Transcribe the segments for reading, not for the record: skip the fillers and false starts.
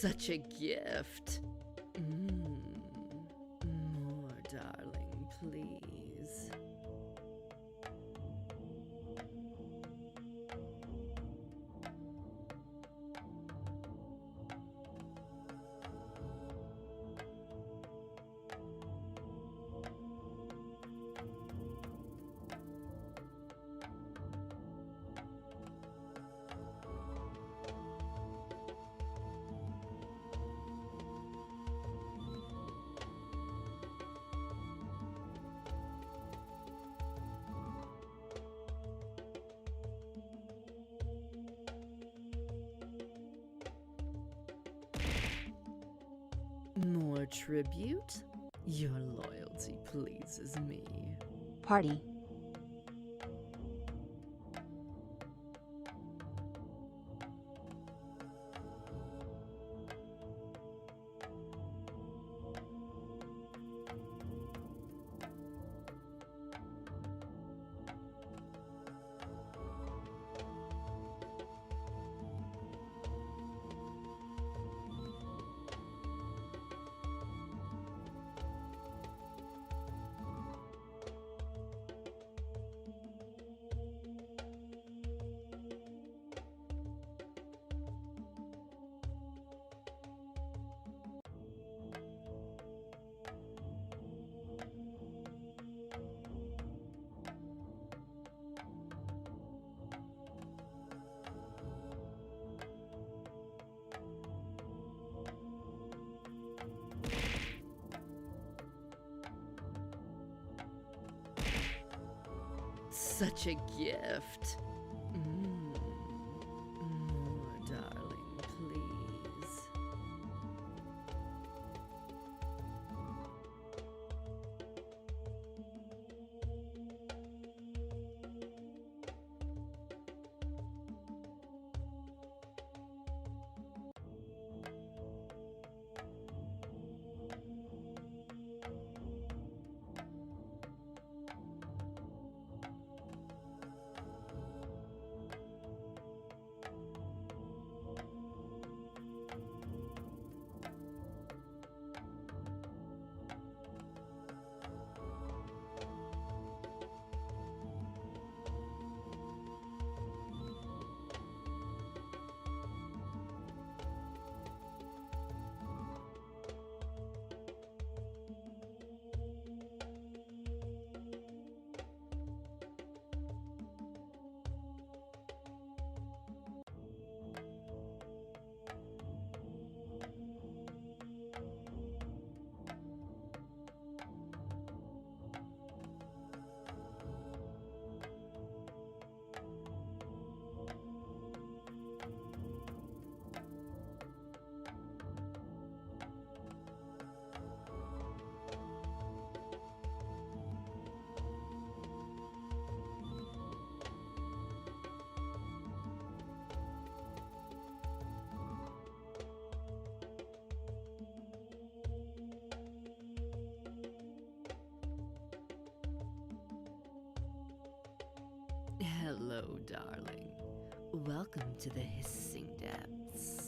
Such a gift. More, darling, please. More tribute? Your loyalty pleases me. Party. Such a gift. More, darling, please. Hello, darling. Welcome to the hissing depths.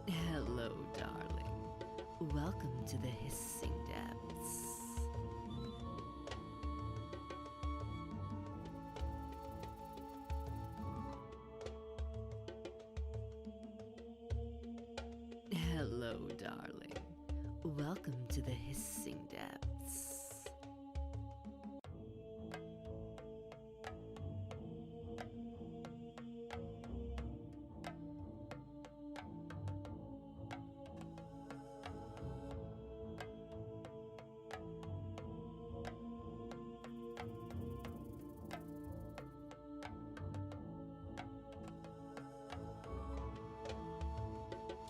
Hello, darling. Welcome to the hissing depths. Hello, darling. Welcome to the hissing depths.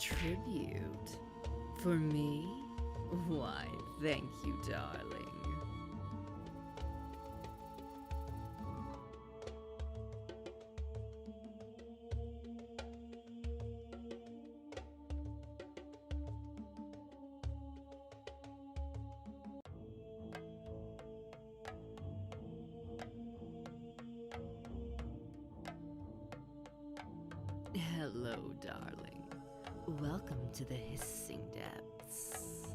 Tribute? For me? Why, thank you, darling. Hello, darling. Welcome to the hissing depths.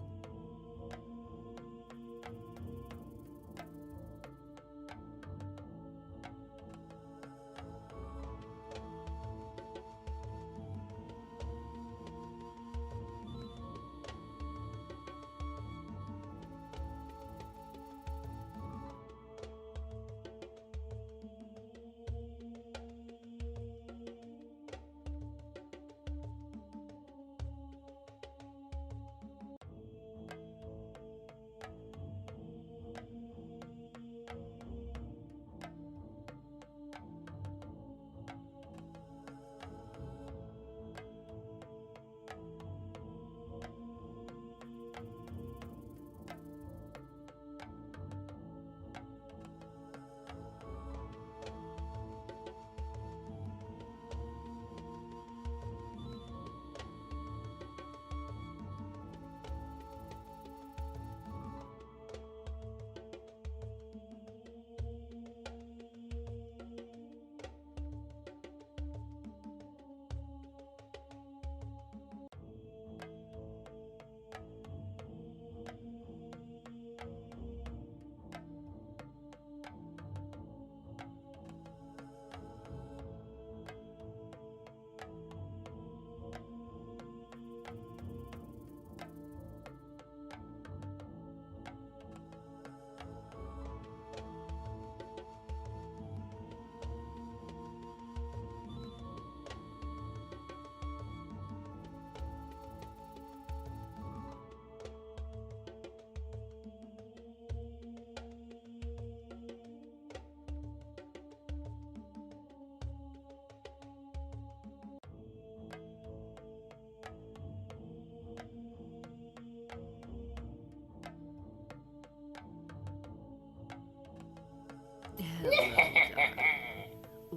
Hello, darling.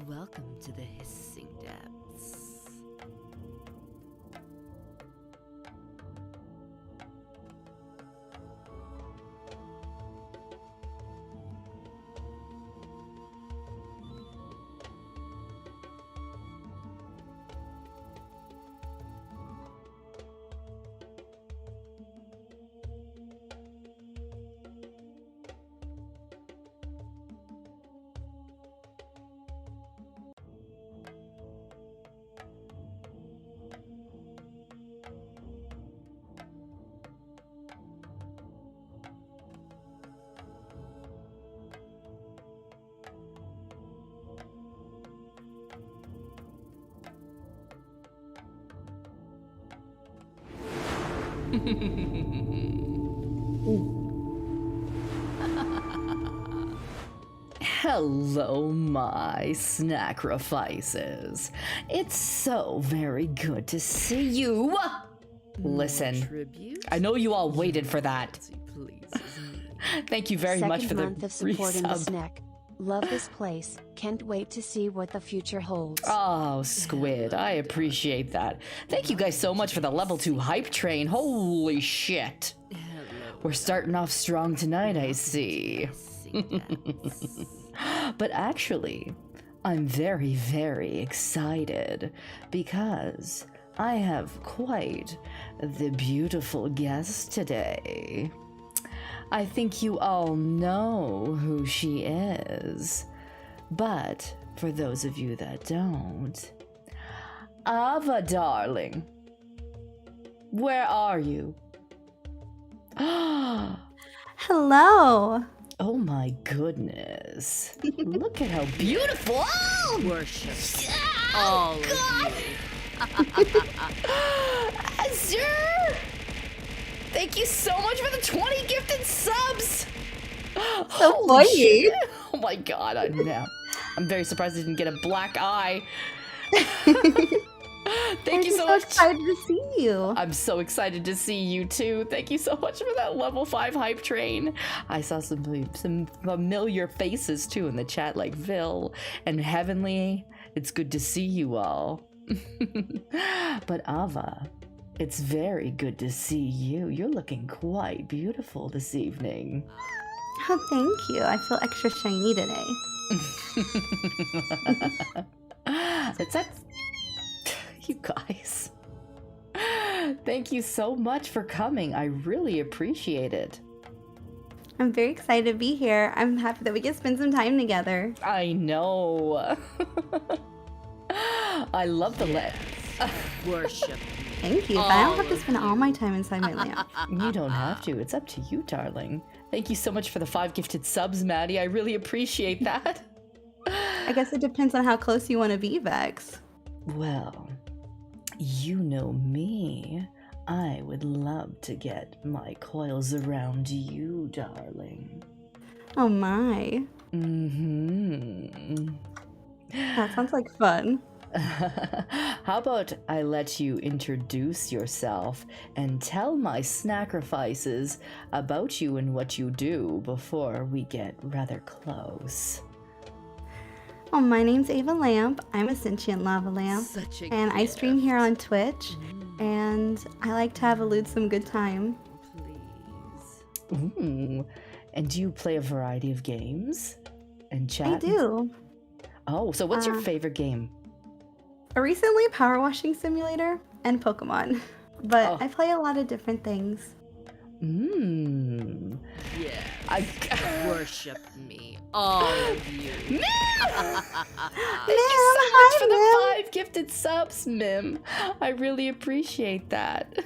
Welcome to the hissing depths. Hello, my sacrifices. It's so very good to see you. Listen, Tribute? I know you all waited for that. Pleases me. Thank you very much for the Second month of support in the resub. snack. Love this place. Can't wait to see what the future holds. Oh, Squid, I appreciate that. Thank you guys so much for the level 2 hype train. Holy shit. Hello, We're starting off strong tonight, I see. hissing depths. But actually, I'm very, very excited because I have quite the beautiful guest today. I think you all know who she is, but for those of you that don't, Ava, darling, where are you? Hello. Oh my goodness. Look at how beautiful. Oh, Worship all of you. Azure! Thank you so much for the 20 gifted subs! So Holy funny. shit! Oh my god, I'm very surprised I didn't get a black eye. Thank you so much. Excited to see you. I'm so excited to see you too. Thank you so much for that level 5 hype train. I saw some familiar faces too in the chat, like Vil and Heavenly. It's good to see you all. But Ava, it's very good to see you. You're looking quite beautiful this evening. Oh, thank you. I feel extra shiny today. It's that. You guys. Thank you so much for coming. I really appreciate it. I'm very excited to be here. I'm happy that we can spend some time together. I know. I love the Worship. Thank you. But I don't have to spend all my time inside my lamp. You don't have to. It's up to you, darling. Thank you so much for the 5 gifted subs, Maddie. I really appreciate that. I guess it depends on how close you want to be, Vex. Well, you know me. I would love to get my coils around you, darling. Oh my. Mm-hmm. That sounds like fun. How about I let you introduce yourself and tell my snacrifices about you and what you do before we get rather close? Oh, my name's Ava Lamp. I'm a sentient lava lamp. Such a And I stream here on Twitch. And I like to have a lewdsome good time. Please. Ooh. And do you play a variety of games and chat? I do. Oh, so what's your favorite game? Recently, Power Washing Simulator and Pokemon. But Oh. I play a lot of different things. Mmm. Yeah. Worship me, all of you. Thank Mim, you so much hi, for Mim. the 5 gifted subs, Mim. I really appreciate that.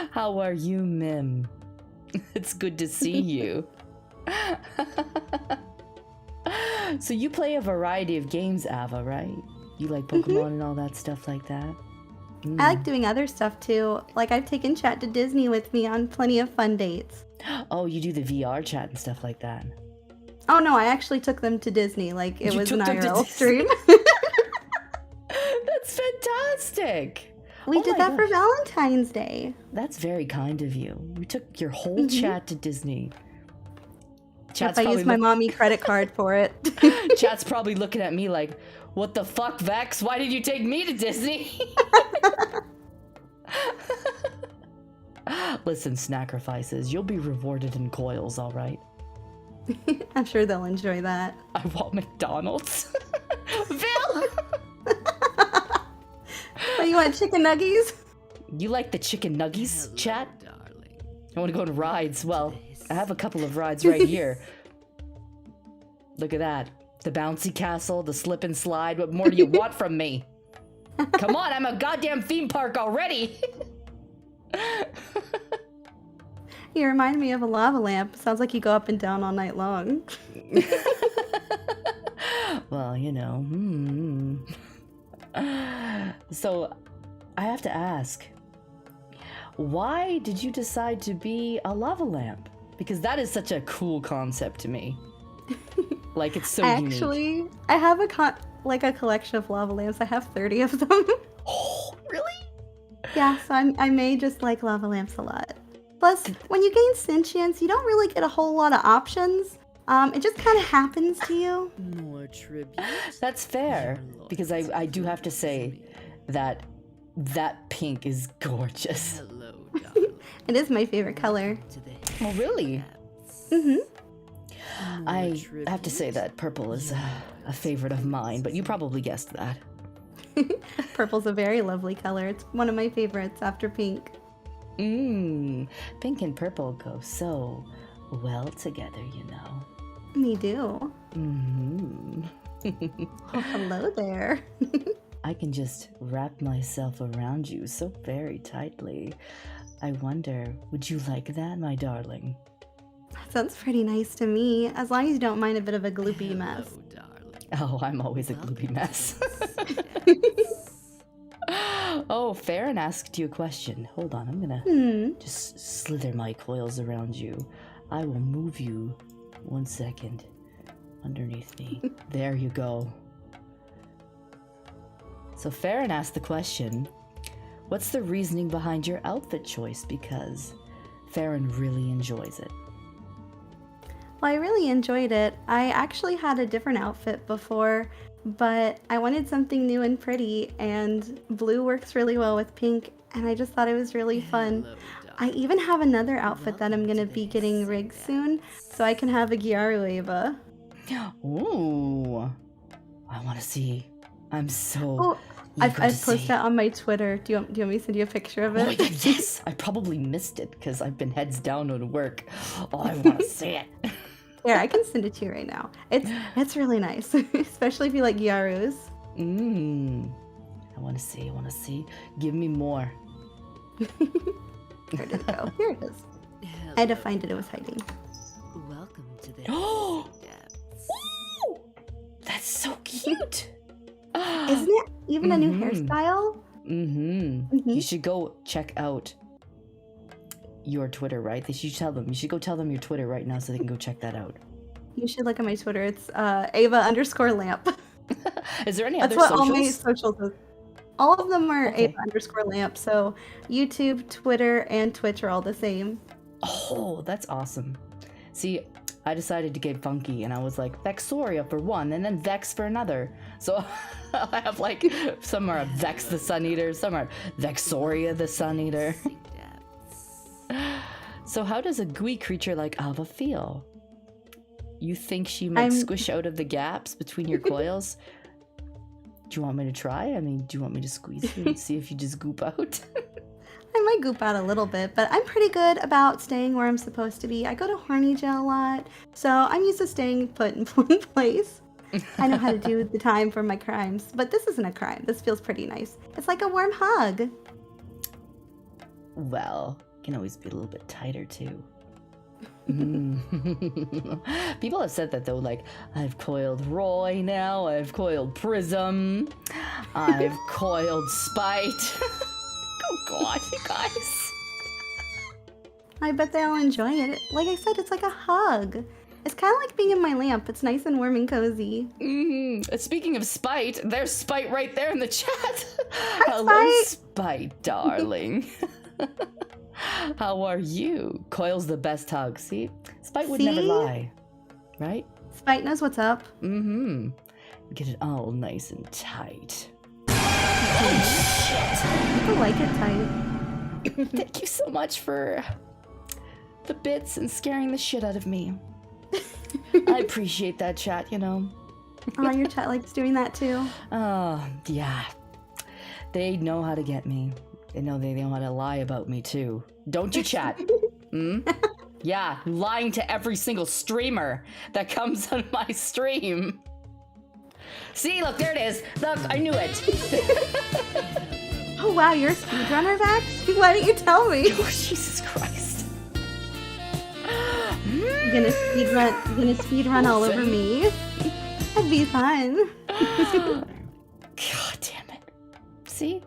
How are you, Mim? It's good to see you. So you play a variety of games, Ava, right? You like Pokemon and all that stuff like that? I like doing other stuff too. Like I've taken chat to Disney with me on plenty of fun dates. Oh, you do the VR chat and stuff like that. Oh no, I actually took them to Disney. Like it You was an took them to IRL Disney? stream. That's fantastic. We Oh did my that for gosh. Valentine's Day. That's very kind of you. You took your whole chat to Disney. Yep, Chat's I probably, used my mommy credit card for it. Chat's probably looking at me like, what the fuck, Vex? Why did you take me to Disney? Listen, snacrifices, you'll be rewarded in coils, all right? I'm sure they'll enjoy that. I want McDonald's. Vil! Oh, you want chicken nuggies? You like the chicken nuggies, Hello, chat? darling. I want to go on rides. Well, I have a couple of rides right here. Look at that. The bouncy castle, the slip and slide. What more do you want from me? Come on, I'm a goddamn theme park already. You remind me of a lava lamp. Sounds like you go up and down all night long. Well, you know. So, I have to ask, why did you decide to be a lava lamp? Because that is such a cool concept to me. Like, it's so unique. Actually, I have a collection of lava lamps. I have 30 of them. Oh, really? Yeah, so I may just like lava lamps a lot. Plus, when you gain sentience, you don't really get a whole lot of options. It just kind of happens to you. More tribute. That's fair, Your because I do have to say that pink is gorgeous. Hello, darling. It is my favorite color. To the Oh, really? Mm-hmm. I have to say that purple is a favorite of mine, but you probably guessed that. Purple's a very lovely color. It's one of my favorites after pink. Pink and purple go so well together, you know. Me do. Mm-hmm. Oh, hello there. I can just wrap myself around you so very tightly. I wonder, would you like that, my darling? Sounds pretty nice to me, as long as you don't mind a bit of a gloopy mess. Hello, darling. Oh, I'm always a gloopy mess. Oh, Farron asked you a question. Hold on, I'm gonna just slither my coils around you. I will move you 1 second underneath me. There you go. So Farron asked the question, what's the reasoning behind your outfit choice? Because Farron really enjoys it. Well, I really enjoyed it. I actually had a different outfit before, but I wanted something new and pretty, and blue works really well with pink, and I just thought it was really fun. Hello, I darling. even have another outfit that I'm gonna be getting rigged soon, so I can have a Gyaru Ava. Ooh, I want to see. I'm so Oh, eager I've to posted see. that on my Twitter. Do you want me to send you a picture of Oh my it? god, yes! I probably missed it because I've been heads down on work. Oh, I want to see it. Here, I can send it to you right now. It's really nice, especially if you like Gyarus. I want to see, I want to see. Give me more. Where did it go? Here it is. I had to find it. It was hiding. Welcome to the Oh! depths. Ooh, that's so cute. Isn't it even a new hairstyle? You should go check out your Twitter, right? You should go tell them your Twitter right now so they can go check that out. You should look at my Twitter. It's Ava_Lamp. Is there any That's other what socials? all my socials is. All of them are Okay. Ava_Lamp. So YouTube, Twitter, and Twitch are all the same. Oh, that's awesome. See, I decided to get funky and I was like Vexoria for one and then Vex for another. So I have like, some are Vex the Sun Eater, some are Vexoria the Sun Eater. Depths. So how does a gooey creature like Ava feel? You think she might I'm- squish out of the gaps between your coils? Do you want me to try? I mean, do you want me to squeeze you and see if you just goop out? I might goop out a little bit, but I'm pretty good about staying where I'm supposed to be. I go to Horny Jail a lot, so I'm used to staying put in one place. I know how to do the time for my crimes, but this isn't a crime. This feels pretty nice. It's like a warm hug. Well, can always be a little bit tighter too. People have said that though, like, I've coiled Roy now, I've coiled Prism, I've coiled Spite. Oh god, you guys. I bet they'll enjoy it. Like I said, it's like a hug. It's kind of like being in my lamp. It's nice and warm and cozy. Speaking of Spite, there's Spite right there in the chat. Hi, Hello, Spite. Spite, darling. How are you? Coil's the best hug. See? Spite would never See? lie. Right? Spite knows what's up. Get it all nice and tight. People like it tight. Thank you so much for the bits and scaring the shit out of me. I appreciate that, chat, you know. Oh, your chat likes doing that too. Oh, yeah. They know how to get me. They know how to lie about me too. Don't you, chat? Yeah, lying to every single streamer that comes on my stream. See, look, there it is. Look, I knew it. Oh wow, you're a speedrunner, Vax? Why didn't you tell me? Oh, Jesus Christ. You're gonna speedrun all over me? That'd be fun. God damn it. See?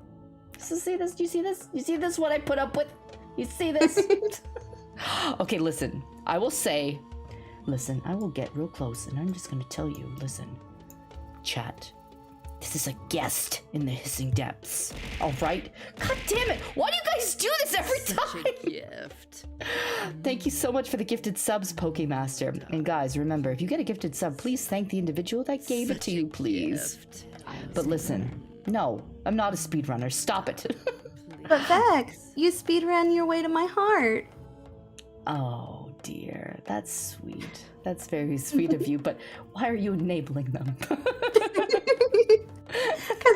So see this? Do you see this? You see this? What I put up with? You see this? Okay, listen. I will say, listen, I will get real close and I'm just gonna tell you, listen, chat, this is a guest in the hissing depths. Alright? God damn it! Why do you guys do this every Such time? a gift. Thank you so much for the gifted subs, Pokemaster. And guys, remember, if you get a gifted sub, please thank the individual that gave it to you, please. Gift. But listen, no, I'm not a speedrunner. Stop it. But Vex, you speedran your way to my heart. Oh dear, that's sweet. That's very sweet of you, but why are you enabling them? Because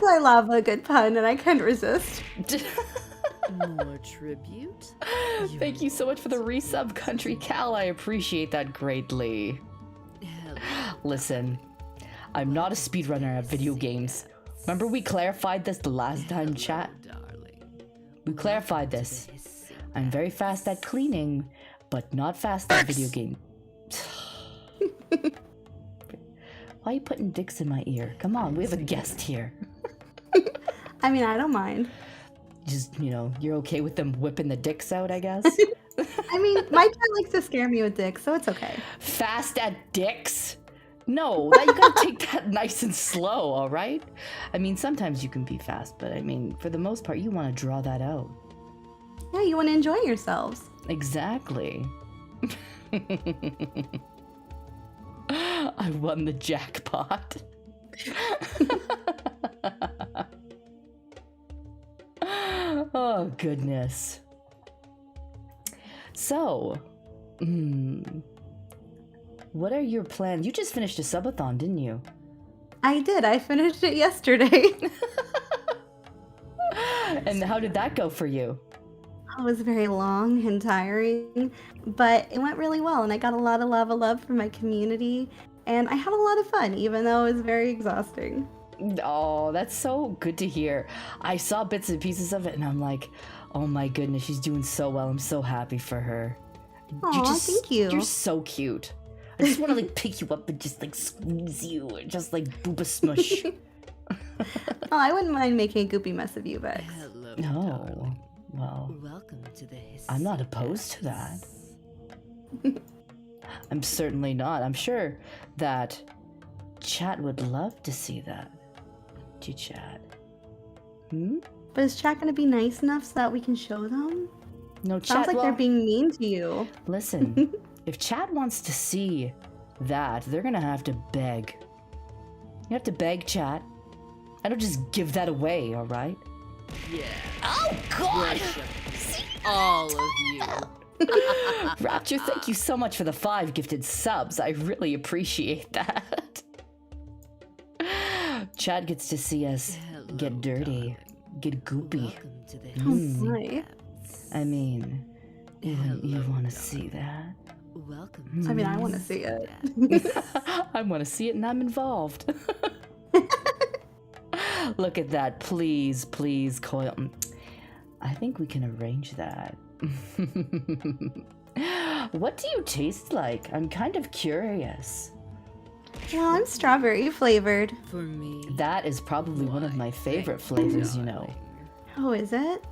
I love a good pun and I couldn't resist. More tribute? Thank you so much for the resub, Country Cal. I appreciate that greatly. Hello, Listen, I'm not a speedrunner at video games. Remember we clarified this the last time, chat? darling. We clarified this. I'm very fast at cleaning, but not fast at video game. Why are you putting dicks in my ear? Come on, we have a guest here. I mean, I don't mind. Just, you're okay with them whipping the dicks out, I guess? I mean, my cat likes to scare me with dicks, so it's okay. Fast at dicks? No, you gotta take that nice and slow, all right? I mean, sometimes you can be fast, but I mean, for the most part, you want to draw that out. Yeah, you want to enjoy yourselves. Exactly. I won the jackpot. Oh, goodness. So, what are your plans? You just finished a subathon, didn't you? I did. I finished it yesterday. And how did that go for you? It was very long and tiring, but it went really well, and I got a lot of love from my community, and I had a lot of fun, even though it was very exhausting. Oh, that's so good to hear. I saw bits and pieces of it, and I'm like, oh my goodness, she's doing so well. I'm so happy for her. Aw, thank you. You're so cute. I just want to pick you up and just squeeze you, and just booba smush. Oh, I wouldn't mind making a goopy mess of you, Bex. Hello, No, darling. well, Welcome to the I'm not opposed to that. I'm certainly not. I'm sure that chat would love to see that. To chat. But is chat gonna be nice enough so that we can show them? No, chat. Sounds like they're being mean to you. Listen, if chat wants to see that, they're gonna have to beg. You have to beg, chat. I don't just give that away, all right? Yeah. Oh God! Worship all of you. Rapture, thank you so much for the 5 gifted subs. I really appreciate that. Chat gets to see us get dirty, get goopy. Welcome to the Oh my. I mean, you want to see that? Welcome. I mean, I want to see it. I want to see it, and I'm involved. Look at that, please, Coil. I think we can arrange that. What do you taste like? I'm kind of curious. Well, I'm strawberry flavored. For me. That is probably one of my favorite flavors, Oh, is it?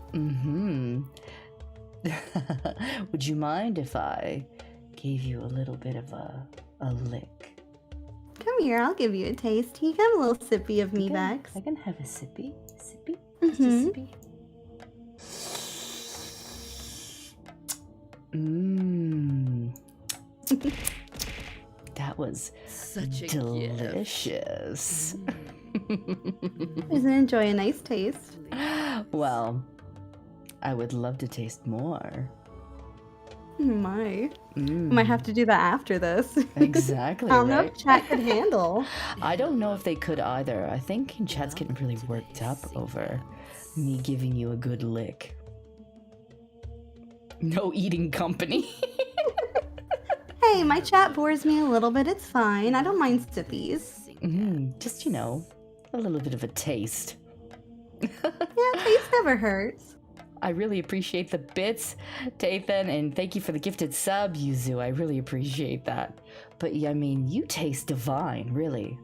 Would you mind if I gave you a little bit of a lick? Come here, I'll give you a taste. You can have a little sippy of me, Bex. I can have a sippy. Just a Mhm. sippy. Mmm. That was Such a delicious. Doesn't enjoy a nice taste. Well, I would love to taste more. My. Might have to do that after this. Exactly, I don't know right? if chat could handle. I don't know if they could either. I think chat's getting really worked up over me giving you a good lick. No eating company. Hey, my chat bores me a little bit. It's fine. I don't mind sippies. Just, a little bit of a taste. Yeah, taste never hurts. I really appreciate the bits, Tathan, and thank you for the gifted sub, Yuzu. I really appreciate that. But yeah, I mean, you taste divine, really.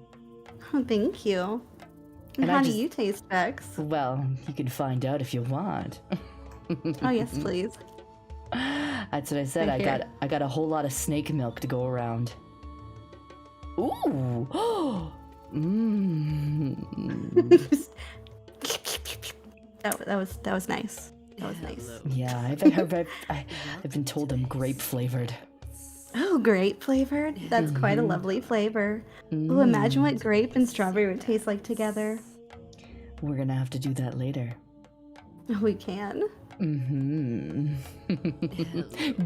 Oh, thank you. And And I how just- do you taste, Bex? Well, you can find out if you want. Oh, yes, please. That's what I said. I hear I got a whole lot of snake milk to go around. Ooh. That was nice. That was nice. Yeah, I've been told I'm grape flavored. Oh, grape flavored? That's quite a lovely flavor. Oh, imagine what grape and strawberry would taste like together. We're gonna have to do that later. Oh, we can.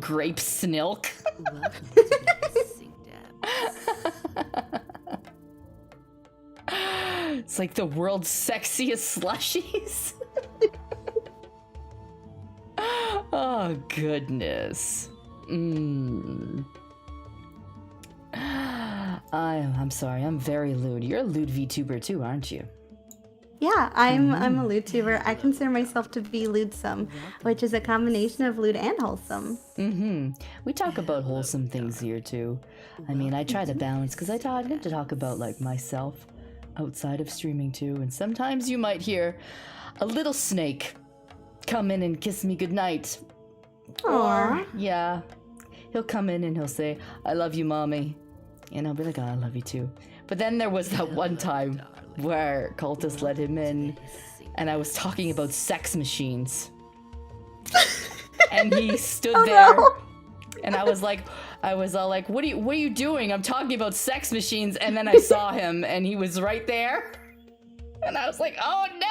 Grape snilk. Welcome to the hissing depths. It's like the world's sexiest slushies. Oh, goodness. I'm sorry, I'm very lewd. You're a lewd VTuber too, aren't you? Yeah, I'm a Vtuber. I consider myself to be lewdsome, which is a combination of lewd and wholesome. We talk about wholesome things here too. I mean, I try to balance because I tend to talk about like myself outside of streaming too, and sometimes you might hear a little snake come in and kiss me goodnight. Aww. Or, yeah, he'll come in and he'll say, "I love you, mommy," and I'll be like, "Oh, I love you too." But then there was that one time where Cultist let him in, and I was talking about sex machines. And he stood there, no. and I was all like, what are you doing? I'm talking about sex machines. And then I saw him, and he was right there. And I was like, oh no!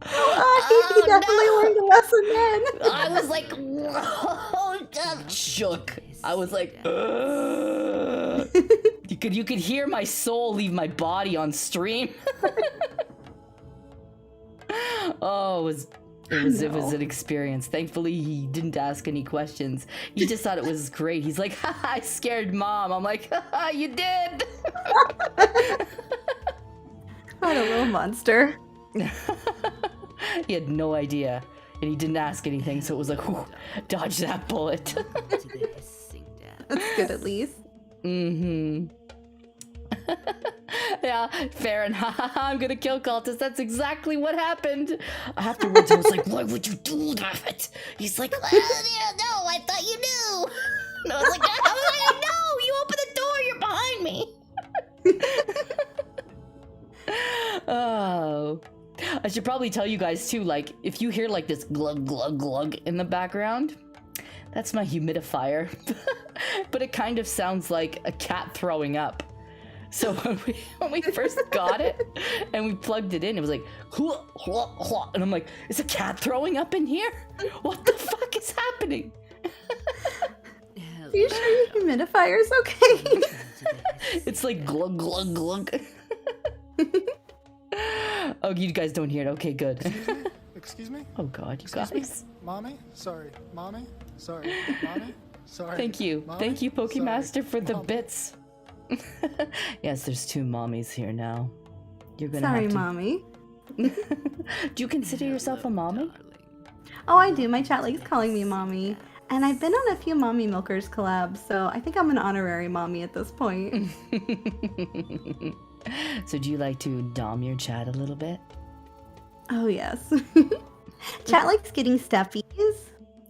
He definitely learned a lesson then. I was like, whoa, I'm shook. I was like, you could hear my soul leave my body on stream. Oh, it was an experience. Thankfully, he didn't ask any questions. He just thought it was great. He's like, ha, I scared mom. I'm like, ha, you did. What a little monster. He had no idea, and he didn't ask anything, so it was like, whew, dodge that bullet. That's good at least. Yeah, fair enough. I'm gonna kill Cultist. That's exactly what happened. Afterwards, I was like, why would you do that? He's like, well, yeah, no, I thought you knew. And I was like, how did I know? You open the door, you're behind me. Oh. I should probably tell you guys too, like, if you hear like this glug, glug, glug in the background, that's my humidifier. But it kind of sounds like a cat throwing up. So when we first got it and we plugged it in, it was like, hua, hua, hua. And I'm like, is a cat throwing up in here? What the fuck is happening? Are you sure your humidifier's okay? It's like glug, glug, glug. Oh, you guys don't hear it. Okay, good. Excuse me? Oh god, you Excuse guys. Me? Mommy? Sorry. Mommy? Sorry. Mommy? Sorry. Thank you. Mommy? Thank you, Pokemaster, for the Mommy. bits. Yes, there's 2 mommies here now. You're gonna Sorry, have to... mommy. Do you consider yourself a mommy? Oh, I do. My chat likes calling me mommy. And I've been on a few Mommy Milkers collabs, so I think I'm an honorary mommy at this point. So do you like to dom your chat a little bit? Oh, yes. Chat likes getting steppies.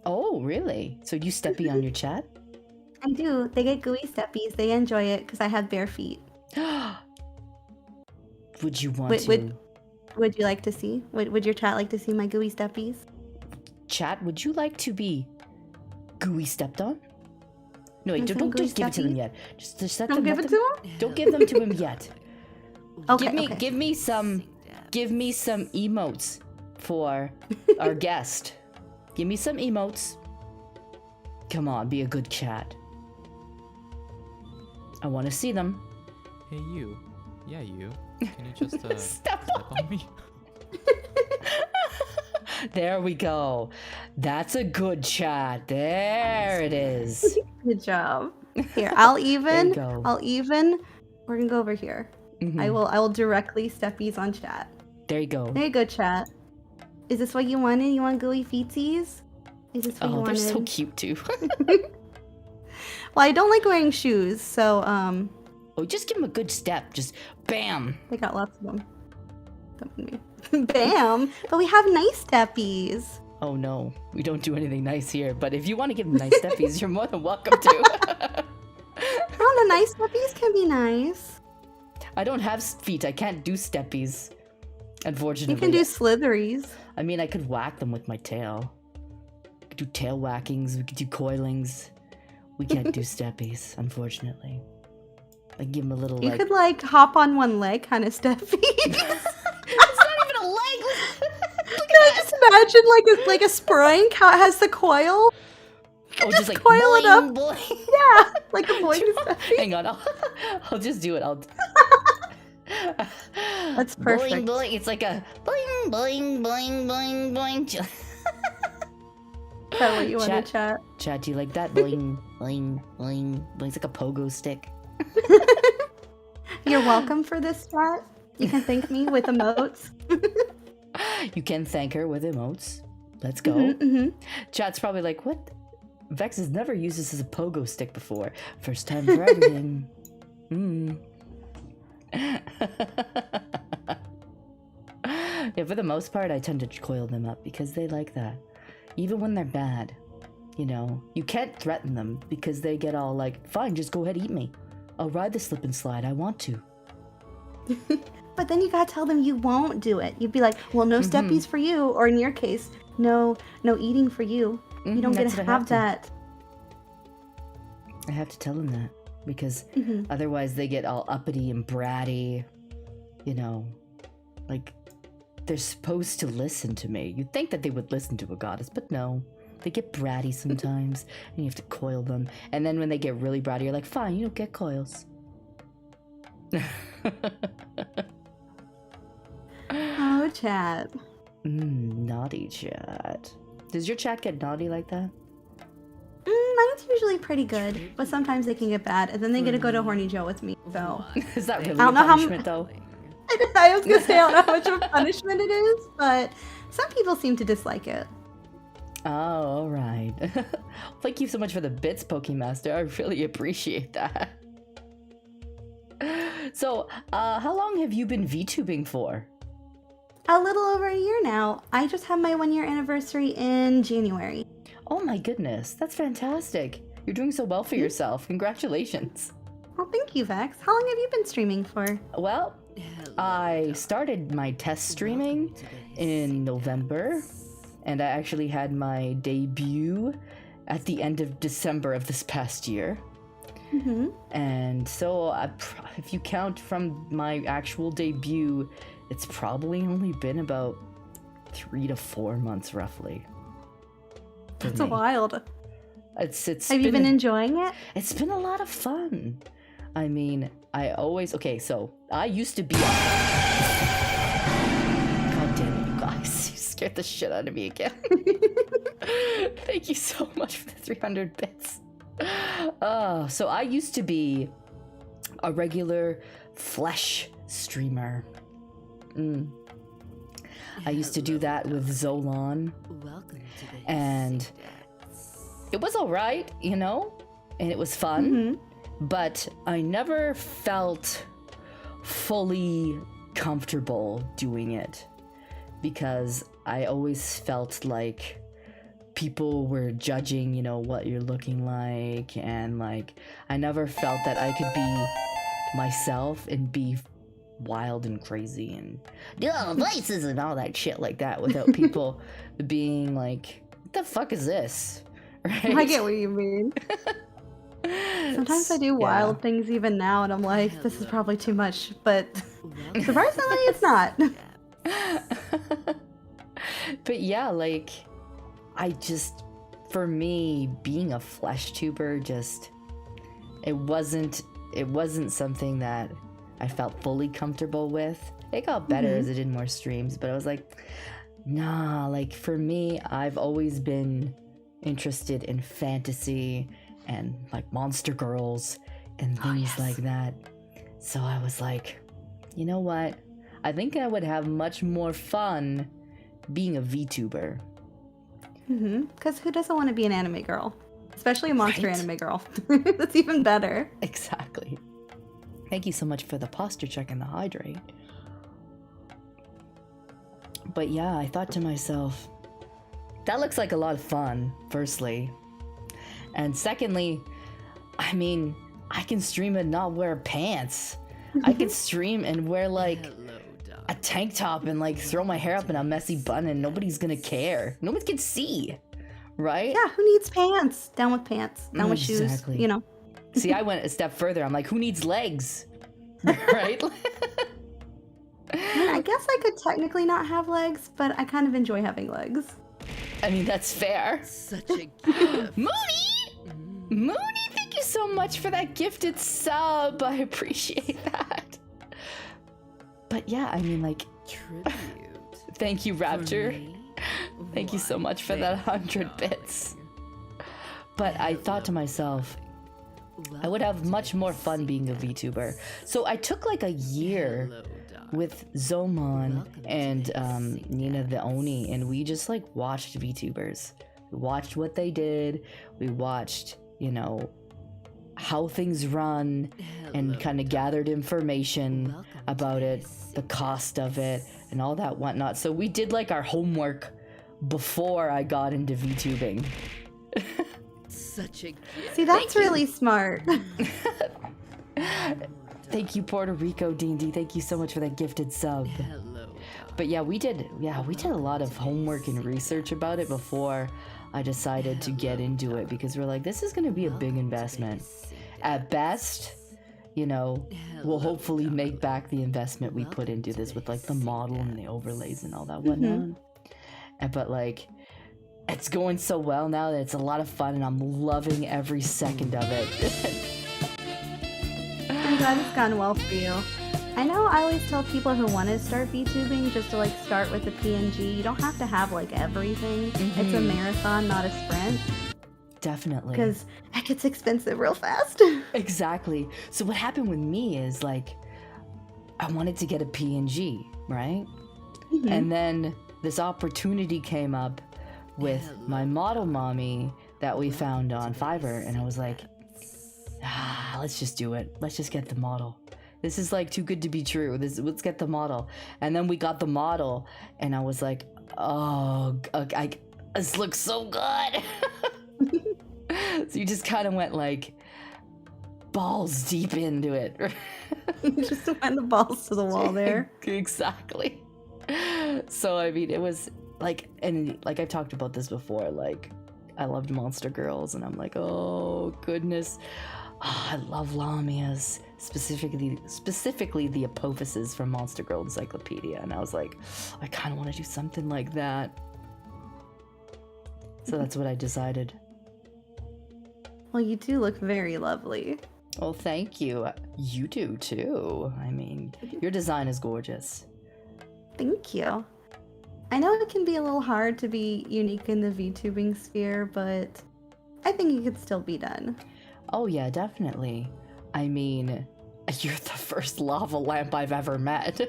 Oh, really? So you steppy on your chat? I do. They get gooey steppies. They enjoy it because I have bare feet. Would you want to... Would you like to see? Would your chat like to see my gooey steppies? Chat, would you like to be gooey stepped on? No, wait, Want some don't gooey give it to them steppies? yet. Just let Don't them, give let it them- to him? Don't give them to him yet. Okay, Give me some emotes for our guest. Give me some emotes. Come on, be a good chat. I want to see them. Hey, you. Yeah, you. Can you just Step on me? There we go. That's a good chat. There it is. Good job. Here, I'll even. There you go. I'll even. We're gonna go over here. Mhm. I will directly steppies on chat. There you go. There you go, chat. Is this what you wanted? You want gooey feetsies? Is this what you Oh, they're wanted? so cute too. Well, I don't like wearing shoes, so Oh, just give him a good step. Just bam. they got lots of them. Don't mind me. Bam! But we have nice steppies. Oh no, we don't do anything nice here. But if you want to give him nice steppies, you're more than welcome to. Oh, the nice steppies can be nice. I don't have feet. I can't do steppies. Unfortunately. You can do slitheries. I mean, I could whack them with my tail. We could do tail whackings. We could do coilings. We can't do steppies, unfortunately. I give him a little You like. could like hop on one leg kind of steppy. It's not even a leg. Look Can I at just imagine like a spring how it has the coil? Oh, just like coil it up. boing, boing. Yeah, like a boy steppy. Hang on, I'll just do it. That's perfect. Boing, boing. It's like a boing, boing, boing, boing, boing. Is that what you want to chat? Chat, do you like that? Boing, boing, boing, boing. It's like a pogo stick. You're welcome for this chat. You can thank me with emotes. You can thank her with emotes. Let's go. Chat's probably like, what? Vex has never used this as a pogo stick before. First time for everything. Yeah, for the most part, I tend to coil them up because they like that. Even when they're bad, you know, you can't threaten them because they get all like, fine, just go ahead, eat me. I'll ride the slip and slide. I want to. But then you gotta tell them you won't do it. You'd be like, well, no steppies for you, or in your case, no eating for you. You don't get to have that. I have to tell them that because otherwise they get all uppity and bratty. You know, like they're supposed to listen to me. You'd think that they would listen to a goddess, but no. They get bratty sometimes, and you have to coil them. And then when they get really bratty, you're like, fine, you don't get coils. Oh, chat. Naughty chat. Does your chat get naughty like that? Mine's usually pretty good, but sometimes they can get bad, and then they get to go to Horny Joe with me, so... Is that really I don't know how punishment, though? I was gonna say, I don't know how much of a punishment it is, but some people seem to dislike it. Oh, alright. Thank you so much for the bits, Pokemaster. I really appreciate that. So, how long have you been VTubing for? A little over a year now. I just had my 1-year anniversary in January. Oh my goodness, that's fantastic. You're doing so well for yourself. Congratulations. Well, thank you, Vex. How long have you been streaming for? Well, I started my test streaming in November, and I actually had my debut at the end of December of this past year. And so if you count from my actual debut, it's probably only been about 3 to 4 months roughly. That's wild. It's Have you been enjoying it? It's been a lot of fun. I mean, okay, so I used to be God damn it, you guys. You scared the shit out of me again. Thank you so much for the 300 bits. So I used to be a regular flesh streamer. I used to do that with Zolon. And it was alright, you know? And it was fun. But I never felt fully comfortable doing it. Because I always felt like people were judging, you know, what you're looking like, and like I never felt that I could be myself and be wild and crazy and do all the voices and all that shit like that without people being like, what the fuck is this? Right? I get what you mean. Sometimes I do wild things even now, and I'm like, this is probably too much, but surprisingly it's not. But yeah, like for me, being a flesh tuber, it wasn't something that I felt fully comfortable with. It got better as I did more streams, but I was like, nah, like for me, I've always been interested in fantasy and like monster girls and things like that. So I was like, you know what? I think I would have much more fun being a VTuber. Because who doesn't want to be an anime girl? Especially a monster anime girl. That's even better. Exactly. Thank you so much for the posture check and the hydrate. But yeah, I thought to myself, that looks like a lot of fun, firstly. And secondly, I mean, I can stream and not wear pants. I can stream and wear like a tank top and like throw my hair up in a messy bun and nobody's gonna care. Nobody can see, right? Yeah, who needs pants? Down with pants. Down with shoes, you know. See, I went a step further. I'm like, who needs legs? Right? I guess I could technically not have legs, but I kind of enjoy having legs. I mean, that's fair. Such a gift. Mooney, thank you so much for that gifted sub. I appreciate that. But yeah, I mean, like, Tribute. thank you, Raptor. Me? Thank you so much for that 100 bits. But I thought to myself, I would have much more fun being a VTuber. So I took like a year Hello, darling. with Zomon Welcome to and the Hissing Nina the Oni, and we just like watched VTubers. We watched what they did. We watched, you know, how things run, and Hello, kind of gathered information Welcome to about the it, the Hissing cost of it, and all that whatnot. So we did like our homework before I got into VTubing. Such a gift. See, that's really smart. Thank you, Puerto Rico D&D. Thank you so much for that gifted sub. Hello, darling. But yeah, we did a lot of homework and research about it before I decided to get into it, because we're like, this is going to be a big investment. At best, you know, we'll hopefully make back the investment we put into this with like the model and the overlays and all that whatnot. But like, it's going so well now that it's a lot of fun, and I'm loving every second of it. I'm glad it's gone well for you. I know I always tell people who want to start VTubing just to like start with the PNG. You don't have to have like everything. It's a marathon, not a sprint, Definitely. because that gets expensive real fast. Exactly. So what happened with me is like, I wanted to get a PNG, right? And then this opportunity came up with my model mommy that we found on Fiverr, and I was like, let's just do it. Let's just get the model. This is like too good to be true. Let's get the model. And then we got the model, and I was like, oh, this looks so good. So you just kind of went like balls deep into it. Just went the balls to the wall there. Exactly. So I mean, it was like, and like I've talked about this before, like I loved Monster Girls, and I'm like, oh goodness, I love Lamias, specifically the apophyses from Monster Girl Encyclopedia, and I was like, I kind of want to do something like that. So that's what I decided. Well, you do look very lovely. Well, thank you. You do too. I mean, your design is gorgeous. Thank you. I know it can be a little hard to be unique in the VTubing sphere, but I think it could still be done. Oh yeah, definitely. I mean, you're the first lava lamp I've ever met.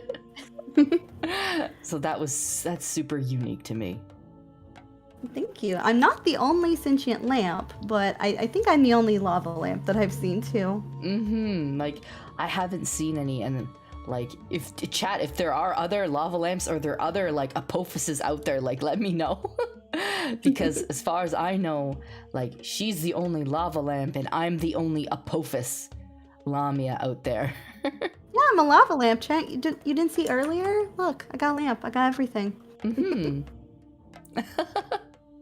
So that's super unique to me. Thank you. I'm not the only sentient lamp, but I think I'm the only lava lamp that I've seen too. Like, I haven't seen any, and like, if there are other lava lamps or there are other like apophyses out there, like let me know. Because as far as I know, like, she's the only lava lamp and I'm the only apophis Lamia out there. Yeah, I'm a lava lamp, chat. You didn't see earlier? Look, I got a lamp. I got everything.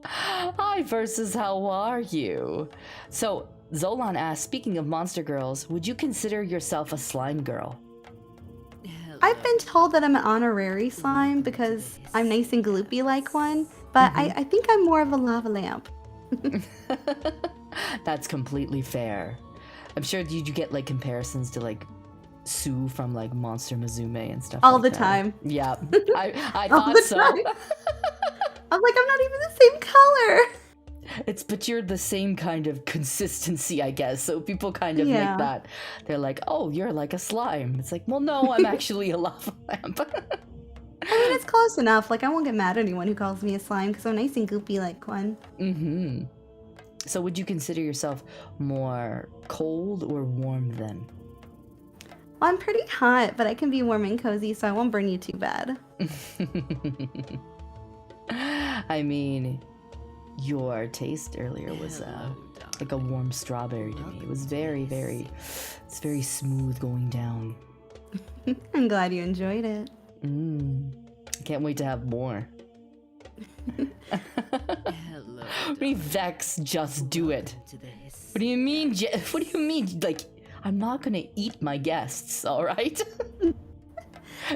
Hi, Versus, how are you? So, Zolan asked, speaking of monster girls, would you consider yourself a slime girl? I've been told that I'm an honorary slime because I'm nice and gloopy like one, but I think I'm more of a lava lamp. That's completely fair. I'm sure you get like comparisons to like Sue from like Monster Mizume and stuff All like the that. time. Yeah, I All thought the so. time. I'm like, I'm not even the same color. But you're the same kind of consistency, I guess. So people kind of Yeah. make that. They're like, oh, you're like a slime. It's like, well, no, I'm actually a lava lamp. I mean, it's close enough. Like, I won't get mad at anyone who calls me a slime because I'm nice and goopy like one. So would you consider yourself more cold or warm then? Well, I'm pretty hot, but I can be warm and cozy, so I won't burn you too bad. I mean, your taste earlier was like a warm strawberry to me. It was very, it's very smooth going down. I'm glad you enjoyed it. I can't wait to have more. Hello. Me Vex, just do it. What do you mean? What do you mean? Like, I'm not gonna eat my guests, all right?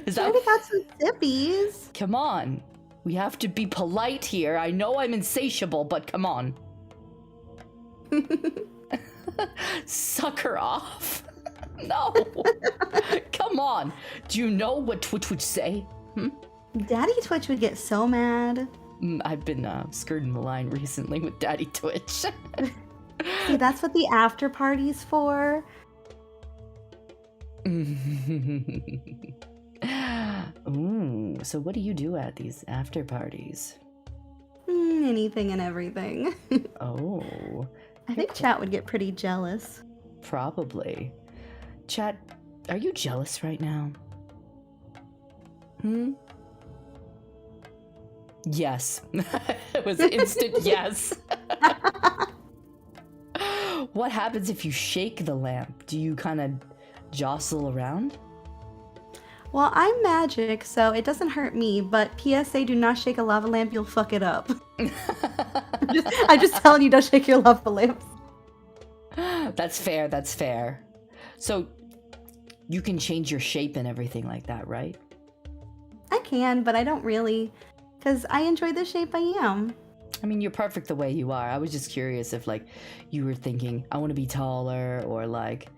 Is I that? already got some sippies. Come on, we have to be polite here. I know I'm insatiable, but come on. Suck her off. No. Come on. Do you know what Twitch would say? Daddy Twitch would get so mad. I've been skirting the line recently with Daddy Twitch. See, that's what the after party's for. Ooh, so what do you do at these after parties? Anything and everything. Oh, I think chat would get pretty jealous. probably. Chat, are you jealous right now? Yes. It was instant yes. What happens if you shake the lamp? Do you kind of jostle around? Well, I'm magic, so it doesn't hurt me, but PSA, do not shake a lava lamp, you'll fuck it up. I'm just telling you, don't shake your lava lamps. That's fair, that's fair. So, you can change your shape and everything like that, right? I can, but I don't really, because I enjoy the shape I am. I mean, you're perfect the way you are. I was just curious if, like, you were thinking, I want to be taller, or like...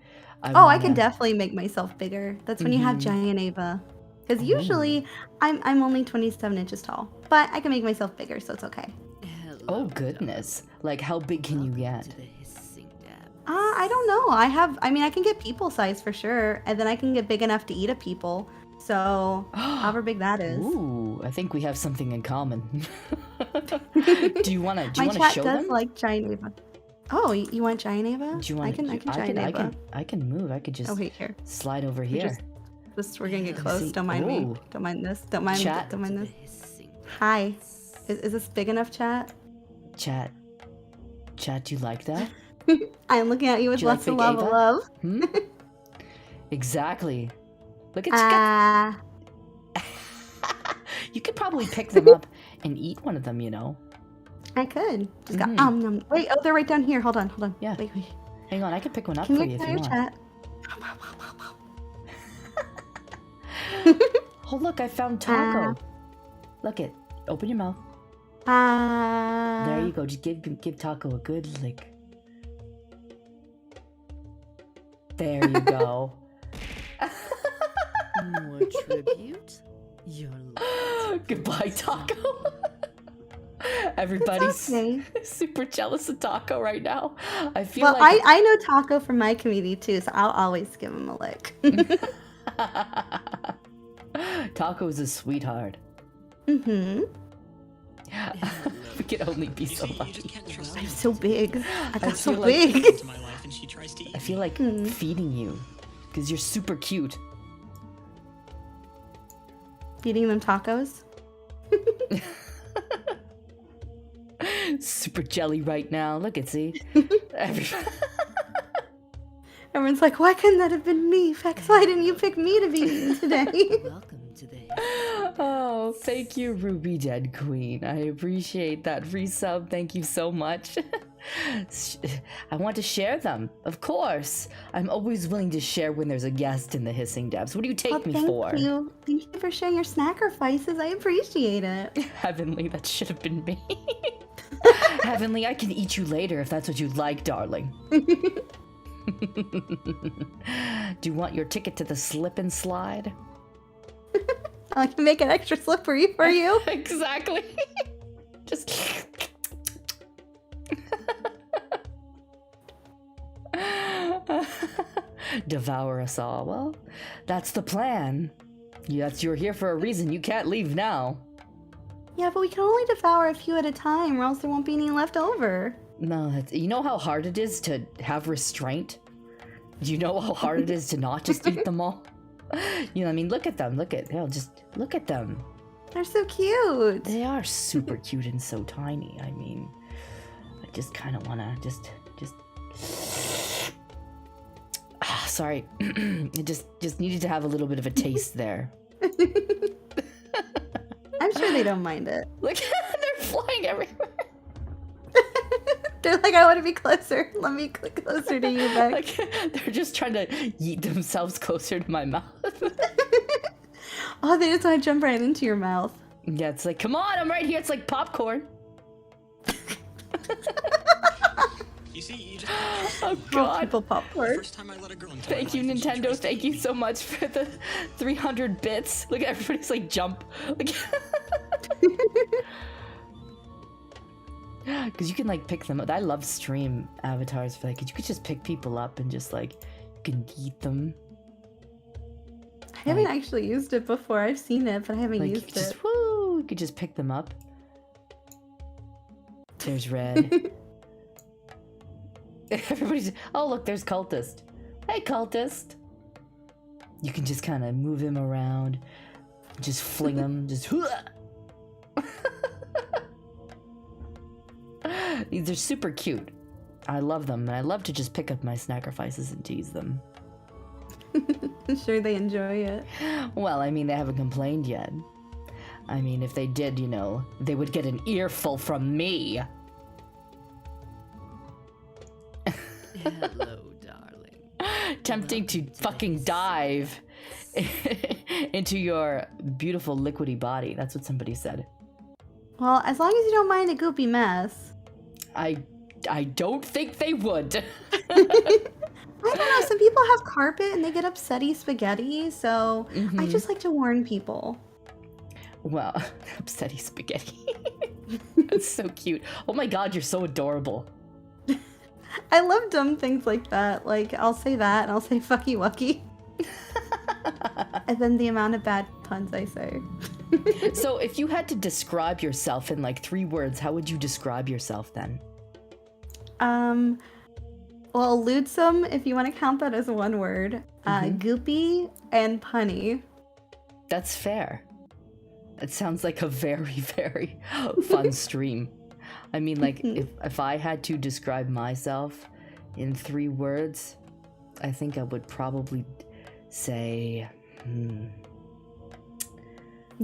I can definitely make myself bigger. That's when you have giant Ava. Because usually, I'm only 27 inches tall. But I can make myself bigger, so it's okay. Oh, goodness. Like, how big can you get? I don't know. I can get people size for sure. And then I can get big enough to eat a people. So, however big that is. Ooh, I think we have something in common. Do you want to show them? My chat does like giant Ava. Oh, you want giant Ava? Do you want I can giant Ava. I can move. I could just Here. slide over here. We're gonna get close. see. Don't mind me. Ooh. Don't mind this. Don't mind Chat. Don't mind this. Hi. Is this big enough, chat? Chat, do you like that? I'm looking at you with Do you like lots of big love, Ava? love. Hmm? Exactly. Look at you. You could probably pick them up and eat one of them, you know. I could. Just got nom. Wait, they're right down here. Hold on. Yeah. Wait. Hang on, I can pick one up Can for you you if tell you your want. chat? Oh, look, I found Taco. Look it. Open your mouth. There you go. Just give Taco a good lick. There you go. More tribute? Your Goodbye, Taco. Everybody's okay. super jealous of Taco right now. I feel Well, like I know Taco from my community too, so I'll always give him a lick. Taco's a sweetheart. Mm-hmm. We can only be so lucky. I'm so big. I got so feel like- big. I feel like feeding you because you're super cute. Feeding them tacos. Super jelly right now. Look at see. Everyone's like, why couldn't that have been me? Fex, why didn't you pick me to be eaten today? welcome to the Oh, thank you, Ruby Dead Queen. I appreciate that resub. Thank you so much. I want to share them, of course. I'm always willing to share when there's a guest in the Hissing Devs. What do you take me for? Thank you. Thank you for sharing your sacrifices. I appreciate it. Heavenly, that should have been me. Heavenly, I can eat you later if that's what you'd like, darling. Do you want your ticket to the slip and slide? I can make an extra slippery for you. Exactly. Just devour us all. Well, that's the plan. You're here for a reason. You can't leave now. Yeah, but we can only devour a few at a time, or else there won't be any left over. No, you know how hard it is to have restraint? Do you know how hard it is to not just eat them all? You know, I mean, look at them. Look at them. They're so cute. They are super cute and so tiny. I mean, I just kind of want to just. Sorry, I just needed to have a little bit of a taste there. I'm sure they don't mind it. Look, they're flying everywhere. They're like, I want to be closer. Let me click closer to you, Beck. Like, they're just trying to yeet themselves closer to my mouth. Oh, they just want to jump right into your mouth. Yeah, it's like, come on, I'm right here. It's like popcorn. You see, you just Oh God. People popcorn. first time I let a girl into Thank you, Nintendo. Thank you so much for the 300 bits. Look, everybody's like, jump. Like, Because you can like pick them up. I love stream avatars for that, because you could just pick people up and just like, you can eat them. I haven't actually used it before. I've seen it, but I haven't Like, you used could just, it. woo, you could just pick them up. There's Red. Everybody's, oh look, there's Cultist. Hey, Cultist. You can just kind of move him around, just fling him, just. They're super cute. I love them, and I love to just pick up my sacrifices and tease them. I'm sure they enjoy it. Well, I mean, they haven't complained yet. I mean, if they did, you know, they would get an earful from me. Hello, darling. Tempting to fucking dive into your beautiful liquidy body. That's what somebody said. Well, as long as you don't mind a goopy mess. I don't think they would. I don't know. Some people have carpet and they get upsetty spaghetti, so I just like to warn people. Well, upsetty spaghetti. That's so cute. Oh my god, you're so adorable. I love dumb things like that. Like, I'll say that and I'll say fucky wucky. And then the amount of bad puns I say. So if you had to describe yourself in like 3 words, how would you describe yourself then? Well, lewdsome, if you want to count that as one word. Goopy and punny. That's fair. It sounds like a very, very fun stream. I mean, like, if I had to describe myself in 3 words, I think I would probably say,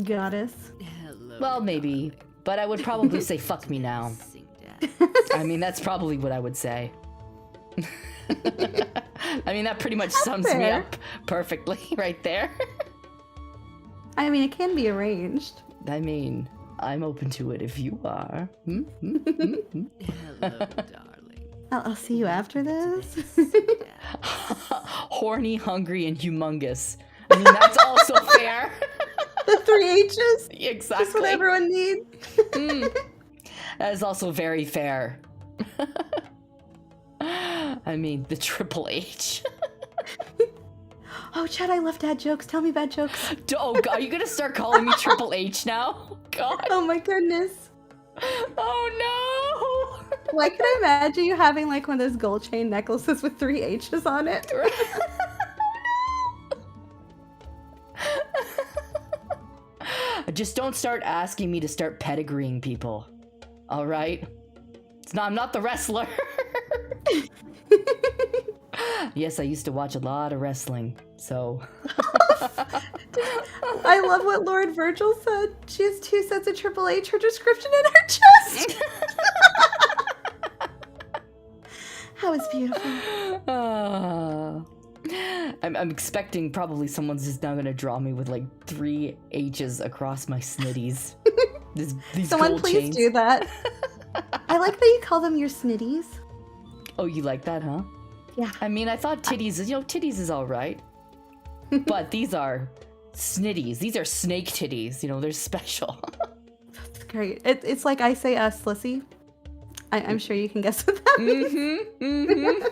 Goddess. Hello. well, maybe, but I would probably say fuck me now. Sing down. I mean, that's probably what I would say. I mean, that pretty much sums me fair. up perfectly right there. I mean, it can be arranged. I mean, I'm open to it if you are. Hello, darling. I'll see you after this. Horny, hungry, and humongous. I mean, that's also fair. The 3 H's. Exactly. That's what everyone needs. That is also very fair. I mean, the Triple H. Oh, Chad, I love dad jokes. Tell me bad jokes. Oh, God, are you gonna start calling me Triple H now? God. Oh my goodness. Oh, no. Well, I can imagine you having like one of those gold chain necklaces with 3 H's on it. Just don't start asking me to start pedigreeing people. All right? I'm not the wrestler. Yes, I used to watch a lot of wrestling, so. I love what Lord Virgil said. She has 2 sets of Triple H, her description in her chest. That was beautiful. I'm expecting probably someone's just now gonna draw me with like 3 H's across my snitties. These Someone gold please chains. do that. I like that you call them your snitties. Oh, you like that, huh? Yeah. I mean, I thought titties, titties is all right. But these are snitties. These are snake titties. They're special. That's great. It's like I say slissy. I'm sure you can guess what that means.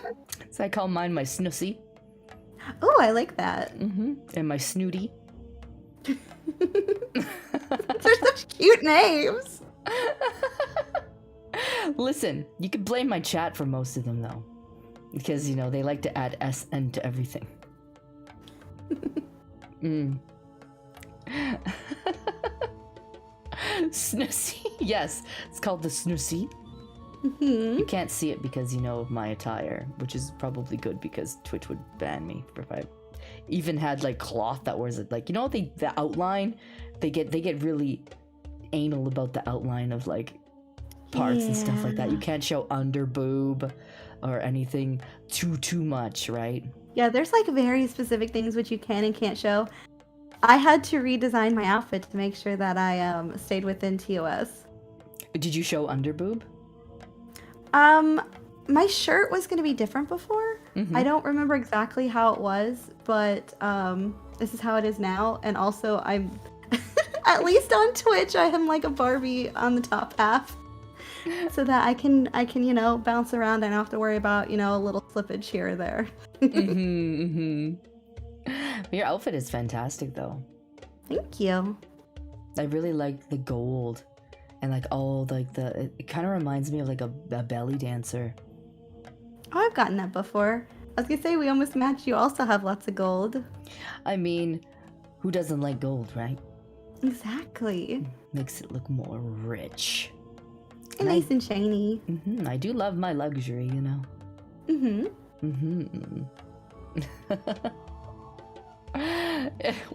So I call mine my snussy. Oh, I like that. And my snooty. They're such cute names. Listen, you can blame my chat for most of them, though. Because, they like to add SN to everything. Snussy. Yes, it's called the snussy. You can't see it because, of my attire, which is probably good because Twitch would ban me if I even had, like, cloth that was, like, the outline, they get really anal about the outline of, like, parts and stuff like that. You can't show under boob or anything too much, right? Yeah, there's like very specific things which you can and can't show. I had to redesign my outfit to make sure that I stayed within TOS. Did you show under boob? My shirt was going to be different before. I don't remember exactly how it was, but this is how it is now. And also, I'm at least on Twitch, I am like a Barbie on the top half. so that I can bounce around and not have to worry about a little slippage here or there. Your outfit is fantastic, though. Thank you. I really like the gold, and like all like it kind of reminds me of like a belly dancer. Oh, I've gotten that before. I was gonna say we almost match. You also have lots of gold. I mean, who doesn't like gold, right? Exactly. Makes it look more rich. And nice and shiny. I do love my luxury, you know.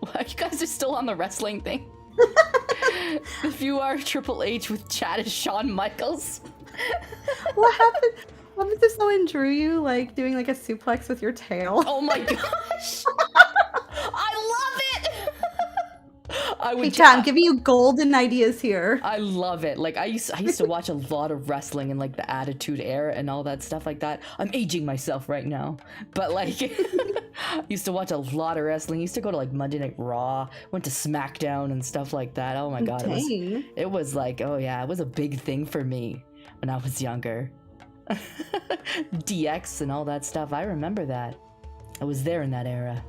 Well, you guys are still on the wrestling thing. If you are Triple H with Chad as Shawn Michaels. What happened? What happened if someone drew you like doing like a suplex with your tail? Oh my gosh! I love it. I would. Hey, Chad, I'm giving you golden ideas here. I love it. Like I used to watch a lot of wrestling and like the Attitude Era and all that stuff like that. I'm aging myself right now, but like I used to watch a lot of wrestling. I used to go to like Monday Night Raw, went to SmackDown and stuff like that. Oh my god, it was like, oh yeah, it was a big thing for me when I was younger. DX and all that stuff. I remember that. I was there in that era.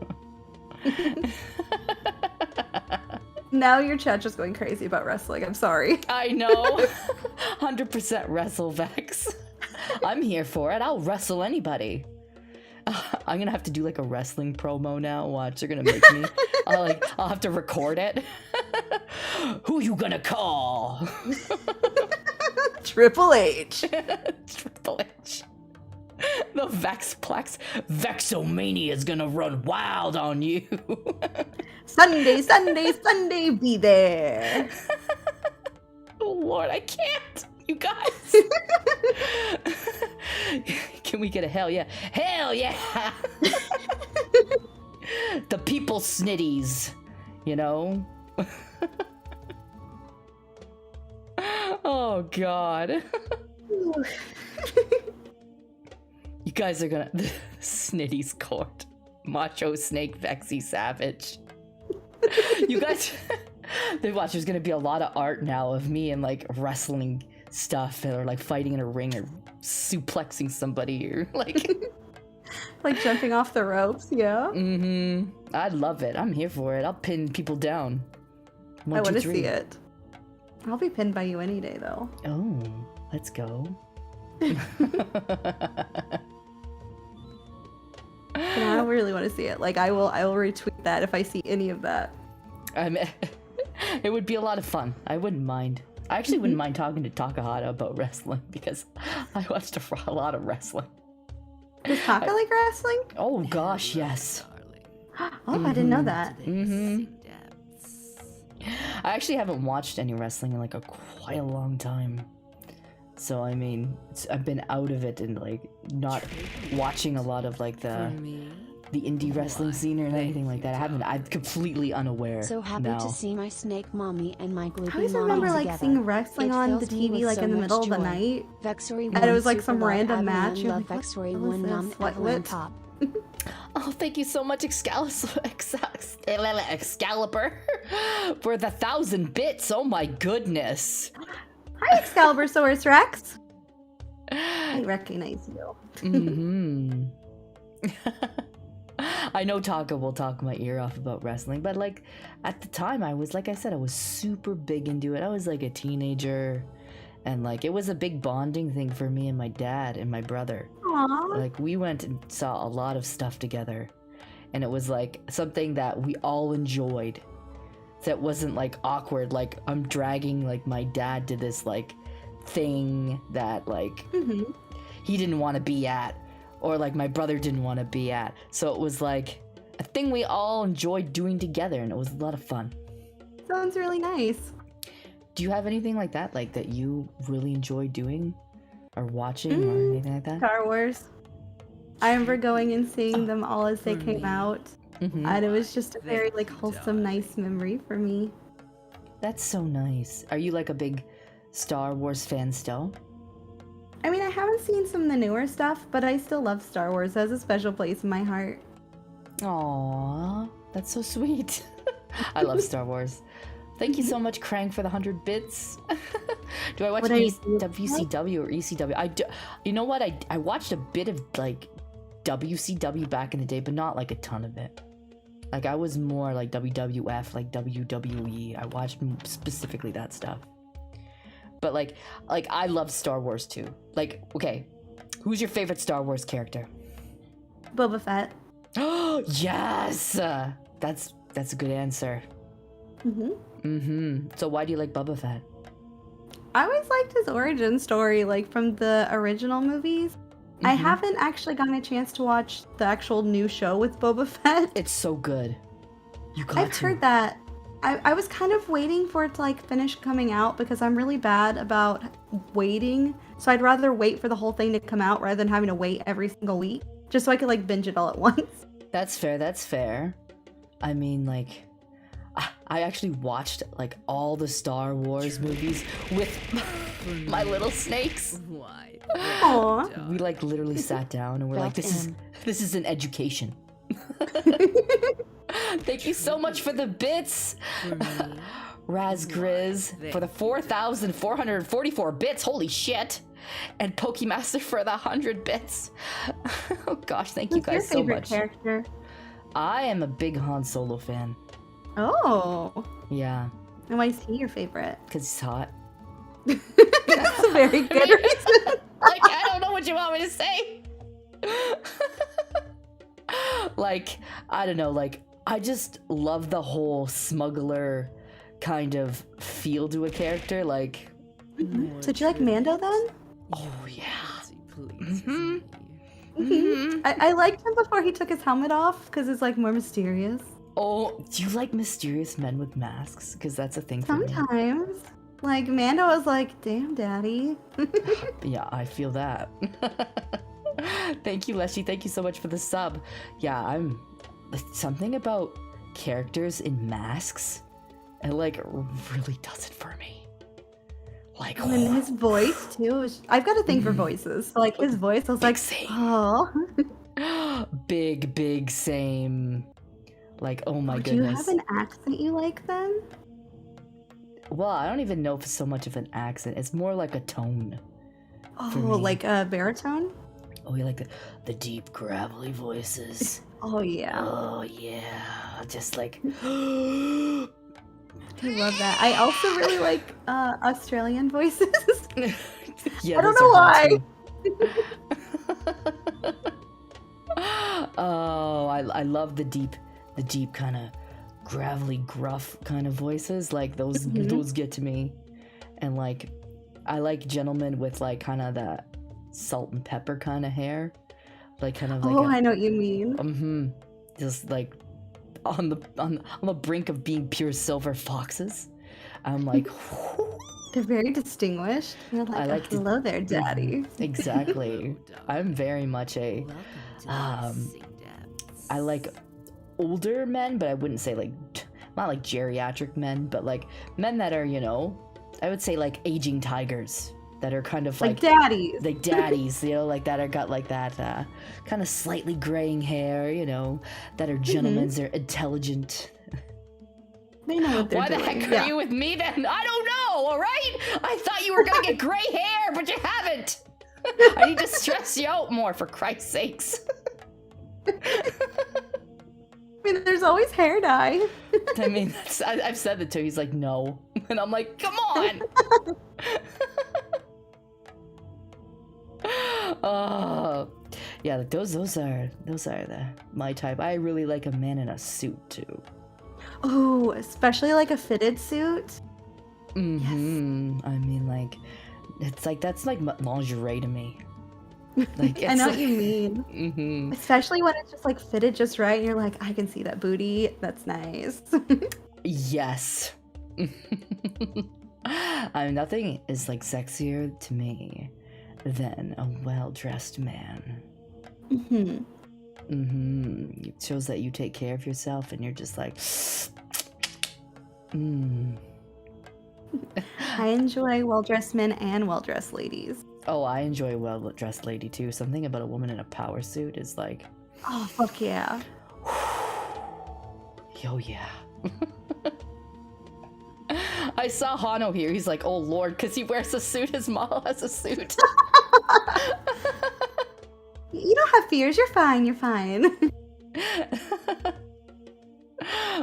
Now your chat just going crazy about wrestling. I'm sorry. I know. 100% WrestleVex. I'm here for it. I'll wrestle anybody. I'm gonna have to do like a wrestling promo now. Watch, they're gonna make me. I'll have to record it. Who you gonna call? Triple H. Triple H. The Vexplex. Vexomania is gonna run wild on you. Sunday, be there. Oh Lord, I can't. You guys. Can we get a hell yeah? Hell yeah! The people snitties, you know? Oh god. You guys are gonna Snitty's Court. Macho Snake Vexy Savage. You guys watch, there's gonna be a lot of art now of me and like wrestling stuff or like fighting in a ring or suplexing somebody or like like jumping off the ropes, yeah. I'd love it. I'm here for it. I'll pin people down. I want to see it. I'll be pinned by you any day though. Oh, let's go. And I don't really want to see it. Like I will retweet that if I see any of that. It would be a lot of fun. I wouldn't mind. I actually wouldn't mind talking to Takahata about wrestling because I watched a lot of wrestling. Does Taka like wrestling? Oh gosh, yes. Oh, I didn't know that. I actually haven't watched any wrestling in like quite a long time. So I mean, I've been out of it and like not watching a lot of like the indie wrestling scene or anything like that. I'm completely unaware. So happy now. to see my snake mommy and my gloopy I always mommy remember together. like seeing wrestling It on the fills me TV with like so in the much middle of the joy. night. Vexory And it was like super some love random Ava match. Lamp, You're love like, Vexory what was one num this? What Ava Lamp lit? top. Oh, thank you so much, Excalibur, for the 1,000 bits. Oh my goodness. Hi, Excalibursaurus Rex. I recognize you. I know Taka will talk my ear off about wrestling, but like at the time I was, like I said, I was super big into it. I was like a teenager and like it was a big bonding thing for me and my dad and my brother. Aww. Like we went and saw a lot of stuff together and it was like something that we all enjoyed. That wasn't like awkward, like I'm dragging like my dad to this like thing that like he didn't want to be at or like my brother didn't want to be at. So it was like a thing we all enjoyed doing together and it was a lot of fun. Sounds really nice. Do you have anything like that you really enjoy doing or watching or anything like that? Star Wars. I remember going and seeing them all as they came out. And it was just a very like wholesome, nice memory for me. That's so nice. Are you like a big Star Wars fan still? I mean, I haven't seen some of the newer stuff, but I still love Star Wars. It has a special place in my heart. Aww, that's so sweet. I love Star Wars. Thank you so much, Krang, for the 100 bits. Do I watch What are you- WCW or ECW? I do. You know what? I watched a bit of like WCW back in the day, but not like a ton of it. Like I was more like WWF, like WWE. I watched specifically that stuff. But like I love Star Wars too. Like, okay, who's your favorite Star Wars character? Boba Fett. Oh yes, that's a good answer. So why do you like Boba Fett? I always liked his origin story, like from the original movies. I haven't actually gotten a chance to watch the actual new show with Boba Fett. It's so good. You got I've to. heard that. I was kind of waiting for it to like finish coming out because I'm really bad about waiting. So I'd rather wait for the whole thing to come out rather than having to wait every single week, just so I could like binge it all at once. That's fair. That's fair. I mean, like, I actually watched like all the Star Wars movies with my little snakes. Why? Aw. We like literally sat down and we're like, this is an education. Thank you so much for the bits, For me, Raz Grizz, for the 4,444 bits. Holy shit! And Pokemaster for the 100 bits. Oh gosh, thank you Who's your guys so favorite much. character? I am a big Han Solo fan. Oh, Yeah, and why is he your favorite? because he's hot. That's a very good reason. Like, I don't know what you want me to say. Like, I don't know, like, I just love the whole smuggler kind of feel to a character. Like, So do you like Mando then? oh yeah. please. I liked him before he took his helmet off because it's like more mysterious. Oh, do you like mysterious men with masks? Because that's a thing for me. Sometimes. Like Mando was like, damn daddy. Yeah, I feel that. Thank you, Leshy. Thank you so much for the sub. Yeah, something about characters in masks. It like really does it for me. Like, And then his voice too. I've got a thing for voices. So like his voice, I was like, same. oh. big same. Like, oh my Do you goodness. have an accent you like then? Well, I don't even know if it's so much of an accent. It's more like a tone. Oh, me. like a baritone? Oh, we like the deep gravelly voices. Oh yeah. Oh yeah, just like. I love that. I also really like Australian voices. Yeah, I don't those know are why. hot too. Oh, I love the deep kind of gravelly, gruff kind of voices. Like those get to me. And like, I like gentlemen with like kind of that salt and pepper kind of hair, like kind of like. Oh, I know what you mean. Just like on the brink of being pure silver foxes. I'm like. They're very distinguished. You're like, I like to- hello there, daddy. Exactly. I'm very much a. Welcome to Um, depths. I like older men, but I wouldn't say like not like geriatric men, but like men that are, you know, I would say like aging tigers that are kind of Like daddies. like daddies, you know, like that are got like that kind of slightly graying hair, you know, that are gentlemen, they're intelligent. They know what they're Why the doing. heck are you with me then? I don't know, all right? I thought you were gonna get gray hair, but you haven't. I need to stress you out more, for Christ's sakes. I mean, there's always hair dye. I mean, I've said that to him. He's like, no. And I'm like, come on. Oh, yeah, those are my type. I really like a man in a suit too. Oh, especially like a fitted suit. I mean, like, it's like that's like lingerie to me. Like, I know it's what you mean. Especially when it's just like fitted just right. And you're like, I can see that booty. That's nice. Yes. I mean, nothing is like sexier to me than a well-dressed man. It shows that you take care of yourself, and you're just like, I enjoy well-dressed men and well-dressed ladies. Oh, I enjoy a well-dressed lady too. Something about a woman in a power suit is like, Oh, fuck yeah. oh yeah. I saw Hano here. He's like, oh lord, because he wears a suit. His model has a suit. You don't have fears. You're fine. You're fine.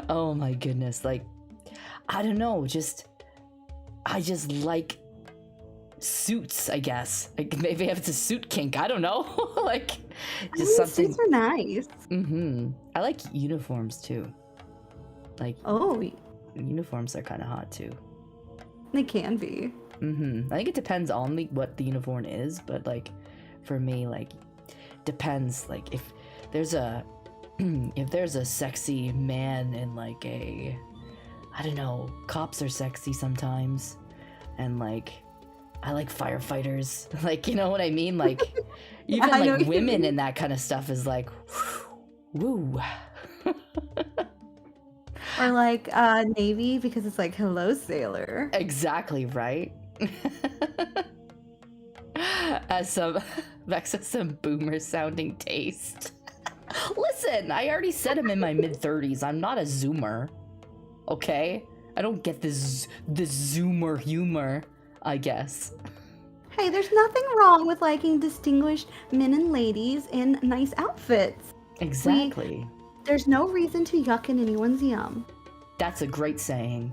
Oh my goodness. Like, I don't know. I just like suits, I guess. Like, maybe if it's a suit kink. I don't know. Like, just something. Suits are nice. I like uniforms too. Like, Oh, uniforms are kind of hot too. they can be. I think it depends on what the uniform is, but like, for me, like, depends. Like, if there's a sexy man in like a, I don't know, cops are sexy sometimes, and like, I like firefighters. Like, you know what I mean? Like, even I know like what you women mean. and that kind of stuff is like, woo. Or like Navy, because it's like, hello, sailor. Exactly, right? As some Vex has some boomer sounding taste. Listen, I already said I'm in my mid-30s. I'm not a zoomer. Okay? I don't get this zoomer humor, I guess. Hey, there's nothing wrong with liking distinguished men and ladies in nice outfits. Exactly. There's no reason to yuck in anyone's yum. That's a great saying.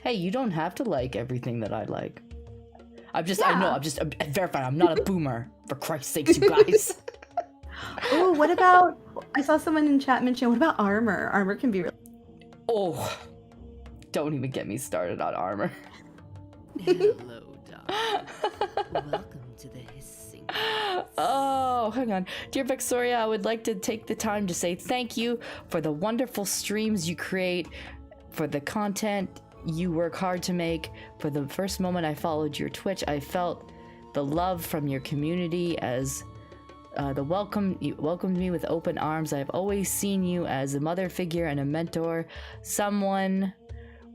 Hey, you don't have to like everything that I like. I'm verified. I'm not a boomer. For Christ's sakes, you guys. Oh, what about, I saw someone in chat mention, what about armor? Armor can be really... Oh, don't even get me started on armor. Hello, darling. Welcome to the hissing. Oh, hang on. Dear Vexoria, I would like to take the time to say thank you for the wonderful streams you create, for the content you work hard to make. For the first moment I followed your Twitch, I felt the love from your community as you welcomed me with open arms. I've always seen you as a mother figure and a mentor, someone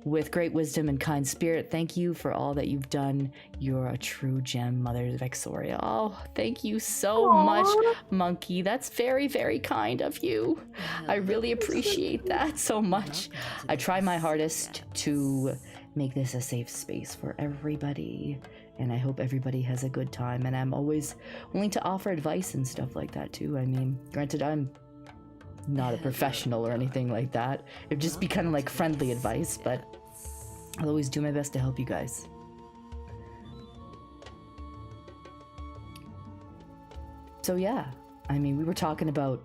with great wisdom and kind spirit. Thank you for all that you've done. You're a true gem, Mother Vexoria. Oh, thank you so much, Monkey. That's very, very kind of you. I really appreciate that so much. I try my hardest to make this a safe space for everybody, and I hope everybody has a good time, and I'm always willing to offer advice and stuff like that too. I mean, granted, I'm not a professional or anything like that. It'd just be kind of like friendly advice, but I'll always do my best to help you guys. So yeah, I mean, we were talking about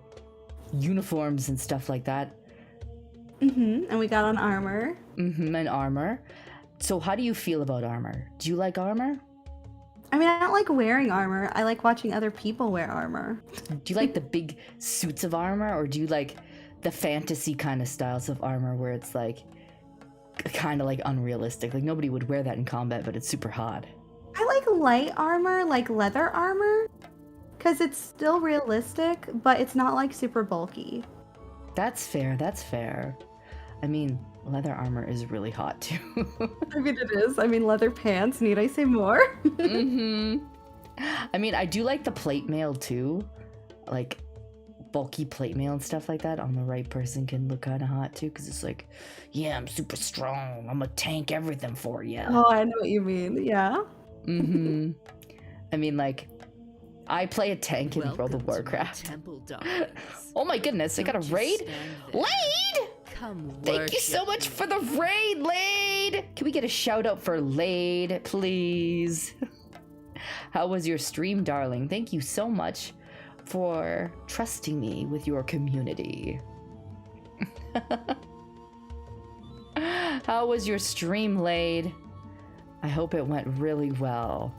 uniforms and stuff like that. And we got on armor. And armor. So how do you feel about armor? Do you like armor? I mean, I don't like wearing armor. I like watching other people wear armor. Do you like the big suits of armor, or do you like the fantasy kind of styles of armor where it's like kind of like unrealistic? Like nobody would wear that in combat, but it's super hot. I like light armor, like leather armor, because it's still realistic, but it's not like super bulky. That's fair, that's fair. I mean, leather armor is really hot too. I mean, it is. I mean, leather pants. Need I say more? I mean, I do like the plate mail too. Like, bulky plate mail and stuff like that on the right person can look kind of hot too, because it's like, yeah, I'm super strong. I'm gonna tank everything for you. Oh, I know what you mean. Yeah. I mean, like, I play a tank in World of Warcraft. Temple darlings. Oh my goodness, I got a Don't you raid? stand there. Laid! Come Thank you so worship much me. for the raid, Laid! Can we get a shout out for Laid, please? How was your stream, darling? Thank you so much for trusting me with your community. How was your stream, Laid? I hope it went really well.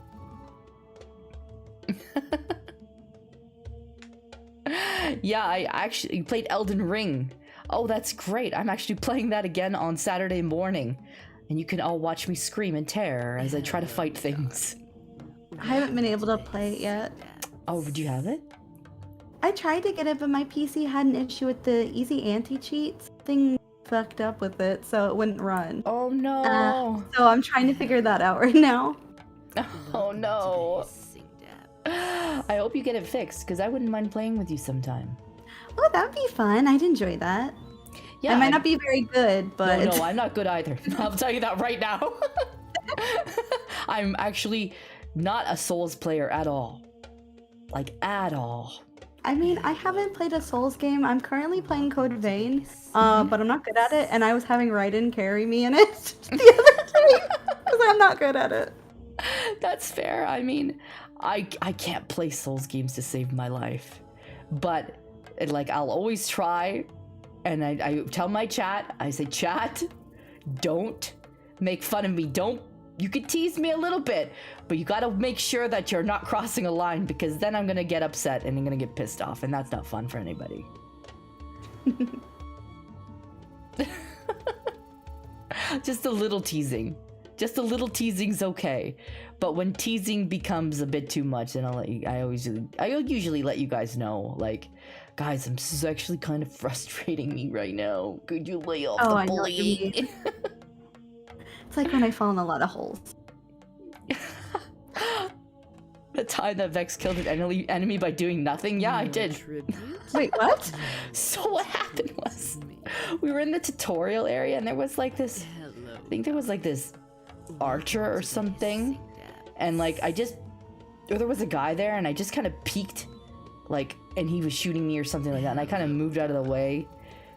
Yeah, I actually played Elden Ring. Oh, that's great. I'm actually playing that again on Saturday morning. And you can all watch me scream in terror as I try to fight things. I haven't been able to play it yet. Oh, did you have it? I tried to get it, but my PC had an issue with the easy anti-cheats thing. Fucked up with it, so it wouldn't run. Oh no. So I'm trying to figure that out right now. Oh no. Hissing depths. I hope you get it fixed, because I wouldn't mind playing with you sometime. Oh, that would be fun. I'd enjoy that. Yeah, I might not be very good, but no, I'm not good either. I'll tell you that right now. I'm actually not a Souls player at all. Like, at all. I mean, I haven't played a Souls game. I'm currently playing Code Vein, but I'm not good at it, and I was having Raiden carry me in it the other day because I'm not good at it. That's fair. I mean, I can't play Souls games to save my life. But, like, I'll always try, and I tell my chat, I say, chat, don't make fun of me. You could tease me a little bit, but you gotta make sure that you're not crossing a line, because then I'm gonna get upset and I'm gonna get pissed off, and that's not fun for anybody. Just a little teasing. Just a little teasing's okay. But when teasing becomes a bit too much, then I'll usually let you guys know, like, guys, this is actually kind of frustrating me right now. Could you lay off the I know what you bullying? mean. It's like when I fall in a lot of holes. The time that Vex killed an enemy by doing nothing? Yeah, I did. Wait, what? So what happened was, we were in the tutorial area, and there was like this, I think there was like this archer or something, and like there was a guy there, and I just kind of peeked, like, and he was shooting me or something like that, and I kind of moved out of the way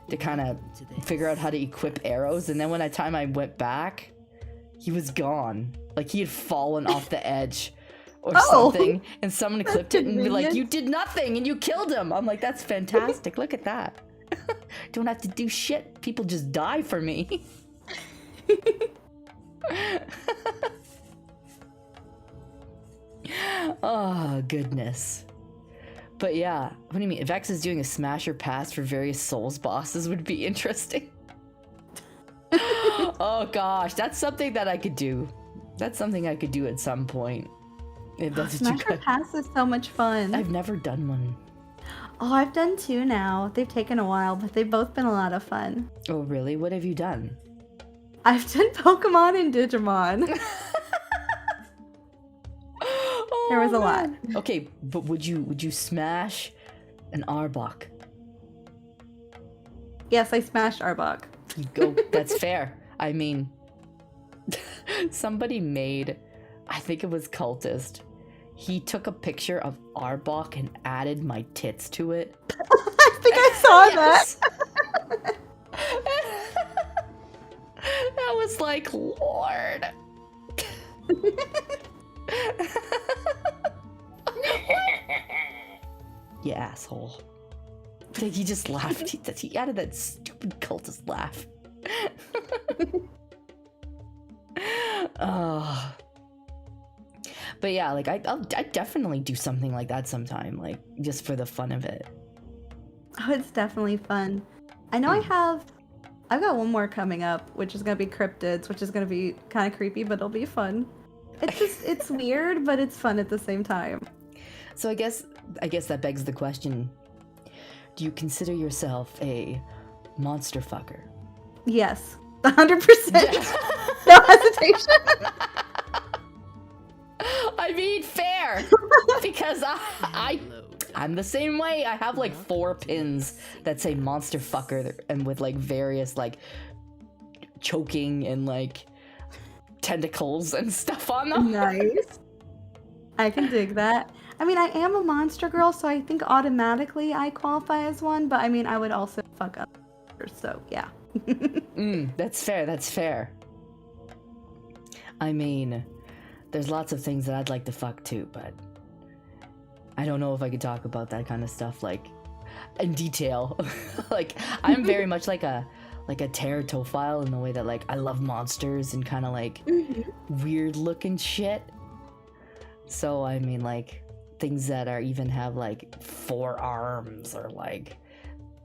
to kind of figure out how to equip arrows, and then when I went back, he was gone. Like, he had fallen off the edge or something, and someone clipped it and be like, you did nothing and you killed him. I'm like, that's fantastic. Look at that. Don't have to do shit. People just die for me. Oh, goodness. But yeah, what do you mean? If Vex is doing a smash or pass for various Souls bosses would be interesting. Oh gosh, that's something that I could do. That's something I could do at some point. If that's what you Smash or got. Pass is so much fun. I've never done one. Oh, I've done 2 now. They've taken a while, but they've both been a lot of fun. Oh really? What have you done? I've done Pokemon and Digimon. There was a lot. Okay, but would you smash an Arbok? Yes, I smashed Arbok. You go. That's fair. I mean, somebody made, I think it was Cultist. He took a picture of Arbok and added my tits to it. I think I saw Yes. That was like, Lord. You asshole. Like, he just laughed. He added that stupid cultist laugh. Oh. But yeah, like, I'd definitely do something like that sometime, like, just for the fun of it. Oh, it's definitely fun. I know I've got one more coming up, which is gonna be Cryptids, which is gonna be kind of creepy, but it'll be fun. It's weird, but it's fun at the same time. So I guess that begs the question, do you consider yourself a monster fucker? Yes, 100%. No hesitation. I mean, fair, because I'm the same way. I have like 4 pins that say monster fucker, and with like various like choking and like tentacles and stuff on them. Nice. I can dig that. I mean, I am a monster girl, so I think automatically I qualify as one, but I mean, I would also fuck up, so yeah. That's fair, that's fair. I mean, there's lots of things that I'd like to fuck too, but I don't know if I could talk about that kind of stuff, like, in detail. Like, I'm very much like a teratophile in the way that, like, I love monsters and kind of, like, weird looking shit. So, I mean, like, things that are even have, like, 4 arms or, like,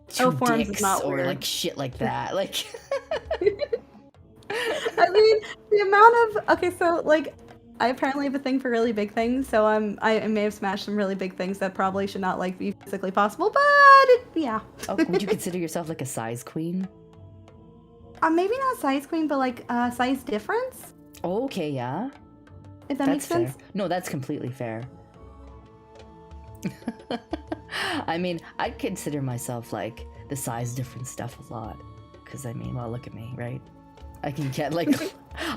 2 4 arms dicks is not or, weird. like, shit like that. Like... I mean, the amount of... Okay, so, like, I apparently have a thing for really big things, so I may have smashed some really big things that probably should not, like, be physically possible, but, yeah. Oh, would you consider yourself, like, a size queen? Maybe not size queen, but, like, size difference? Oh, okay, yeah. If that That's makes sense? fair. No, that's completely fair. I mean, I'd consider myself, like, the size difference stuff a lot. because I mean, well, look at me, right? I can get like,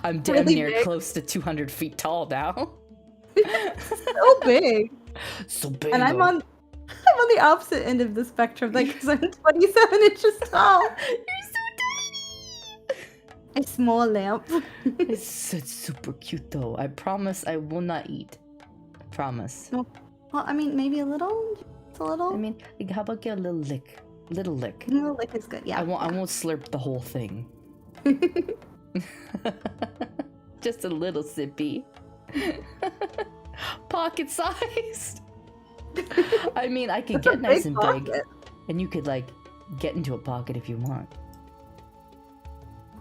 I'm damn Really near big. close to 200 feet tall now. So big. So big. And I'm on the opposite end of the spectrum, like, because I'm 27 inches tall. You're so tiny. A small lamp. It's super cute though. I promise I will not eat. I promise. Well, I mean, maybe a little. Just a little. I mean, like, how about get a little lick? Little lick. A little lick is good. Yeah. I won't slurp the whole thing. Just a little sippy. Pocket sized. I mean, I could get nice and big, pocket. and you could like get into a pocket if you want.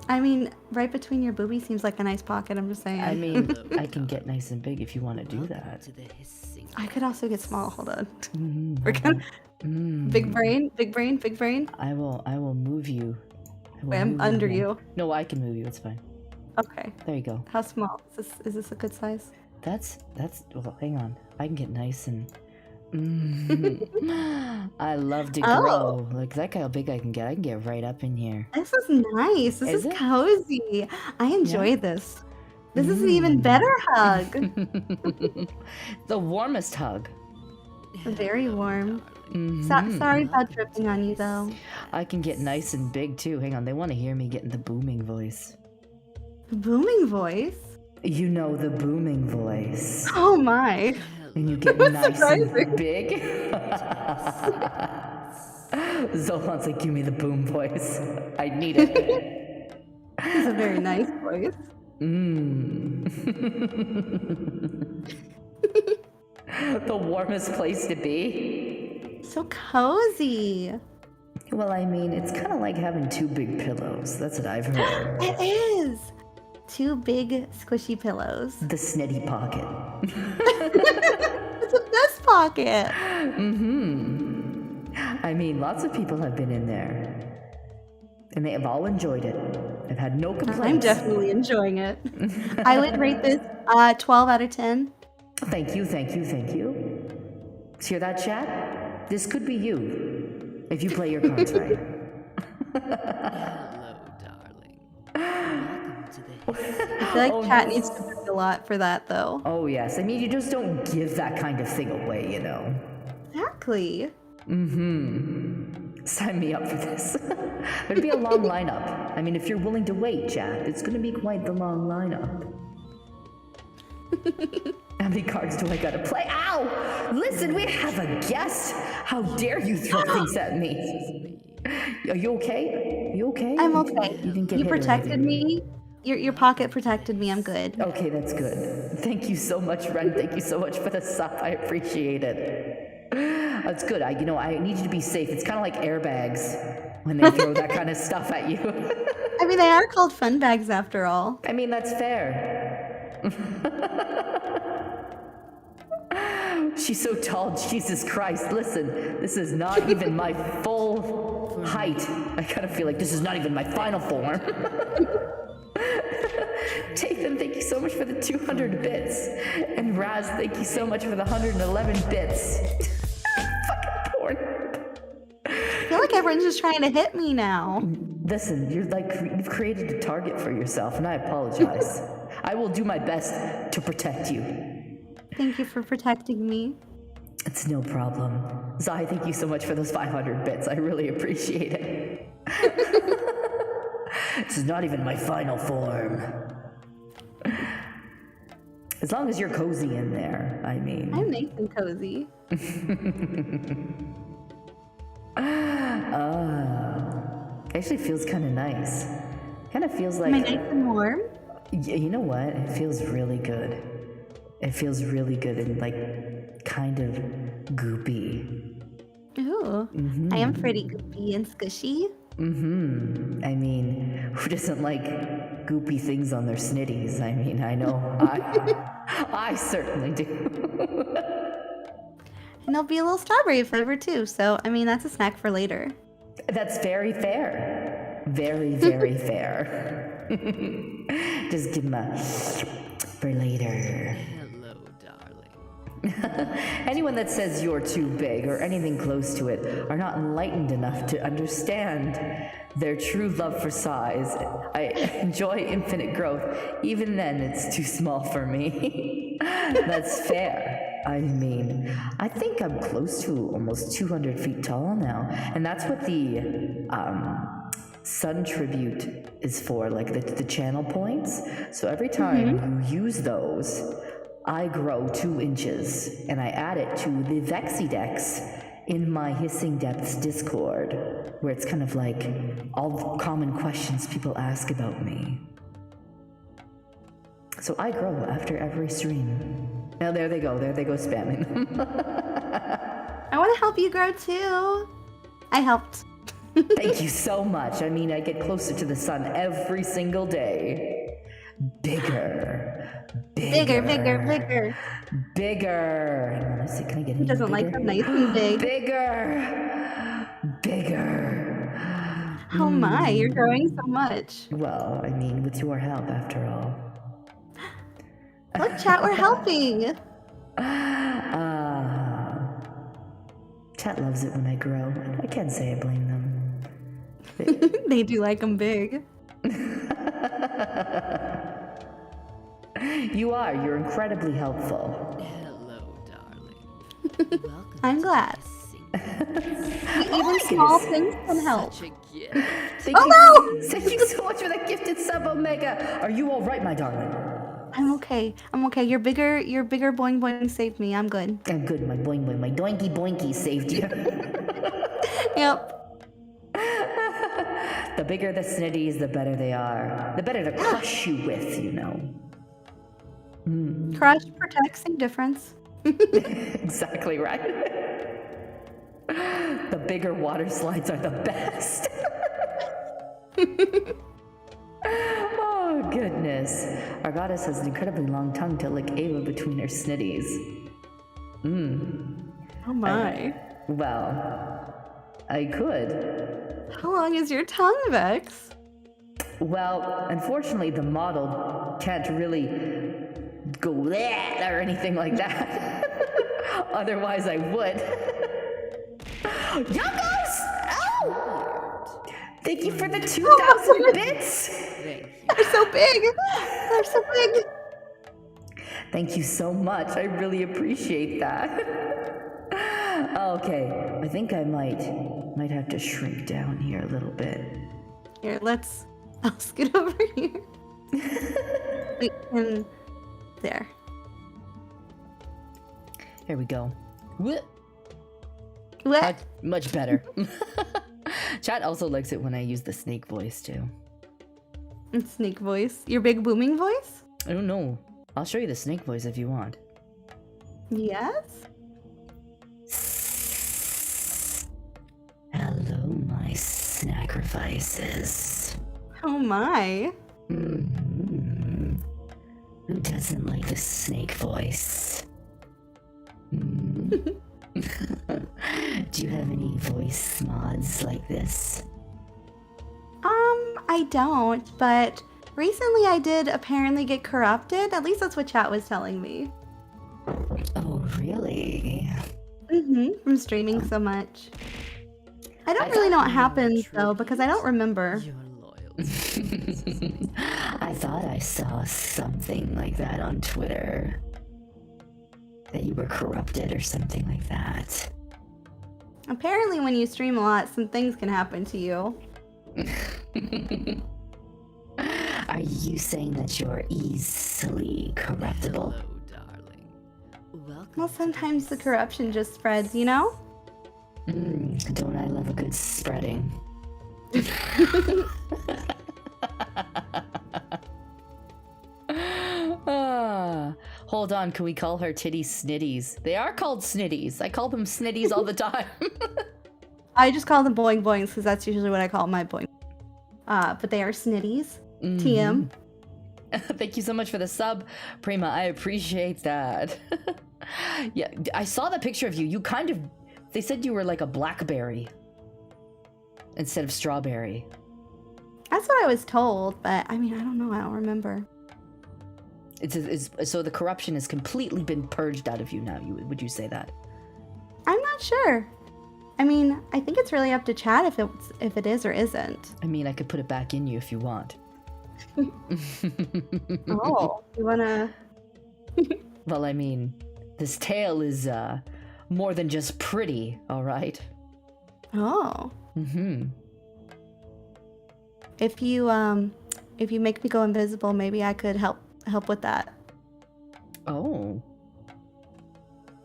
I mean, right between your boobies seems like a nice pocket. I'm just saying. I mean, I can get nice and big if you want to do that. To the hissing. I could also get small. Hold on. Mm, We're gonna mm. big brain, big brain, big brain. I will move you. I will Wait, I'm move under again. you. No, I can move you. It's fine. Okay. There you go. How small is this a good size? That's well, hang on. I can get nice and I love to grow. Like that how big I can get. I can get right up in here. This is nice. This Is is it? cozy. I enjoy this. This is an even better hug. The warmest hug. Very warm. Mhm. Sorry about dripping on you though. I can get nice and big too. Hang on, they want to hear me getting the booming voice. Booming voice. You know the booming voice. Oh my. And you get That's nice surprising. and big. Zolan's like, give me the boom voice. I need it. It's a very nice voice. The warmest place to be. So cozy. Well, I mean, it's kind of like having two big pillows. That's what I've heard. It is. Two big squishy pillows. The snitty pocket. It's the best pocket. I mean, lots of people have been in there. And they have all enjoyed it. I've had no complaints. I'm definitely enjoying it. I would rate this 12 out of 10. Thank you, thank you, thank you. Hear that, chat? This could be you, if you play your cards right. Hello, darling. Welcome to the hissing. I feel like Oh, chat no. needs to bring a lot for that though. Oh, yes. I mean, you just don't give that kind of thing away, you know. Exactly. Sign me up for this. There'd be a long lineup. I mean, if you're willing to wait, chat, it's going to be quite the long lineup. How many cards do I gotta play? Ow! Listen, we have a guest! How dare you throw things at me? Are you okay? You okay? I'm okay. You didn't get You hit or protected anything? me. Your pocket protected me. I'm good. Okay, that's good. Thank you so much, Ren. Thank you so much for the sub. I appreciate it. That's good. I need you to be safe. It's kind of like airbags when they throw that kind of stuff at you. I mean, they are called fun bags after all. I mean, that's fair. She's so tall, Jesus Christ. Listen, this is not even my full height. I kind of feel like this is not even my final form. Tathan, thank you so much for the 200 bits. And Raz, thank you so much for the 111 bits. Fucking porn. I feel like everyone's just trying to hit me now. Listen, you've created a target for yourself, and I apologize. I will do my best to protect you. Thank you for protecting me. It's no problem. Zai, thank you so much for those 500 bits. I really appreciate it. This is not even my final form. As long as you're cozy in there, I mean. I'm nice and cozy. Actually feels kind of nice. Kind of feels Am I like, nice and warm? you know what? It feels really good. It feels really good and like kind of goopy. Ooh, I am pretty goopy and squishy. I mean, who doesn't like goopy things on their snitties? I mean, I know I certainly do. And there'll be a little strawberry flavor too, so I mean, that's a snack for later. That's very fair. Very, very fair. Just give him a for later. Hello, darling. Anyone that says you're too big or anything close to it are not enlightened enough to understand their true love for size. I enjoy infinite growth. Even then, it's too small for me. That's fair. I mean, I think I'm close to almost 200 feet tall now. And that's what the sun tribute is for, like the channel points. So every time you use those, I grow 2 inches, and I add it to the Vexidex in my Hissing Depths Discord, where it's kind of like all the common questions people ask about me. So I grow after every stream. Now there they go spamming them. I want to help you grow too. I helped. Thank you so much. I mean, I get closer to the sun every single day. Bigger. Bigger. Hang on, let's see, can I get any Who doesn't bigger? like them nice and big? Bigger. Oh my, you're growing so much. Well, I mean, with your help, after all. Look, chat, we're helping. Chat loves it when I grow. I can't say I blame them. They do like them big. You're incredibly helpful. Hello, darling. Welcome I'm to glad. Hissing Even small things can help. Such a gift. Thank you so much for that gifted sub, Omega. Are you all right, my darling? I'm okay. Your bigger boing boing saved me. I'm good. I'm good, my boing boing, my doinky boinky saved you. Yep. The bigger the snitties, the better they are. The better to crush you with, you know. Crush, protect, same difference. Exactly right. The bigger water slides are the best. Oh, goodness. Our goddess has an incredibly long tongue to lick Ava between her snitties. Oh my. Well, I could. How long is your tongue, Vex? Well, unfortunately, the model can't really go bleh or anything like that. Otherwise, I would. Youngos! Oh! Thank you for the 2,000 bits! Thank you. They're so big. They're so big. Thank you so much. I really appreciate that. Okay, I think I might have to shrink down here a little bit. Here, I'll scoot over here. Wait, and there. Here we go. What? Much better. Chat also likes it when I use the snake voice too. It's snake voice. Your big booming voice? I don't know. I'll show you the snake voice if you want. Yes. Hello, my sacrifices. Oh my. Who doesn't like the snake voice? Do you have any voice mods like this? I don't, but recently I did apparently get corrupted. At least that's what chat was telling me. Oh, really? From streaming so much. I don't really know what happened though, because I don't remember. Your loyalty. I thought I saw something like that on Twitter. That you were corrupted or something like that. Apparently when you stream a lot, some things can happen to you. Are you saying that you're easily corruptible? Hello, darling. Welcome. Well, sometimes the corruption just spreads, you know? Don't I love a good spreading? Hold on, can we call her titties snitties? They are called snitties. I call them snitties all the time. I just call them boing boings because that's usually what I call my boing. But they are snitties. TM. Thank you so much for the sub, Prima. I appreciate that. Yeah, I saw the picture of you. You kind of... They said you were like a blackberry instead of strawberry. That's what I was told, but I mean, I don't know. I don't remember. So the corruption has completely been purged out of you now. Would you say that? I'm not sure. I mean, I think it's really up to Chad if it is or isn't. I mean, I could put it back in you if you want. Oh, you wanna? Well, I mean, this tail is more than just pretty, all right? Oh. Mm-hmm. If you make me go invisible, maybe I could help with that. Oh.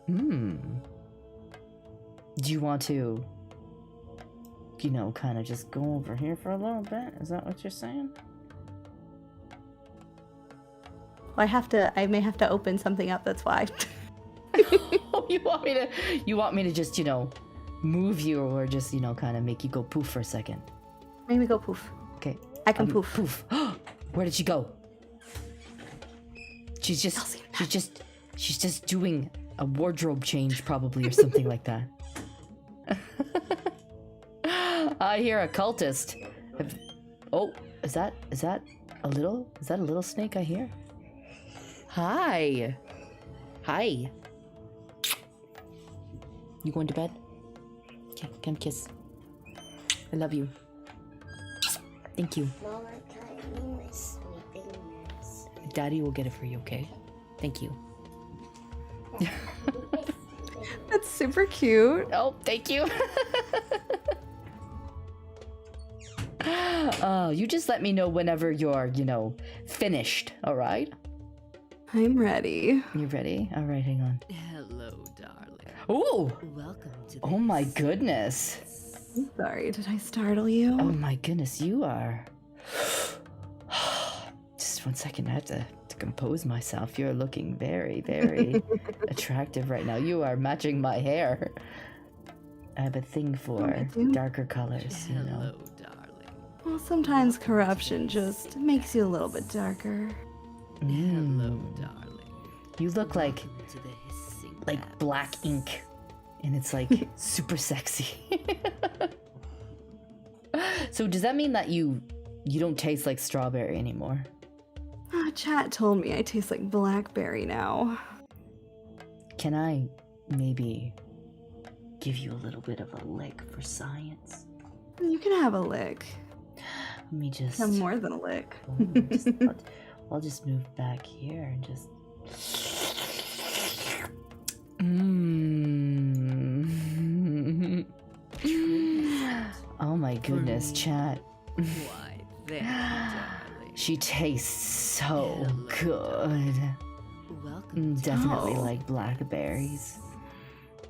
Hmm. Do you want to, kind of just go over here for a little bit? Is that what you're saying? Well, I may have to open something up, that's why. Oh, you want me to just, move you or just, kind of make you go poof for a second? Maybe go poof. Okay. I can poof. Poof. Where did she go? She's just doing a wardrobe change probably or something like that. I hear a cultist. Oh, is that a little snake I hear? Hi. You going to bed? Okay, come kiss. I love you. Thank you. Mama, cut me my sleeping mask. Daddy will get it for you, okay? Thank you. That's super cute. Oh, thank you. You just let me know whenever you're, finished, all right? I'm ready. You ready? All right, hang on. Hello, darling. Ooh! Welcome to the Oh my goodness. I'm sorry, did I startle you? Oh my goodness, you are... Just 1 second, I have to compose myself. You're looking very, very attractive right now. You are matching my hair. I have a thing for darker colors, Hello, darling. Well, sometimes corruption just makes you a little bit darker. Hello, darling. You look like Welcome to the hissing black ink, and it's like super sexy. So does that mean that you don't taste like strawberry anymore? Chat told me I taste like blackberry now. Can I maybe give you a little bit of a lick for science? You can have a lick. Let me just... Have more than a lick. I'll just move back here and just... Oh my goodness, chat. Why, thank you, darling. She tastes so good. Welcome to Definitely like blackberries.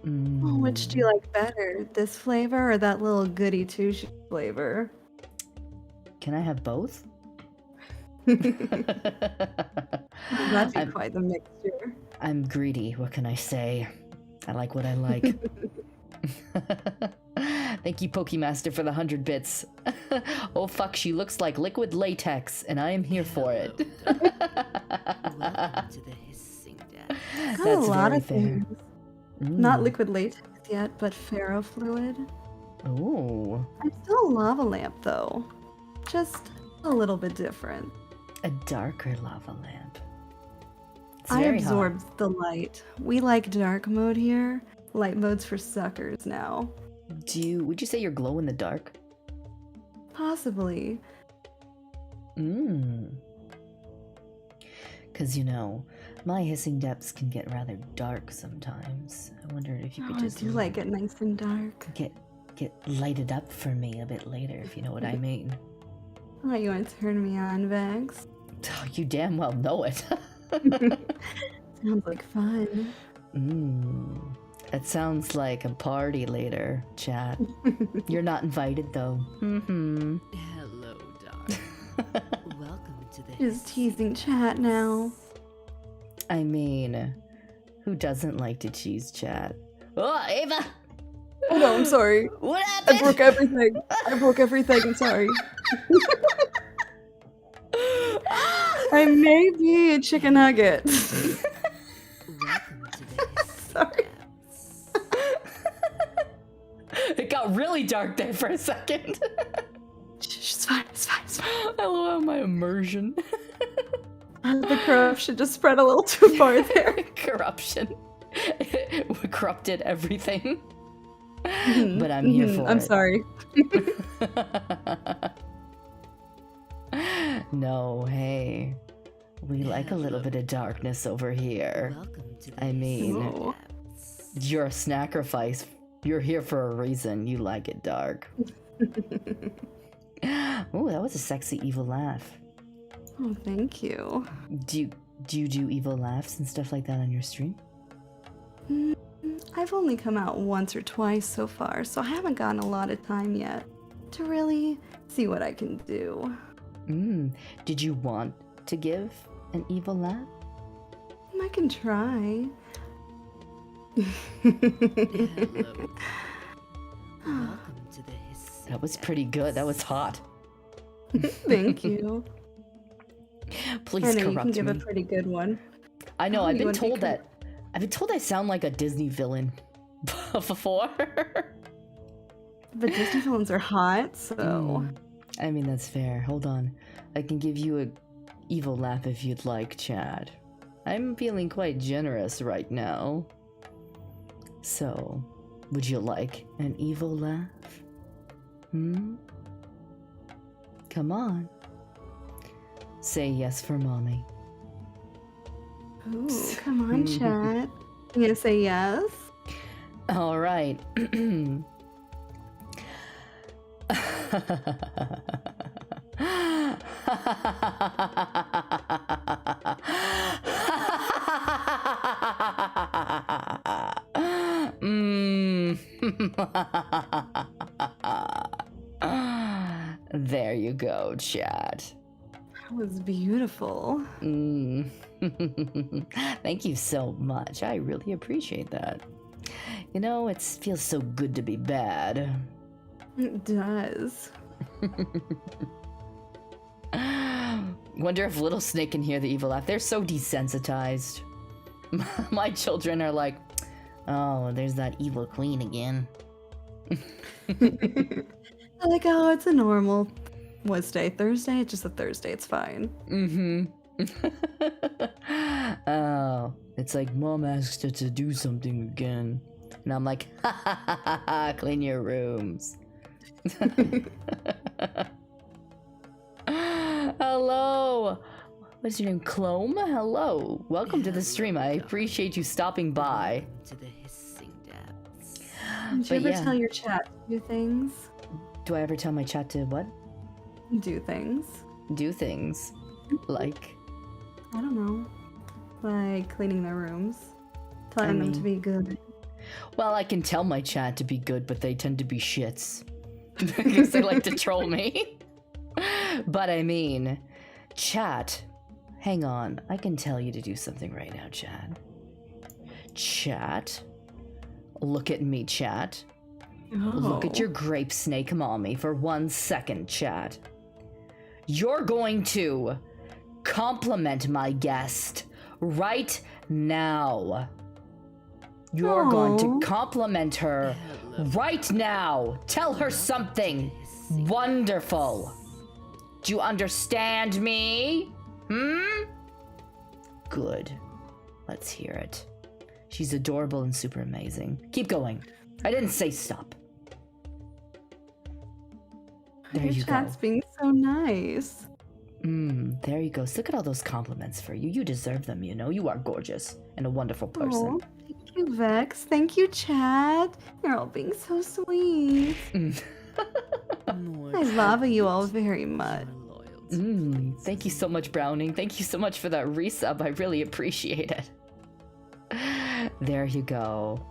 Oh, which do you like better? This flavor or that little goody two-shoe flavor? Can I have both? That'd be quite the mixture. I'm greedy, what can I say? I like what I like. Thank you, Pokemaster, for the 100 bits. Oh fuck, she looks like liquid latex, and I am here for it. Welcome to the hissing depths. Got a lot very of fair. things. Not liquid latex yet, but ferrofluid. Ooh. I'm still a lava lamp though. Just a little bit different. A darker lava lamp. It's I very absorbed the light. We like dark mode here. Light mode's for suckers now. hot. Would you say you're glow in the dark? Possibly. Because, my hissing depths can get rather dark sometimes. I wondered if you could I just do like it nice and dark. get lighted up for me a bit later, if you know what I mean. Oh, you want to turn me on, Vex? Oh, you damn well know it. Sounds like fun. It sounds like a party later, chat. You're not invited, though. Hello, darling. Welcome to the Just teasing chat now. I mean, who doesn't like to cheese chat? Oh, Ava! Oh no, I'm sorry. What happened? I broke everything. I'm sorry. I may be a chicken nugget. Welcome to the hissing Sorry. depths. It got really dark there for a second. Shh, it's fine. I love my immersion. The corruption just spread a little too far there. Corruption. We corrupted everything. But I'm here for I'm it. sorry. No, hey. We like a little bit of darkness over here. Welcome to the I mean, Oh. you're a sacrifice. You're here for a reason. You like it dark. Oh, that was a sexy evil laugh. Oh, thank you. Do you do evil laughs and stuff like that on your stream? I've only come out once or twice so far, so I haven't gotten a lot of time yet to really see what I can do. Did you want to give an evil laugh? I can try. Hello. Welcome to the hissing That was pretty good. That was hot. Thank you. Please I know you can corrupt give me. a pretty good one. I know. Oh, I've you been wanna be told that. I've been told I sound like a Disney villain before. But Disney villains are hot, so I mean, that's fair. Hold on. I can give you a evil laugh if you'd like, Chad. I'm feeling quite generous right now. So, would you like an evil laugh? Come on. Say yes for mommy. ooh, come on, chat. You gonna say yes? All right. There you go, Chad. That was beautiful. Thank you so much. I really appreciate that. You know, it feels so good to be bad. It does. Wonder if Little Snake can hear the evil laugh. They're so desensitized. My children are like, oh, there's that evil queen again. They're like, oh, it's a normal Wednesday, Thursday. It's just a Thursday. It's fine. Oh, it's like mom asked her to do something again. And I'm like, ha ha ha ha, clean your rooms. Hello. What's your name? Clome? Hello. Welcome to the stream. I appreciate you stopping by. Welcome to the hissing depths. Did you But ever yeah. tell your chat to do things? Do I ever tell my chat to what? Do things. Do things. Like, I don't know. Like cleaning their rooms. Telling them to be good. well, I can tell my chat to be good, but they tend to be shits. Because they like to troll me. But I mean, chat, hang on. I can tell you to do something right now, chat. Chat, look at me, chat. Look at your grape snake mommy for 1 second, chat. You're going to compliment my guest right now. You're going to compliment her right now. Tell her something wonderful. Do you understand me? Good. Let's hear it. She's adorable and super amazing. Keep going. I didn't say stop. There Your you chat's go. being so nice. There you go. Look at all those compliments for you. You deserve them, you know. You are gorgeous and a wonderful person. Oh, thank you, Vex. Thank you, chat. You're all being so sweet. I love you all very much. Thank you so much, Browning. Thank you so much for that resub. I really appreciate it. There you go.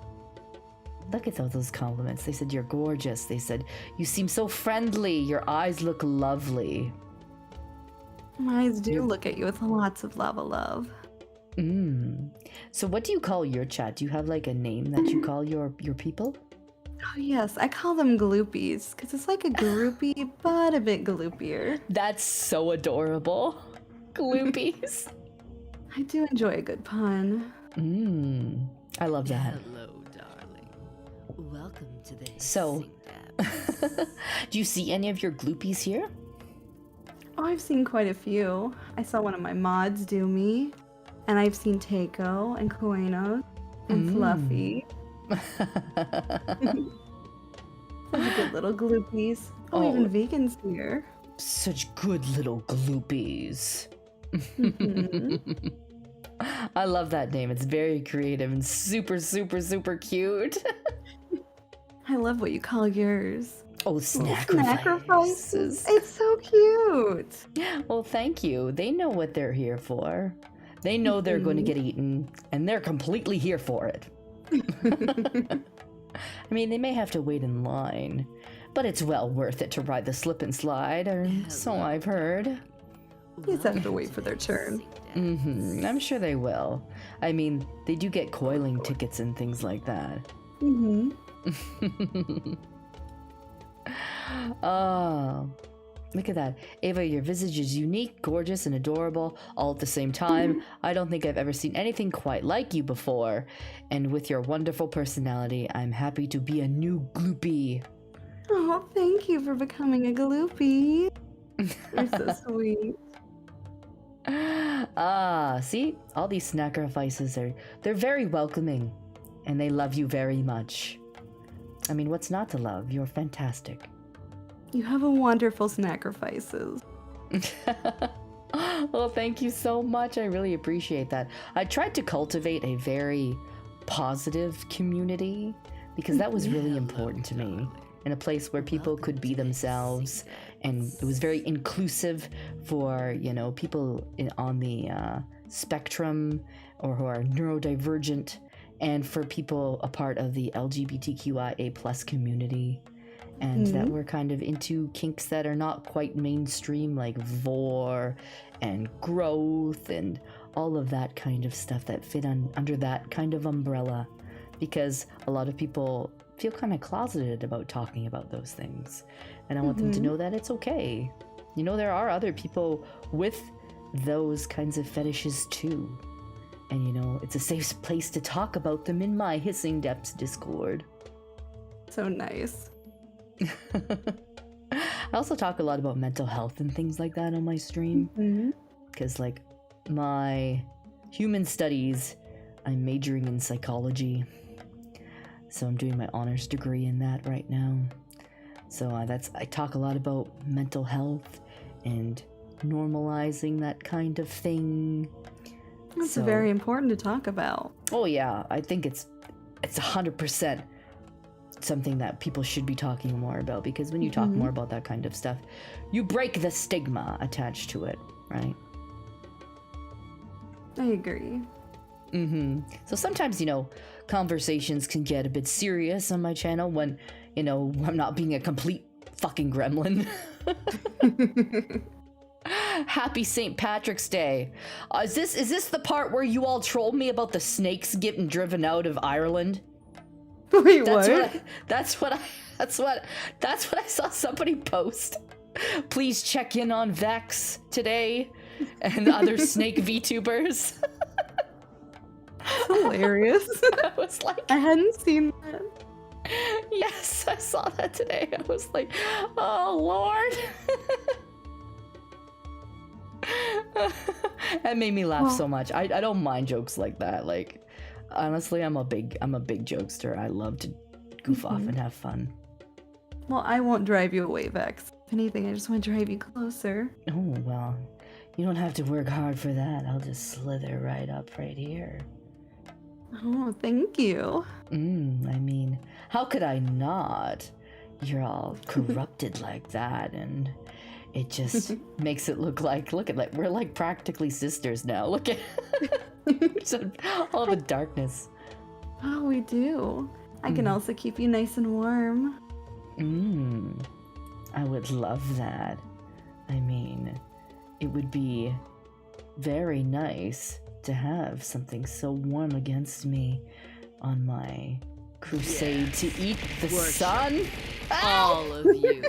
Look at all those compliments. They said you're gorgeous. They said you seem so friendly. Your eyes look lovely. My eyes do look at you with lots of love. So what do you call your chat? Do you have like a name that you call your people? Oh yes, I call them gloopies because it's like a groupie, but a bit gloopier. That's so adorable. Gloopies. I do enjoy a good pun. I love that. Hello, darling. Welcome to the hissing So, depths. do you see any of your gloopies here? Oh, Oh, I've seen quite a few. I saw one of my mods do me, and I've seen Takeo and Kueno and Fluffy. Such good little gloopies. Oh, even vegans here. Such good little gloopies. I love that name. It's very creative and super, super, super cute. I love what you call yours. Oh, Sacrifices. sacrifices. It's so cute. Well, thank you. They know what they're here for. They know they're going to get eaten, and they're completely here for it. I mean, they may have to wait in line, but it's well worth it to ride the slip and slide, or so I've heard. You just have to wait for their turn. I'm sure they will. I mean, they do get coiling tickets and things like that. Oh, look at that. Ava, your visage is unique, gorgeous, and adorable all at the same time. I don't think I've ever seen anything quite like you before. And with your wonderful personality, I'm happy to be a new gloopy. Oh, thank you for becoming a gloopy. You're so sweet. See? All these sacrifices they're very welcoming. And they love you very much. I mean, what's not to love? You're fantastic. You have a wonderful sacrifices. Well, thank you so much. I really appreciate that. I tried to cultivate a very positive community because that was really important to me. In a place where people could be themselves, and it was very inclusive for, people on the spectrum or who are neurodivergent, and for people a part of the LGBTQIA plus community. And that we're kind of into kinks that are not quite mainstream, like vor and growth and all of that kind of stuff that fit under that kind of umbrella, because a lot of people feel kind of closeted about talking about those things, and I want them to know that it's okay. There are other people with those kinds of fetishes too, and it's a safe place to talk about them in my Hissing Depths Discord. So nice. I also talk a lot about mental health and things like that on my stream, because like my human studies, I'm majoring in psychology, so I'm doing my honors degree in that right now. So I talk a lot about mental health and normalizing that kind of thing. That's very important to talk about. Oh yeah, I think it's 100% something that people should be talking more about, because when you talk more about that kind of stuff, you break the stigma attached to it, right? I agree. So sometimes, conversations can get a bit serious on my channel when, I'm not being a complete fucking gremlin. Happy St. Patrick's Day. Is this the part where you all trolled me about the snakes getting driven out of Ireland? Wait, That's what I saw somebody post. Please check in on Vex today and other snake VTubers. Hilarious. I was like, I hadn't seen that. Yes, I saw that today. I was like, oh Lord. That made me laugh so much. I don't mind jokes like that. Like, honestly, I'm a big jokester. I love to goof off and have fun. Well, I won't drive you away, Vex. If anything, I just want to drive you closer. Oh, well, you don't have to work hard for that. I'll just slither right up right here. Oh, thank you. I mean, how could I not? You're all corrupted like that, and it just makes it look at we're like practically sisters now. Look at all the darkness. Oh, we do. I can also keep you nice and warm. I would love that. I mean, it would be very nice to have something so warm against me on my crusade to eat the sun. All of you.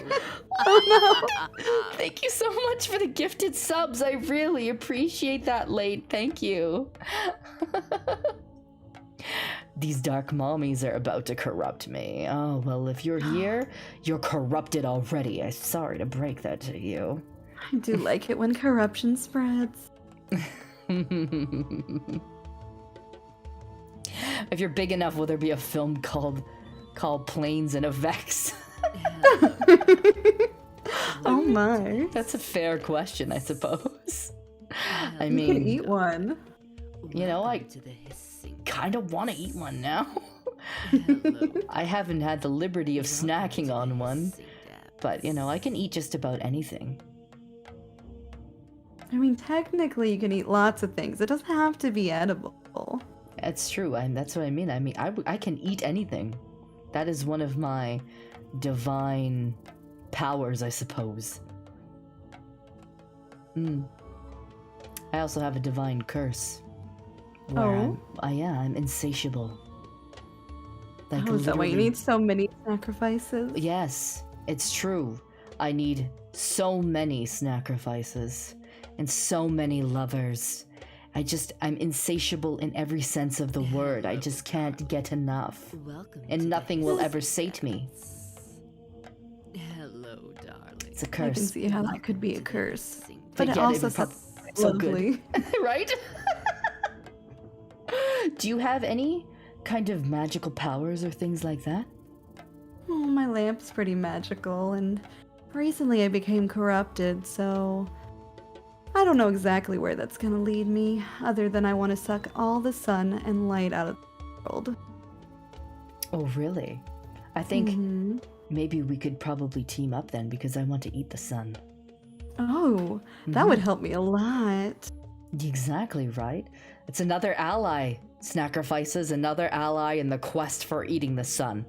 Thank you so much for the gifted subs. I really appreciate that, Late. Thank you. These dark mommies are about to corrupt me. Oh, well, if you're here, you're corrupted already. I'm sorry to break that to you. I do like it when corruption spreads. If you're big enough, will there be a film called Planes and Effects? Oh my. That's a fair question, I suppose. I You mean, could eat one. you know, I Welcome to the hissing kind of want to eat one now. Hello. I haven't had the liberty of Welcome snacking to the on one, hissing depths. but you know, I can eat just about anything. I mean, technically, you can eat lots of things. It doesn't have to be edible. That's true, and that's what I mean. I can eat anything. That is one of my divine powers, I suppose. I also have a divine curse. Where I'm insatiable. Like, Oh, is that why you literally- need so many sacrifices? Yes, it's true. I need so many sacrifices and so many lovers. I'm insatiable in every sense of the word. I just can't get enough. Welcome to And the nothing will hissing ever sate me. depths. Hello, darling. It's a I can curse. see how that could be a curse. Hissing But But it yet also would prob- sounds so good. lovely. Right? Do you have any kind of magical powers or things like that? Oh, my lamp's pretty magical, and recently I became corrupted, so I don't know exactly where that's gonna lead me, other than I want to suck all the sun and light out of the world. Oh, really? I think Mhm. maybe we could probably team up then, because I want to eat the sun. Oh, that would help me a lot. Exactly, right? It's another ally. Sacrifices another ally in the quest for eating the sun.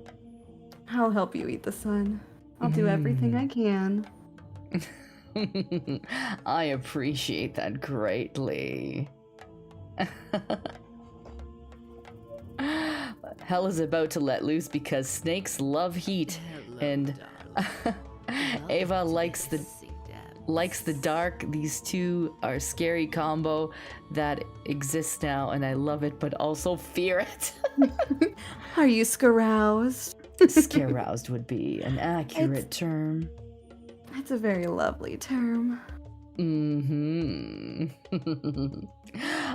I'll help you eat the sun. I'll do everything I can. I appreciate that greatly. Hell is about to let loose because snakes love heat, Hello, and darling. Welcome Ava to likes the hissing depths. likes the dark. These two are scary combo that exists now, and I love it, but also fear it. Are you scaroused? Scare-roused would be an accurate term. That's a very lovely term.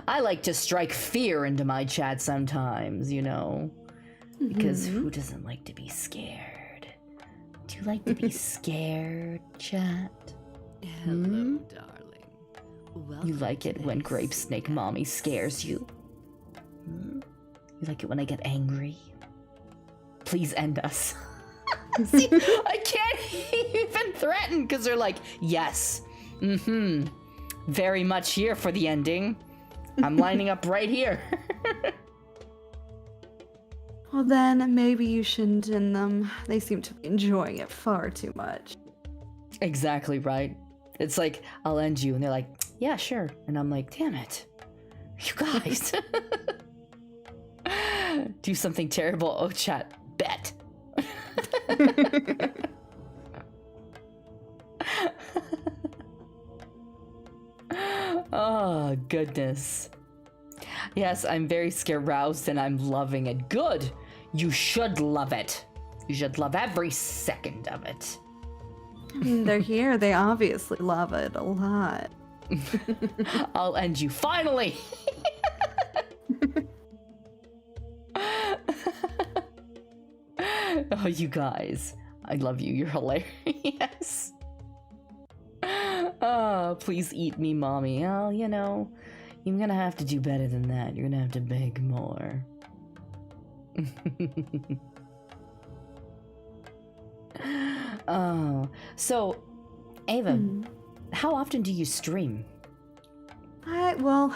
I like to strike fear into my chat sometimes, you know, because who doesn't like to be scared? Do you like to be scared, chat? Hello, darling. Welcome You like to it the when Grape hissing Snake Mommy depths. scares you? You like it when I get angry? Please end us. See, I can't even threaten because they're like, yes, very much here for the ending. I'm lining up right here. Well, then maybe you shouldn't end them. They seem to be enjoying it far too much. Exactly right. It's like, I'll end you, and they're like, yeah, sure. And I'm like, damn it. You guys. Do something terrible. Oh, chat. Bet. Oh, goodness. Yes, I'm very scaroused and I'm loving it. Good. You should love it. You should love every second of it. I mean, they're here. They obviously love it a lot. I'll end you. Finally! Oh, you guys. I love you. You're hilarious. Oh, please eat me, mommy. Oh, you know, you're gonna have to do better than that. You're gonna have to beg more. Oh, so, Ava, how often do you stream? Well,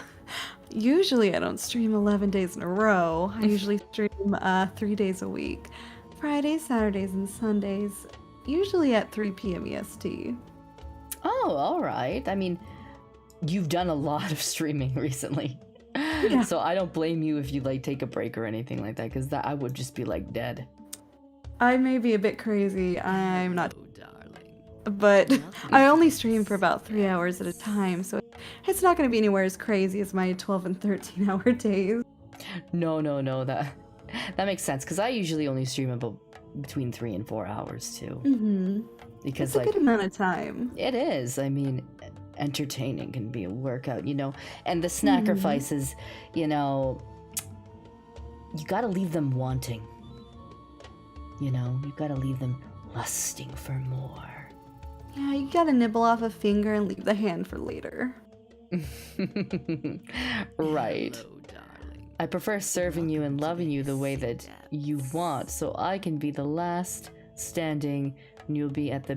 usually I don't stream 11 days in a row. I usually stream 3 days a week. Fridays, Saturdays, and Sundays. Usually at 3 p.m. EST. Oh, all right. I mean, you've done a lot of streaming recently. Yeah. So I don't blame you if you like take a break or anything like that, because that I would just be like dead. I may be a bit crazy. I'm not, Hello, darling. but Welcome I to only the stream for about 3 hours at a time, so it's not going to be anywhere as crazy as my 12 and 13 hour days. No, that makes sense, because I usually only stream about between 3 and 4 hours too. Because It's a good amount of time. it is. I mean, entertaining can be a workout, and the sacrifices, you gotta leave them wanting. You gotta leave them lusting for more. Yeah, you gotta nibble off a finger and leave the hand for later. Right. Hello, darling. I prefer serving you and loving you the way that you want, so I can be the last standing and you'll be at the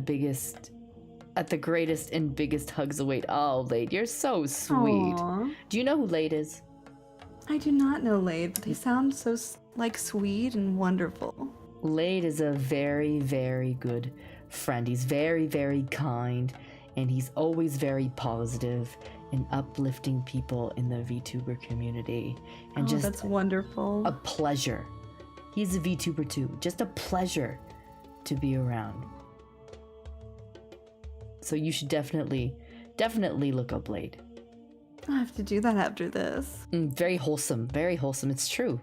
greatest and biggest hugs await. Oh, Lade, you're so sweet. Aw. Do you know who Lade is? I do not know Lade, but they sound so sweet and wonderful. Lade is a very, very good friend. He's very, very kind, and he's always very positive and uplifting people in the VTuber community. And just that's wonderful. a pleasure. He's a VTuber too. Just a pleasure to be around. So you should definitely look up Lade. I'll have to do that after this. Very wholesome, very wholesome. It's true.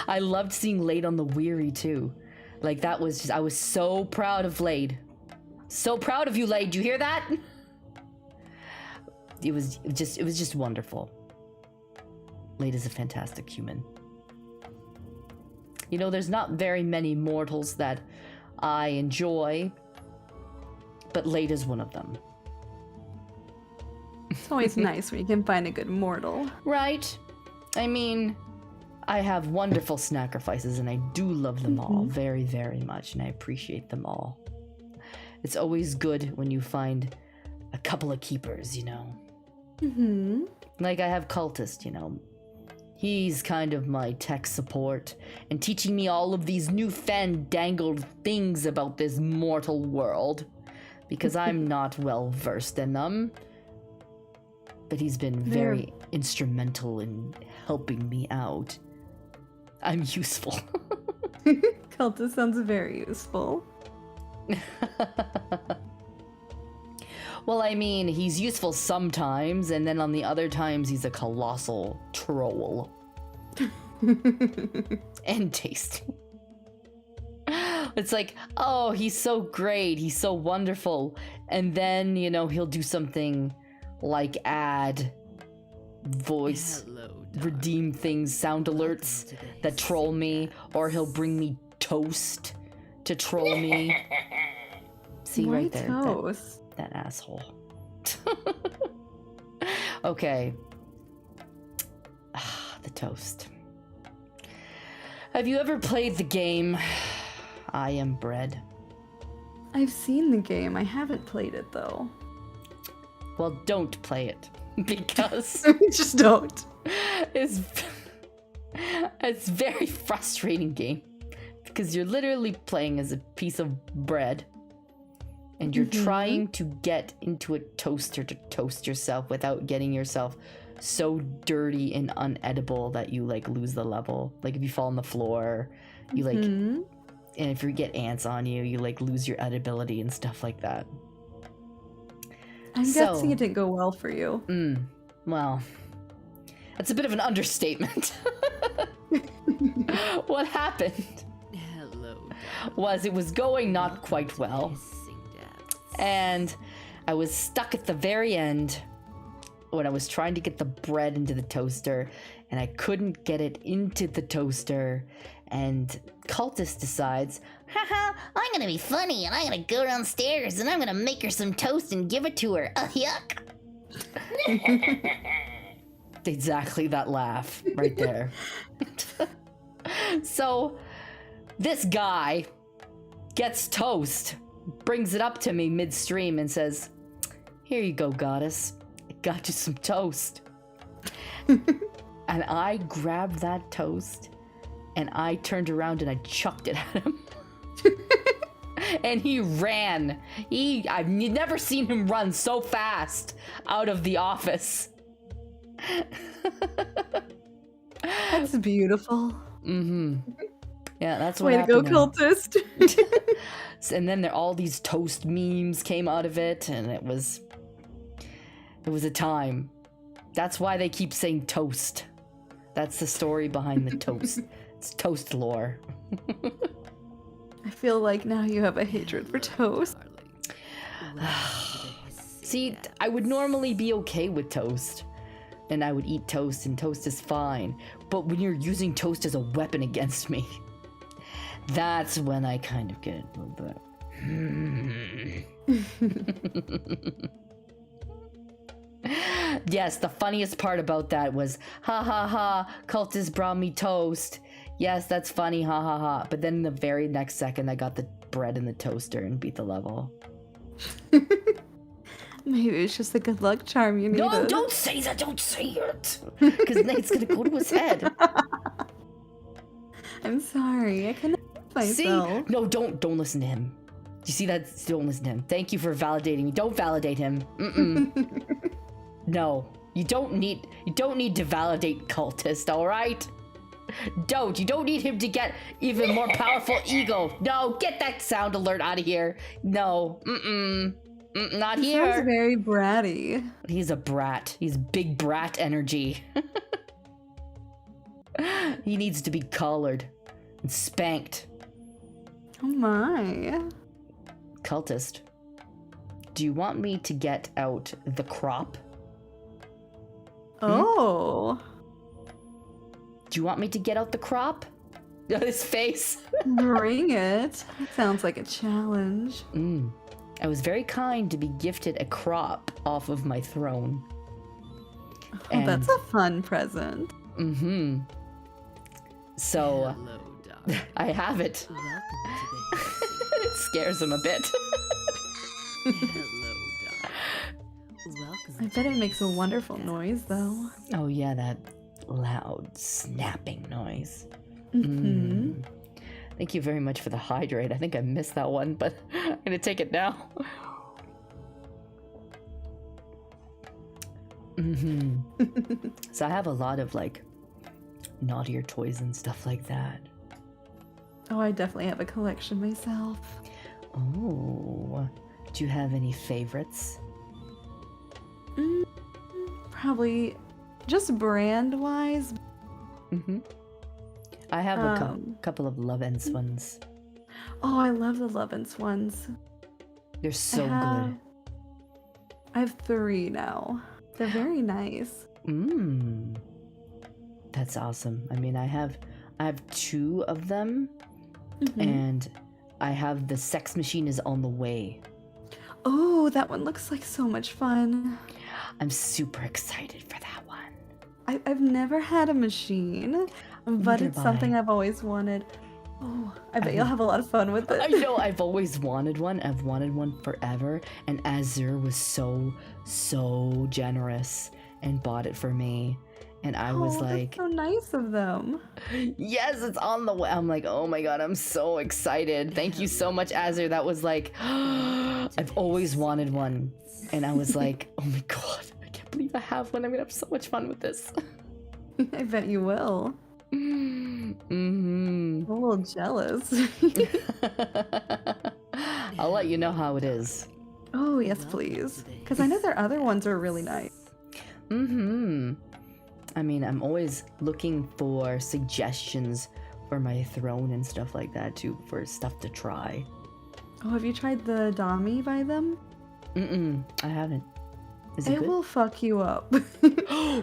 I loved seeing Lade on the Weary too. Like that was just, I was so proud of Lade. So proud of you, Lade. You hear that? It was just wonderful. Lade is a fantastic human. There's not very many mortals that I enjoy, but Lade is one of them. It's always nice when you can find a good mortal. Right? I mean, I have wonderful sacrifices and I do love them all very, very much, and I appreciate them all. It's always good when you find a couple of keepers, Like I have Cultist, He's kind of my tech support and teaching me all of these new fandangled things about this mortal world because I'm not well versed in them. But he's been very instrumental in helping me out. I'm useful. Cultist sounds very useful. Well, I mean, he's useful sometimes, and then on the other times, he's a colossal troll. And tasty. It's like, oh, he's so great, he's so wonderful. And then, he'll do something like add voice, Hello, darling. redeem things, sound alerts to the that troll me, or he'll bring me toast to troll me. See Why right there. toast? That asshole. Okay. The toast. Have you ever played the game I Am Bread? I've seen the game. I haven't played it though. Well, don't play it because Just don't. it's a very frustrating game because you're literally playing as a piece of bread. And you're trying to get into a toaster to toast yourself without getting yourself so dirty and unedible that you lose the level. Like if you fall on the floor, you and if you get ants on you, you lose your edibility and stuff like that. I'm guessing it didn't go well for you. Well, that's a bit of an understatement. What happened Hello, was it was going not quite well. hissing depths. And I was stuck at the very end when I was trying to get the bread into the toaster, and I couldn't get it into the toaster. And Cultist decides, Haha, I'm gonna be funny and I'm gonna go downstairs and I'm gonna make her some toast and give it to her. Yuck. exactly that laugh right there. So this guy gets toast, brings it up to me midstream and says, "Here you go, goddess. I got you some toast." And I grabbed that toast and I turned around and I chucked it at him. And he ran. I've never seen him run so fast out of the office. That's beautiful. Yeah, that's what Way to go, happened there. Cultist. And then all these toast memes came out of it, and it was a time. That's why they keep saying toast. That's the story behind the toast. It's toast lore. I feel like now you have a hatred for toast. See, I would normally be okay with toast. And I would eat toast, and toast is fine. But when you're using toast as a weapon against me, that's when I kind of get a little bit... Yes, the funniest part about that was, ha ha ha, cultist brought me toast. Yes, that's funny, ha ha ha. But then the very next second, I got the bread in the toaster and beat the level. Maybe it's just a good luck charm you needed. No, don't say that, don't say it! Because Nate's gonna go to his head. I'm sorry, I couldn't help myself. See? No, don't listen to him. You see that? Don't listen to him. Thank you for validating me. Don't validate him. No, you don't need to validate cultist, alright? You don't need him to get even more powerful ego. No, get that sound alert out of here. No, not He here. sounds very bratty. He's a brat. He's big brat energy. He needs to be collared and spanked. Oh my. Cultist, do you want me to get out the crop? Oh. Do you want me to get out the crop? His face. Bring it. That sounds like a challenge. I was very kind to be gifted a crop off of my throne. Oh, that's a fun present. So, Hello, Doc. I have it. Welcome to It scares him a bit. the Hello, Doc. Welcome. I bet it makes a wonderful noise, though. Oh yeah, that loud snapping noise. Thank you very much for the hydrate. I think I missed that one, but I'm gonna take it now. So I have a lot of like naughtier toys and stuff like that. Oh, I definitely have a collection myself. Oh, do you have any favorites? Probably just brand-wise. I have a couple of Love Ends ones. Oh, I love the Loven's ones. They're so I have 3 now. They're very nice. good. That's awesome. I mean, I have 2 of them, and I have the Sex Machine is on the way. Oh, that one looks like so much fun. I'm super excited for that one. I've never had a machine, but Neither it's have something I. I've always wanted. Oh, I bet you'll have a lot of fun with it. I know, I've always wanted one. I've wanted one forever, and Azure was so generous and bought it for me. And I was Oh, that's like, so nice of them. yes, it's on the way. I'm like, oh my god, I'm so excited. Thank you so much, Azure. That was like, I've always wanted one. And I was like, oh my god, I can't believe I have one. I'm gonna have so much fun with this. I bet you will. I'm a little jealous. I'll let you know how it is. Oh, yes, please. Because I know their other ones are really nice. I mean, I'm always looking for suggestions for my throne and stuff like that too, for stuff to try. Oh, have you tried the Dami by them? I haven't. Is it It good? will fuck you up.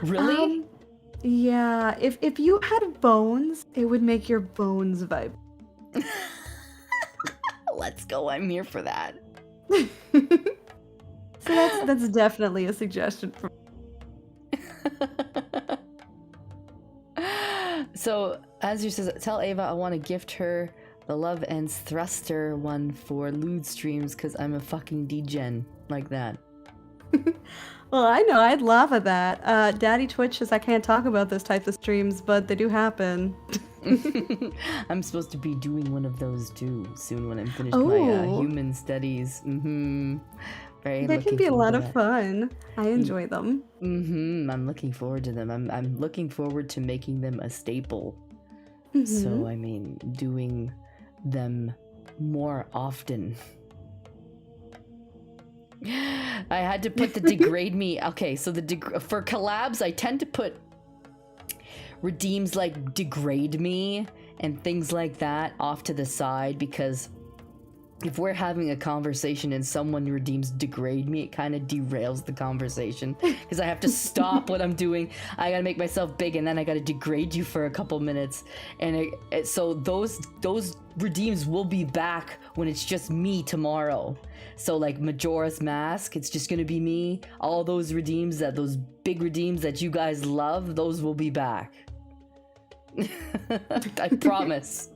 Really? Yeah, if you had bones, it would make your bones vibe. Let's go. I'm here for that. So that's definitely a suggestion for So, as you says, tell Ava I want to gift her the Love Ends Thruster one for lewd streams because I'm a fucking degen like that. Well, I know, I'd laugh at that. Daddy Twitch says I can't talk about those types of streams, but they do happen. I'm supposed to be doing one of those too soon when I'm finished my Oh. human studies. Very They can looking be a forward lot to of that. fun. I enjoy them. I'm looking forward to them. I'm looking forward to making them a staple. So I mean, doing them more often. I had to put the degrade me. Okay, so for collabs, I tend to put redeems like degrade me and things like that off to the side, because if we're having a conversation and someone redeems degrade me, it kind of derails the conversation because I have to stop what I'm doing. I gotta make myself big, and then I gotta degrade you for a couple minutes. And so those redeems will be back when it's just me tomorrow. So like Majora's Mask, it's just gonna be me. All those redeems, those big redeems that you guys love, those will be back. I promise.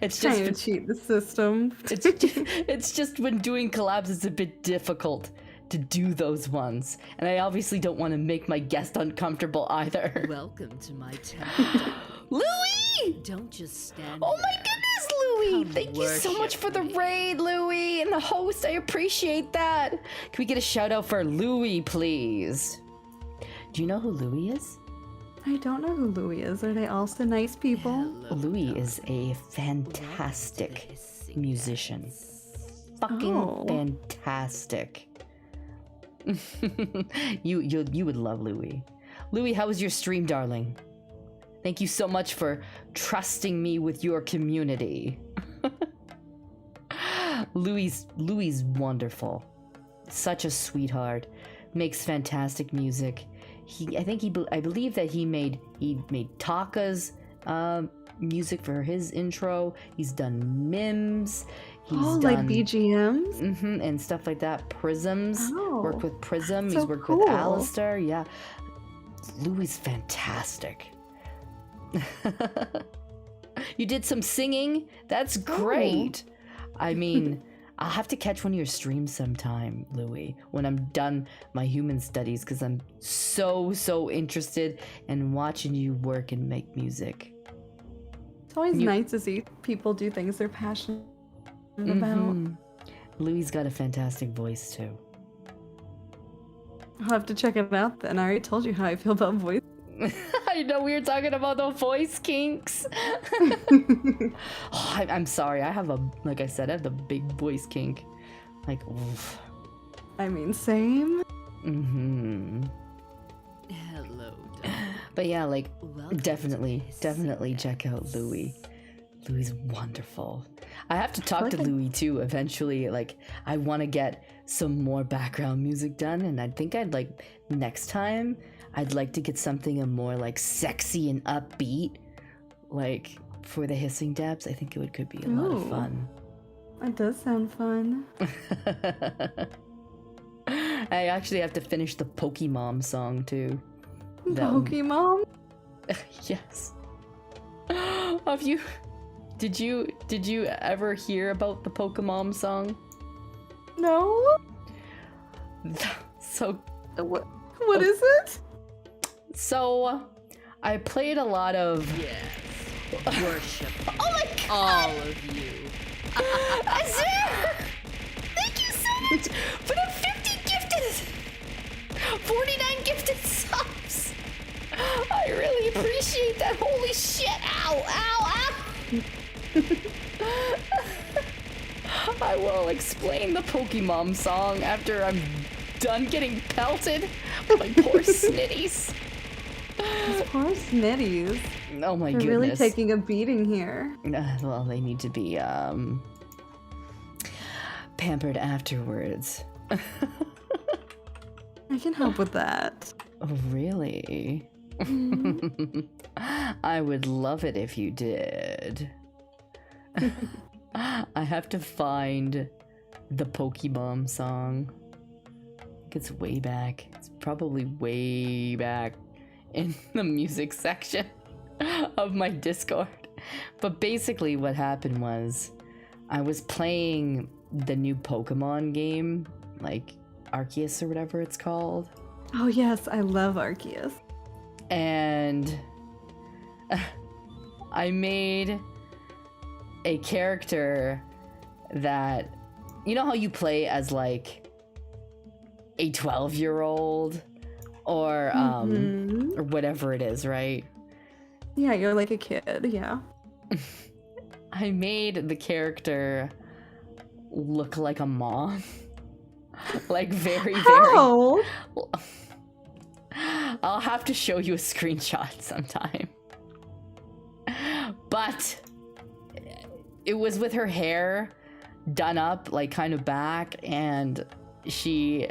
It's just Trying to cheat the system. it's just when doing collabs, it's a bit difficult to do those ones, and I obviously don't want to make my guest uncomfortable either. Welcome to my temple. Louis! Don't just stand Oh my there. goodness, Louis! Come Thank you so much for the worship me. raid, Louis, and the host. I appreciate that. Can we get a shout out for Louis, please? Do you know who Louis is? I don't know who Louis is. Are they also nice people? Hello, Louis darling. is a fantastic hissing musician. Fucking Oh. fantastic. You would love Louis. Louis, how was your stream, darling? Thank you so much for trusting me with your community. Louis wonderful. Such a sweetheart. Makes fantastic music. I believe that he made Taka's music for his intro. He's done mims. He's Oh, done like BGMs? and stuff like that. Prisms. Oh, Worked with Prism. so He's worked cool. with Alistair. Yeah. Louis is fantastic. You did some singing. That's great. I mean, I'll have to catch one of your streams sometime, Louis, when I'm done my human studies, because I'm so interested in watching you work and make music. It's always You- nice to see people do things they're passionate about. Mhm. Louis got a fantastic voice too. I'll have to check it out then. I already told you how I feel about voice. I know we were talking about the voice kinks. I'm sorry. Like I said, I have the big voice kink. Like, oof. I mean, same. Hello, darling. But yeah, like, Welcome to definitely hissing check out depths. Louis. Louis is wonderful. I have to talk to Okay. Louis too eventually. Like, I want to get some more background music done, and I think next time I'd like to get something more like sexy and upbeat, like for the hissing depths. I think it could be a lot of Ooh. fun. That does sound fun. I actually have to finish the Pokemon song too. That one- Pokemon? Yes. Did you ever hear about the Pokemon song? No? So What is it? I played a lot of Yes. Worship me. Oh my god! All of you. Azir! Thank you so much for the 50 gifted 49 gifted subs. I really appreciate that. Holy shit. Ow, ow, ow. I will explain the Pokemon song after I'm done getting pelted by poor snitties. Those poor snitties. Oh my They're goodness. really taking a beating here. Well, they need to be pampered afterwards. I can help with that. Oh, really? I would love it if you did. I have to find the Pokemon song. I think it's way back. It's probably way back in the music section of my Discord. But basically what happened was I was playing the new Pokemon game, like Arceus or whatever it's called. Oh yes, I love Arceus. And I made a character that, you know how you play as like a 12-year-old or Mhm. or whatever it is, right? Yeah, you're like a kid, yeah. I made the character look like a mom. Like very How? I'll have to show you a screenshot sometime. But it was with her hair done up, like kind of back, and she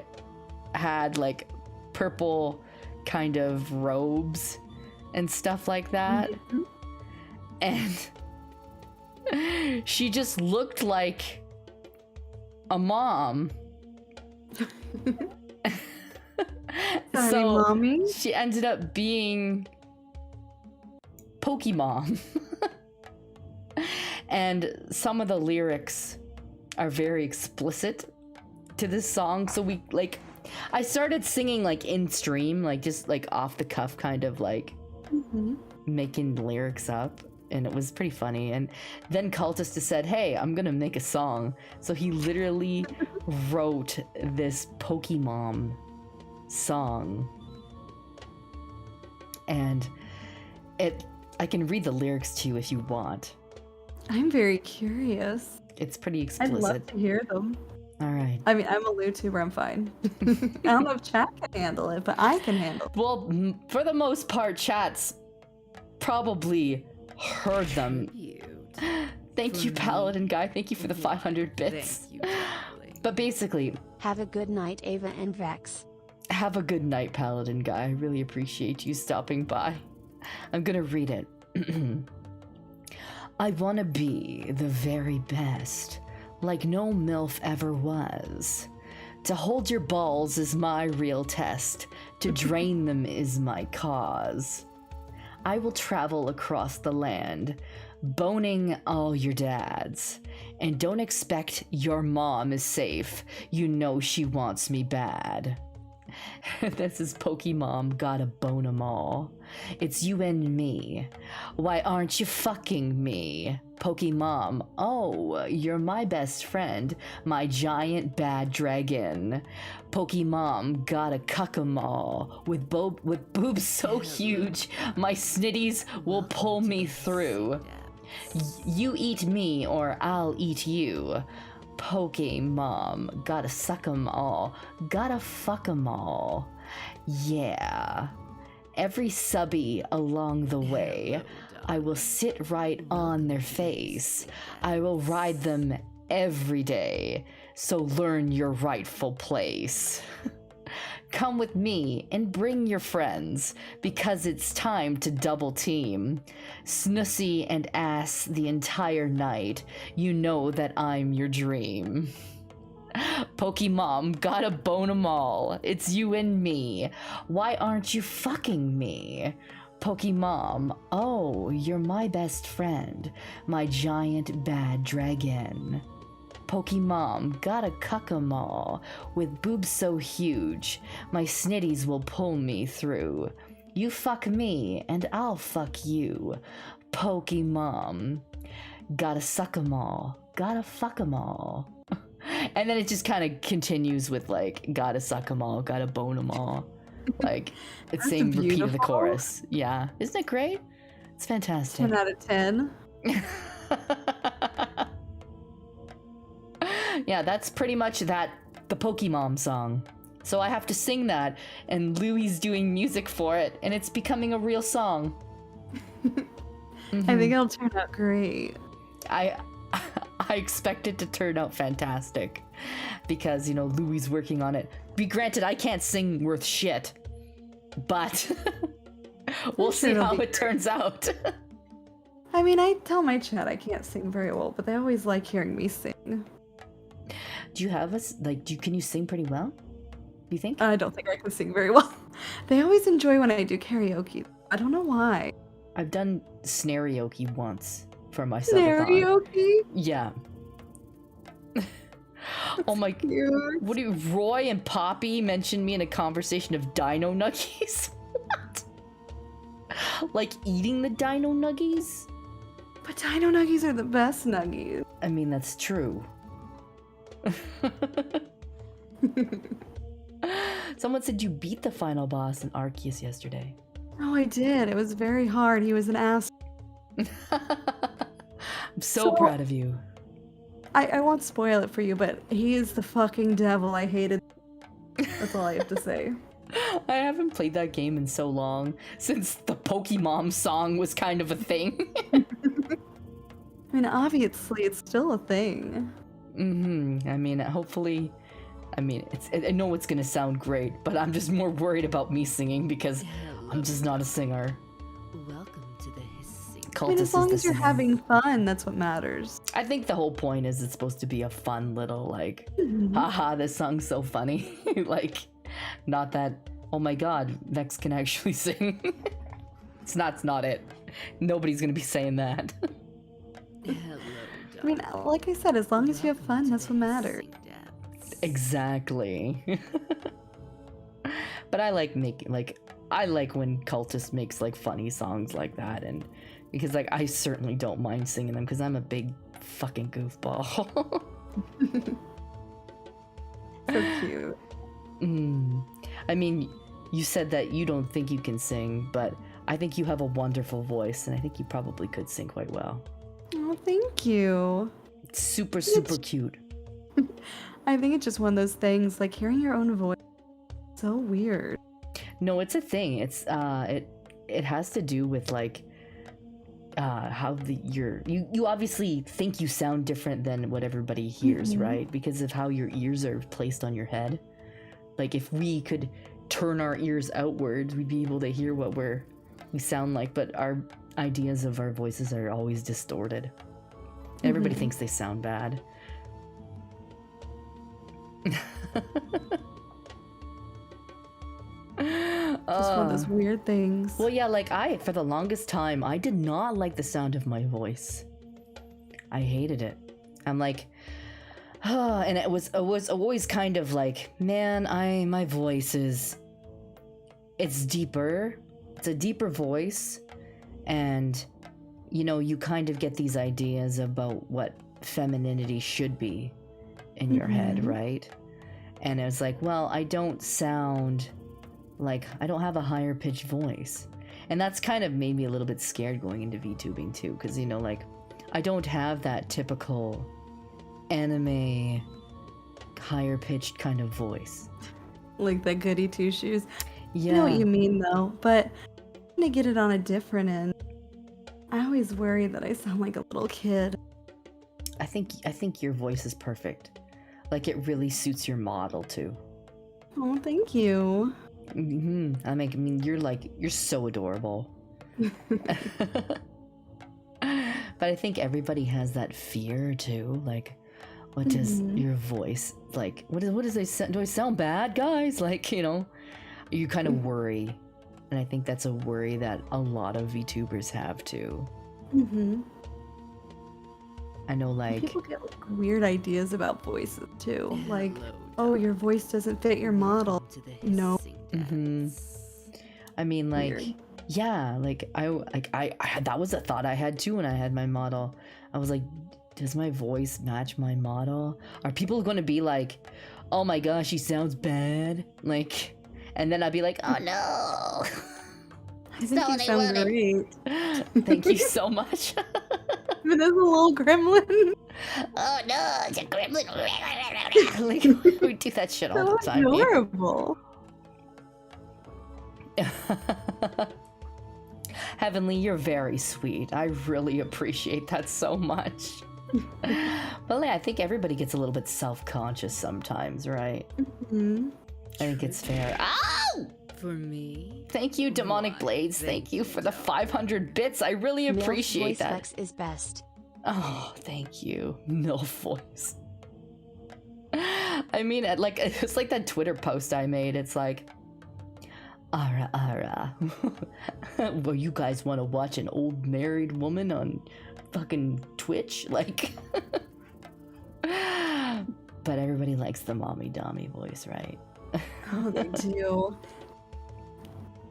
had like purple kind of robes and stuff like that. And she just looked like a mom. Sorry, mommy. She ended up being Pokemon. And some of the lyrics are very explicit to this song, so I started singing like in stream, like just like off the cuff, kind of like making lyrics up, and it was pretty funny. And then Cultist said, hey, I'm gonna make a song. So he literally wrote this Pokemon song, and I can read the lyrics to you if you want. I'm very curious. It's pretty I'd explicit. love to hear them. All right. I mean, I'm a Vtuber, I'm fine. I don't know if chat can handle it, but I can handle it. Well, for the most part, chat's probably heard them. Thank you, Paladin Guy. Thank you for the 500 bits. Thank you, darling. But basically, Have a good night, Ava and Vex. have a good night, Paladin Guy. I really appreciate you stopping by. I'm gonna read it. I wanna be the very best, like no MILF ever was. To hold your balls is my real test. To drain them is my cause. I will travel across the land, boning all your dads. And don't expect your mom is safe. You know she wants me bad. This is Pokemon, gotta bone 'em all. It's you and me. Why aren't you fucking me? Pokemon, oh, you're my best friend, my giant bad dragon. Pokemon, gotta cuck 'em all. With boobs so huge, my snitties will pull me through. You eat me or I'll eat you. Pokemon, gotta suck 'em all, gotta fuck 'em all. Yeah. Every subby along the way, I will sit right on their face. I will ride them every day, so learn your rightful place. Come with me and bring your friends, because it's time to double team. Snussy and ass the entire night, you know that I'm your dream. Pokemon, gotta bone 'em all, it's you and me. Why aren't you fucking me? Pokemon, oh, you're my best friend, my giant bad dragon. Pokemon, gotta cuck 'em all, with boobs so huge, my snitties will pull me through. You fuck me, and I'll fuck you. Pokemon, gotta suck 'em all, gotta fuck 'em all. And then it just kind of continues with like, gotta suck 'em all, gotta bone 'em all. Like, it's saying repeat of the beautiful. chorus. Yeah, isn't it great? It's fantastic. 10 out of 10. Yeah, that's pretty much the Pokemon song. So I have to sing that, and Louie's doing music for it, and it's becoming a real song. I think it'll turn out great. I expect it to turn out fantastic, because, you know, Louie's working on it. Be granted, I can't sing worth shit, but we'll see it'll how be it turns out. I mean, I tell my chat I can't sing very well, but they always like hearing me sing. Do you have us, like, can you sing pretty well? Do you think? I don't think I can sing very well. They always enjoy when I do karaoke. I don't know why. I've done snareoke once for my subathon. Karaoke? Yeah. Oh my. Cute. What do you, Roy and Poppy mentioned me in a conversation of dino nuggies? What? Like eating the dino nuggies? But dino nuggies are the best nuggies. I mean, that's true. Someone said you beat the final boss in Arceus yesterday. Oh, I did. It was very hard. He was an ass. I'm so proud of you. I won't spoil it for you, but he is the fucking devil. I hated. That's all I have to say. I haven't played that game in so long, since the Pokemon song was kind of a thing. I mean, obviously, it's still a thing. I mean, hopefully, I mean, I know it's gonna sound great, but I'm just more worried about me singing because I'm just not a singer. Welcome to the hissing. I mean, Cultist as long is as the you're singer. having fun, that's what matters. I think the whole point is it's supposed to be a fun little, like, Mhm. haha, this song's so funny. Like, not that, oh my god, Vex can actually sing. It's not it. Nobody's gonna be saying that. Hello, I mean, like I said, as long as you have fun, that's what matters. Exactly. But I like I like when Cultist makes like funny songs like that, and because like I certainly don't mind singing them because I'm a big fucking goofball. So cute. I mean, you said that you don't think you can sing, but I think you have a wonderful voice, and I think you probably could sing quite well. Oh, thank you. It's super cute. I think it's just one of those things, like hearing your own voice. So weird. No, it's a thing. It's it has to do with like how you obviously think you sound different than what everybody hears, right? Because of how your ears are placed on your head. Like if we could turn our ears outwards, we'd be able to hear what we sound like, but our ideas of our voices are always distorted. Everybody thinks they sound bad. Just one of those weird things. Well, yeah, like for the longest time, I did not like the sound of my voice. I hated it. I'm like, and it was always kind of like, man, my voice it's deeper. It's a deeper voice, and you know, you kind of get these ideas about what femininity should be in your head, right? And it was like, well, I don't sound like, I don't have a higher pitched voice. And that's kind of made me a little bit scared going into VTubing too, because, you know, like, I don't have that typical anime higher pitched kind of voice. Like that goody two shoes. Yeah. I know what you mean though, but I'm gonna get it on a different end. I always worry that I sound like a little kid. I think your voice is perfect. Like, it really suits your model too. Oh, thank you. I mean, you're so adorable. But I think everybody has that fear too. Like, what does your voice, like, what does I sound? Do I sound bad, guys? Like, you know, you kind of worry. And I think that's a worry that a lot of VTubers have too. I know, like, People get like weird ideas about voices too. Like, oh, your voice doesn't fit your model. No. I mean, like, Weird. yeah, like I had, that was a thought I had too when I had my model. I was like, does my voice match my model? Are people going to be like, oh my gosh, she sounds bad? Like, and then I'd be like, oh no. I think you sound great. Thank you so much. Even as a little gremlin. Oh no, it's a gremlin. Like, we do that shit all So the time. here. adorable. Heavenly, you're very sweet. I really appreciate that so much. Well, yeah, I think everybody gets a little bit self-conscious sometimes, right? I think it's fair. Ow! For me? Thank you, Demonic Why, Blades. Thank you for the 500 bits. I really Milf appreciate voice that. flex is best. Oh, thank you. MILF voice. I mean, like, it's like that Twitter post I made. It's like, ara. Well, you guys want to watch an old married woman on fucking Twitch? Like, but everybody likes the mommy dommy voice, right? Oh, they do.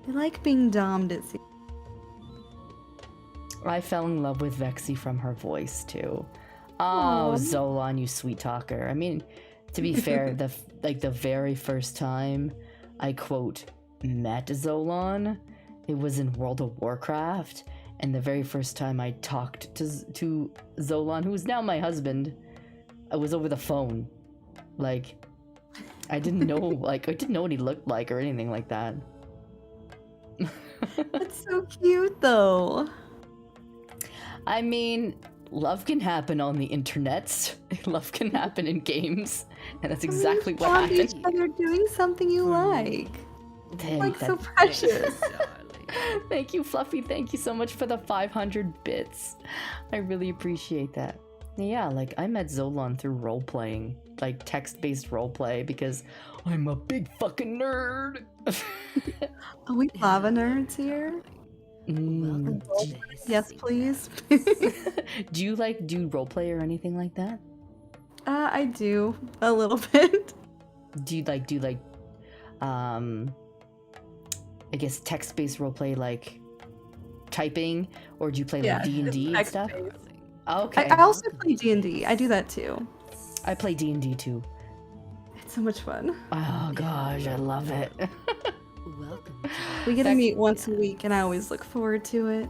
I like being dommed, it seems. I fell in love with Vexy from her voice too. Oh, Aw. Zolan, you sweet talker. I mean, to be fair, the very first time I quote met Zolan, it was in World of Warcraft, and the very first time I talked to Zolan, who is now my husband, I was over the phone. Like, I didn't know, like, I didn't know what he looked like or anything like that. That's so cute, though. I mean, love can happen on the internets. Love can happen in games, and that's exactly what Found happened. each other doing something you like. Dang, Like so that- precious. Darling. Thank you, Fluffy. Thank you so much for the 500 bits. I really appreciate that. Yeah, like I met Zolan through role playing, like text-based roleplay, because I'm a big fucking nerd. Are we lava nerds here? Welcome to the Yes, hissing please. Do you like do roleplay or anything like that? I do a little bit. Do you like I guess text-based roleplay like typing, or do you play like D&D and stuff? text-based. Okay. I also play D&D. I do that too. I play D&D too. It's so much fun. Oh gosh, I love it. Welcome to We get to Back- meet once a week, and I always look forward to it.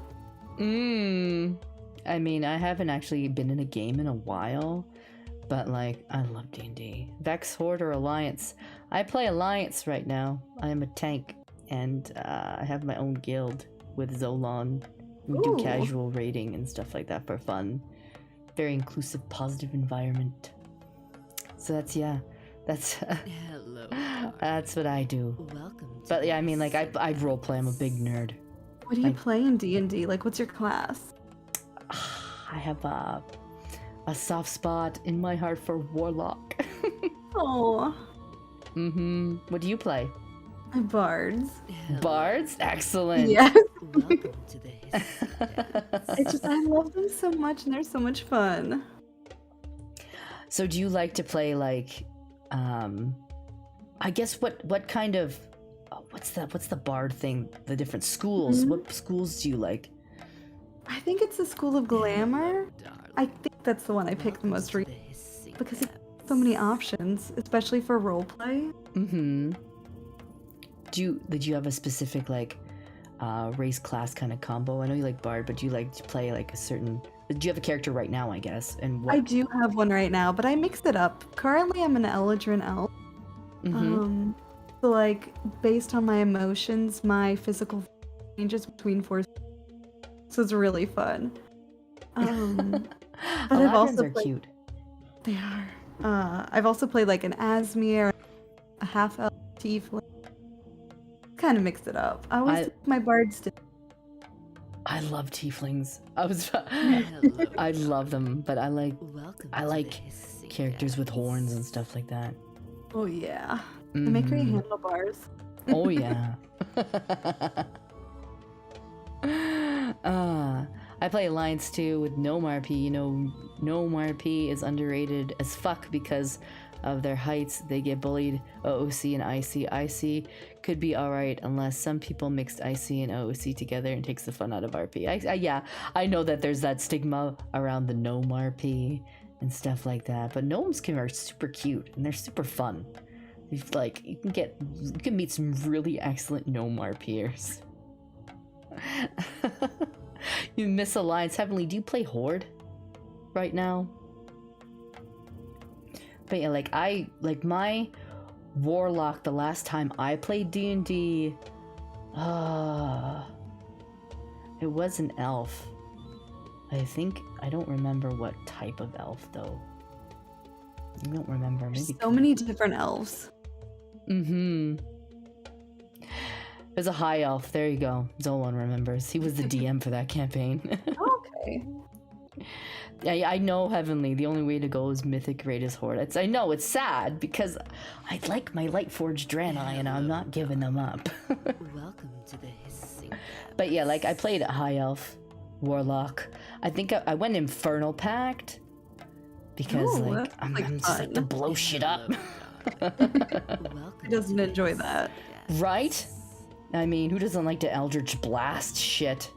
I mean, I haven't actually been in a game in a while, but like, I love D&D. Vex, Horde, or Alliance? I play Alliance right now. I am a tank, and I have my own guild with Zolan. We do Ooh. casual raiding and stuff like that for fun. Very inclusive, positive environment. So that's Hello. darling. that's what I do. Welcome to But the yeah, I mean, like I hissing roleplay. I'm a big nerd. What do you I- play in D&D? Like, what's your class? I have a soft spot in my heart for Warlock. Oh, What do you play? bards. Hello. Bards? Excellent. Yes. Welcome to the hissing depths. I love them so much, and they're so much fun. So do you like to play like I guess what kind of what's the bard thing? The different schools. What schools do you like? I think it's the School of Glamour. Darling. I think that's the one I picked the Welcome most to recently the hissing because it depths. has so many options, especially for roleplay. Did you have a specific like race class kind of combo? I know you like bard, but do you like to play like a certain do you have a character right now, I guess? And what I do have one right now, but I mixed it up. Currently, I'm an Eladrin elf. So like based on my emotions, my physical changes between forces. So it's really fun. But I've also are played- cute. They are. I've also played like an Asmir, a half elf tiefling. Kind of mixed it up. I always think my bards did. I love tieflings. Hello, I love them, but I like Welcome I to the like hissing characters with depths. horns and stuff like that. Oh yeah. They make great Mhm. handlebars. Oh yeah. I play Alliance too with Gnome RP. You know, Gnome RP is underrated as fuck because of their heights. They get bullied. OOC and IC. IC could be alright unless some people mixed IC and OOC together and takes the fun out of RP. Yeah, I know that there's that stigma around the Gnome RP and stuff like that, but gnomes are super cute and they're super fun. Like you can meet some really excellent gnome RPers. You miss Alliance heavily. Do you play Horde right now? But yeah, like my Warlock the last time I played D&D, it was an elf. I don't remember what type of elf though. I don't remember. Maybe So many different elves. There's a high elf. There you go. Zolan remembers. He was the DM for that campaign. Okay. Yeah, I know Heavenly. The only way to go is Mythic Greatest Horde. I know it's sad because I like my Lightforged Draenei and I'm not giving them up. Welcome to the hissing But yeah, like I played a high elf warlock. I think I went Infernal Pact because Ooh, like that's, I'm like, just like to fun. blow shit up. Who doesn't enjoy that? Right? I mean, who doesn't like to Eldritch Blast shit?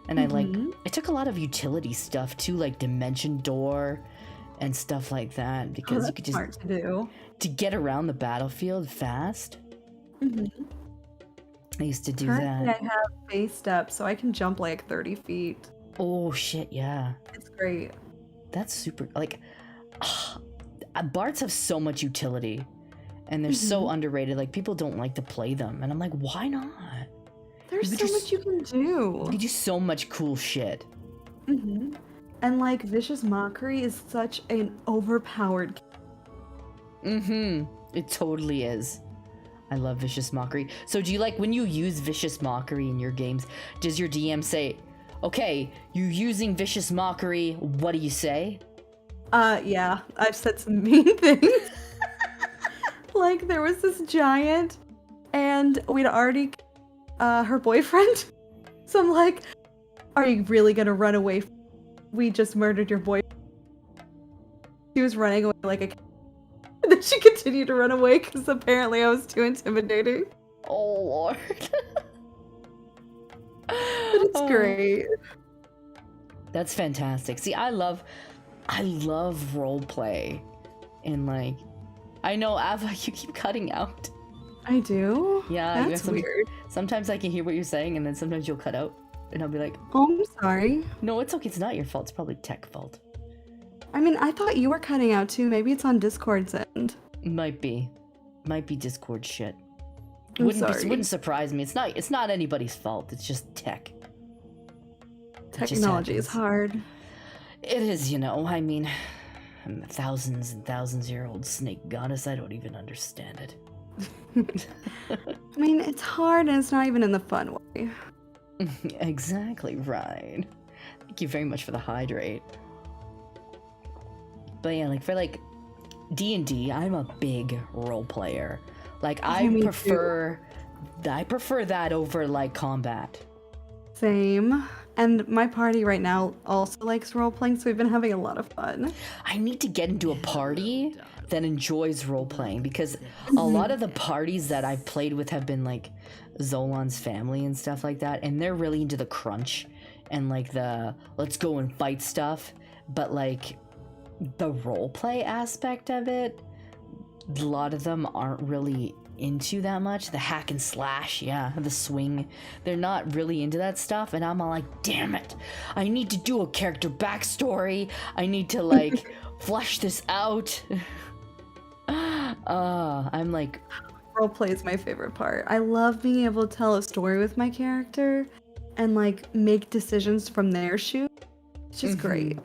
And I took a lot of utility stuff too, like Dimension Door and stuff like that, because you could just Smart to do. to get around the battlefield fast. I used to do Currently, that. I have base step, so I can jump like 30 feet. Oh shit, yeah. It's great. That's super, like, bards have so much utility and they're so underrated. Like, people don't like to play them, and I'm like, why not? There's You so could much you can do. You do so much cool shit. And And like Vicious Mockery is such an overpowered. It totally is. I love Vicious Mockery. So do you like, when you use Vicious Mockery in your games, does your DM say, okay, you're using Vicious Mockery, what do you say? Yeah, I've said some mean things. Like there was this giant and we'd already her boyfriend. So I'm like, are you really gonna run away? We just murdered your boy. She was running away like a and then she continued to run away because apparently I was too intimidating. Oh lord. But it's great. That's fantastic. See, I love roleplay. And like, I know, Ava, you keep cutting out. I do? Yeah, That's weird. Sometimes I can hear what you're saying, and then sometimes you'll cut out. And I'll be like, Oh, I'm sorry. no, it's okay. It's not your fault. It's probably tech fault. I mean, I thought you were cutting out too. Maybe it's on Discord's end. Might be Discord shit. I'm sorry. Wouldn't surprise me. It's not anybody's fault. It's just tech. Technology is hard. It is, you know. I mean, I'm a thousands and thousands year old snake goddess. I don't even understand it. I mean, it's hard and it's not even in the fun way. Exactly right. Thank you very much for the hydrate. But yeah, like for like D&D, I'm a big role player. Like I me prefer that over like combat. Same. And my party right now also likes role playing, so we've been having a lot of fun. I need to get into a party that enjoys role playing, because a lot of the parties that I've played with have been like Zolan's family and stuff like that, and they're really into the crunch and like the let's go and fight stuff, but like the role play aspect of it, a lot of them aren't really into that much. The hack and slash, yeah, the swing, they're not really into that stuff, and I'm all like, damn it, I need to do a character backstory, I need to like flesh this out. I'm like, Roleplay is my favorite part. I love being able to tell a story with my character and like make decisions from their shoes. It's just great.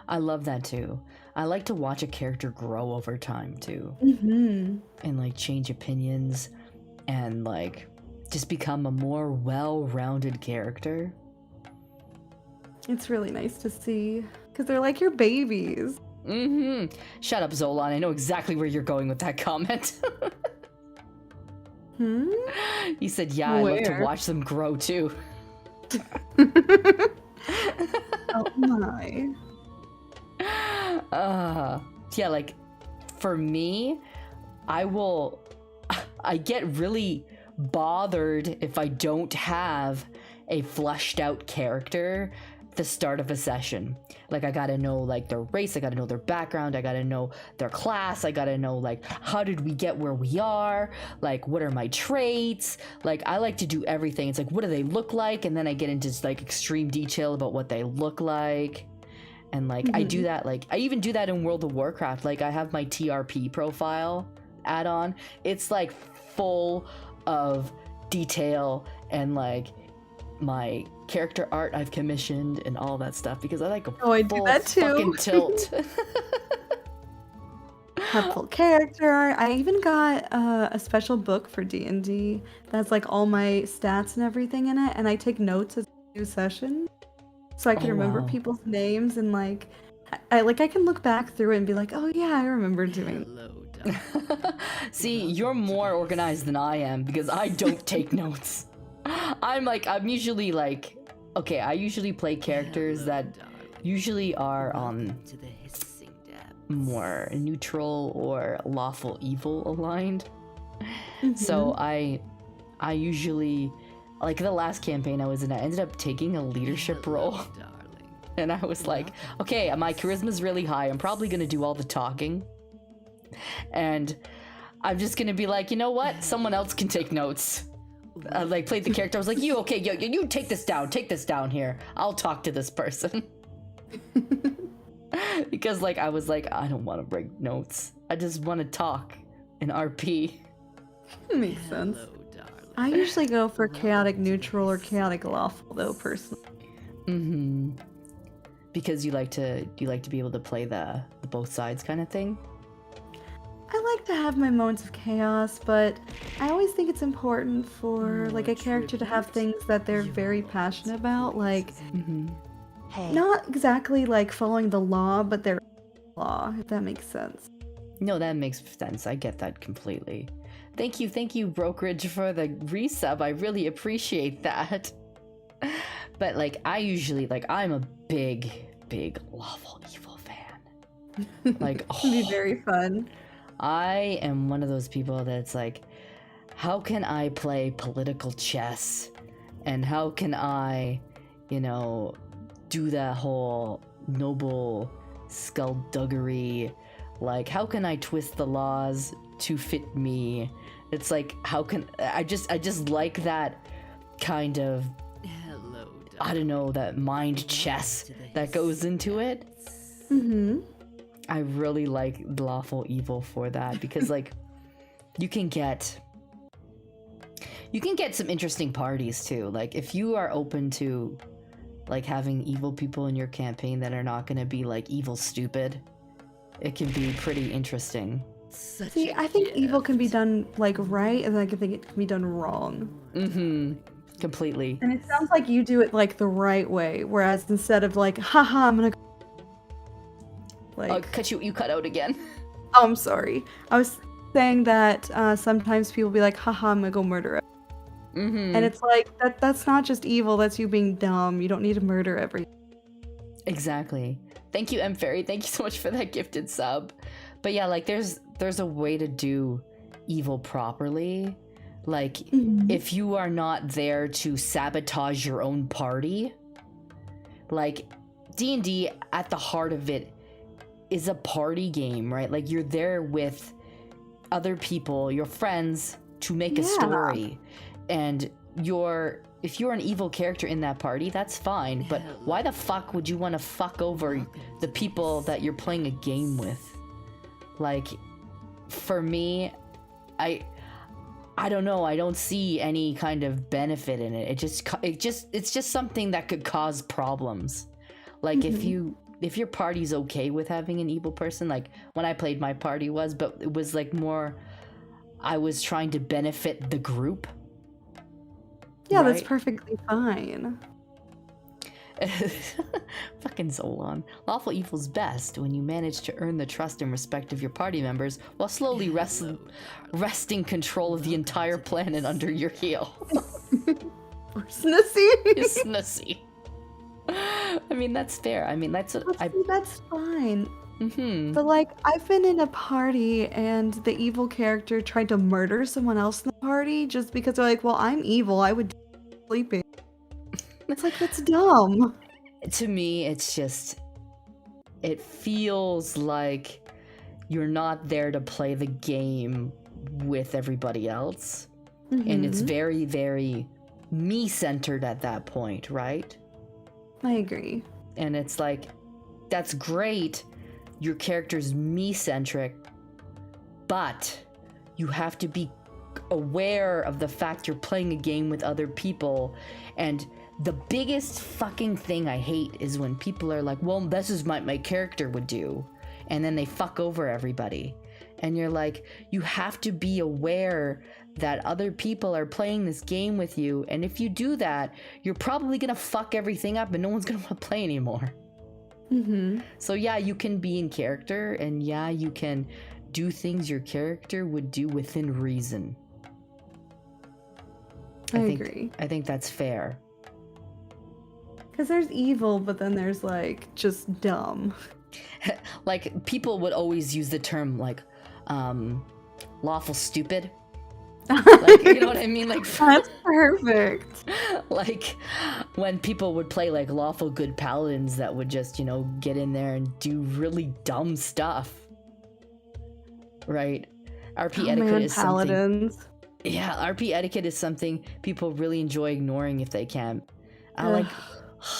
I love that too. I like to watch a character grow over time too, and like change opinions and like just become a more well-rounded character. It's really nice to see because they're like your babies. Shut up, Zolan. I know exactly where you're going with that comment. You said, yeah, I love to watch them grow too. Oh my. Yeah, like for me, I get really bothered if I don't have a fleshed out character at the start of a session. Like I gotta know like their race, I gotta know their background, I gotta know their class, I gotta know like how did we get where we are, like what are my traits, like I like to do everything. It's like what do they look like, and then I get into like extreme detail about what they look like. And like I do that, like I even do that in World of Warcraft. Like I have my TRP profile add-on. It's like full of detail and like my character art I've commissioned and all that stuff, because I like a I do full that too. fucking tilt. Have full character art. I even got a special book for D&D that's like all my stats and everything in it, and I take notes as I do session. So I can remember wow. people's names and like I can look back through it and be like, oh yeah, I remember doing. Hello, See, you're more organized than I am, because I don't take notes. I'm usually like, okay, I usually play characters that usually are to the hissing depths. more neutral or lawful evil aligned. So I usually, like the last campaign I was in, I ended up taking a leadership role. Darling. And I was like, okay, my charisma's really high. I'm probably gonna do all the talking. And I'm just gonna be like, you know what? Someone else can take notes. I like played the character. I was like, you take this down here. I'll talk to this person. Because like I was like, I don't want to break notes. I just want to talk in RP. Makes sense. Hello, darling. I usually go for chaotic neutral or chaotic lawful though, personally. because you like to be able to play the both sides kind of thing? I like to have my moments of chaos, but I always think it's important for like a character to have things that they're very passionate about, like Hey. not exactly like following the law, but they're law, if that makes sense. No, that makes sense. I get that completely. Thank you, Brokerage, for the resub. I really appreciate that. But like, I usually I'm a big Lawful Evil fan. Like, It'd be very fun. I am one of those people that's like, how can I play political chess? And how can I, do that whole noble skullduggery? Like, how can I twist the laws to fit me? It's like, how can I just like that kind of, Hello, I don't know, that mind chess that goes into it. I really like Lawful Evil for that, because like you can get some interesting parties too. Like, if you are open to like having evil people in your campaign that are not going to be like evil stupid, it can be pretty interesting. See, I think evil can be done like right, and I think it can be done wrong. Completely. And it sounds like you do it like the right way, whereas instead of like, haha, I'm gonna like, you cut out again. oh, I'm sorry. I was saying that sometimes people be like, haha, I'm gonna go murder it. And it's like, that's not just evil, that's you being dumb. You don't need to murder everything. Exactly. Thank you, M Fairy. Thank you so much for that gifted sub. But yeah, like there's a way to do evil properly. Like, if you are not there to sabotage your own party, like D&D at the heart of it is a party game, right? Like, you're there with other people, your friends, to make a story. And if you're an evil character in that party, that's fine. But why the fuck would you want to fuck over the people that you're playing a game with? Like, for me, I don't know. I don't see any kind of benefit in it. It's just something that could cause problems. Like, if your party's okay with having an evil person, like when I played, my party was, but it was like more, I was trying to benefit the group. Yeah, right? that's perfectly fine. Fucking Zolon. Lawful Evil's best when you manage to earn the trust and respect of your party members while slowly wresting control of the entire planet under your heel. Snissy. Snissy. I mean, that's fair. I mean, that's what that's fine. But like, I've been in a party and the evil character tried to murder someone else in the party just because they're like, well, I'm evil, I would do sleeping. It's like, that's dumb. To me, it's just, it feels like you're not there to play the game with everybody else. And it's very, very me-centered at that point, right? I agree. And it's like, that's great, your character's me-centric, but you have to be aware of the fact you're playing a game with other people. And the biggest fucking thing I hate is when people are like, well, this is what my character would do, and then they fuck over everybody. And you're like, you have to be aware that other people are playing this game with you, and if you do that, you're probably gonna fuck everything up and no one's gonna want to play anymore. So yeah, you can be in character, and yeah, you can do things your character would do within reason. I agree. I think that's fair. Because there's evil, but then there's like just dumb. Like, people would always use the term like lawful stupid. Like, you know what I mean? Like, that's perfect. Like, when people would play like lawful good paladins that would just, get in there and do really dumb stuff. Right? RP etiquette is paladins. something. Yeah, RP etiquette is something people really enjoy ignoring if they can.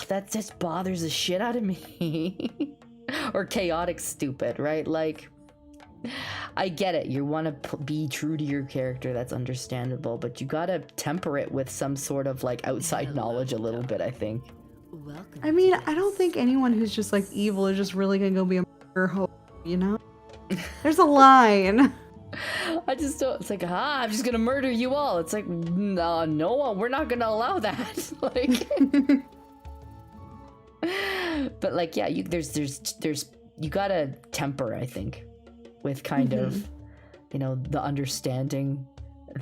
That just bothers the shit out of me. Or chaotic stupid, right? Like, I get it. You want to be true to your character. That's understandable. But you gotta temper it with some sort of like outside knowledge a little bit, I think. Welcome. I mean, to I don't think anyone who's just like evil is just really gonna go be a murderer hoe, you know? There's a line. I just don't. It's like, I'm just gonna murder you all. It's like, no, we're not gonna allow that. Like, but like, yeah, there's you gotta temper, I think, with kind of, you know, the understanding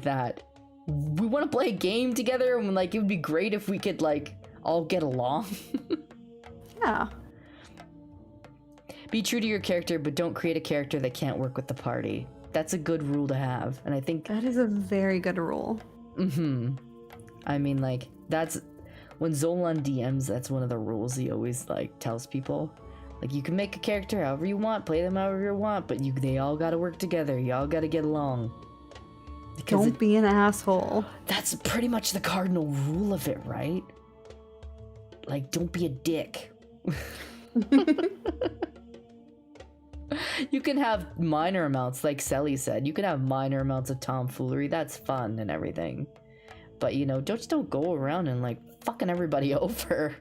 that we want to play a game together, and like it would be great if we could like all get along. Yeah. Be true to your character, but don't create a character that can't work with the party. That's a good rule to have, and I think That is a very good rule. I mean, like, that's when Zolan DMs, that's one of the rules he always like tells people. Like, you can make a character however you want, play them however you want, but they all gotta work together. You all gotta get along. Because Don't be an asshole. that's pretty much the cardinal rule of it, right? Like, don't be a dick. You can have minor amounts, like Selly said. You can have minor amounts of tomfoolery. That's fun and everything. But, you know, don't go around and, like, fucking everybody over.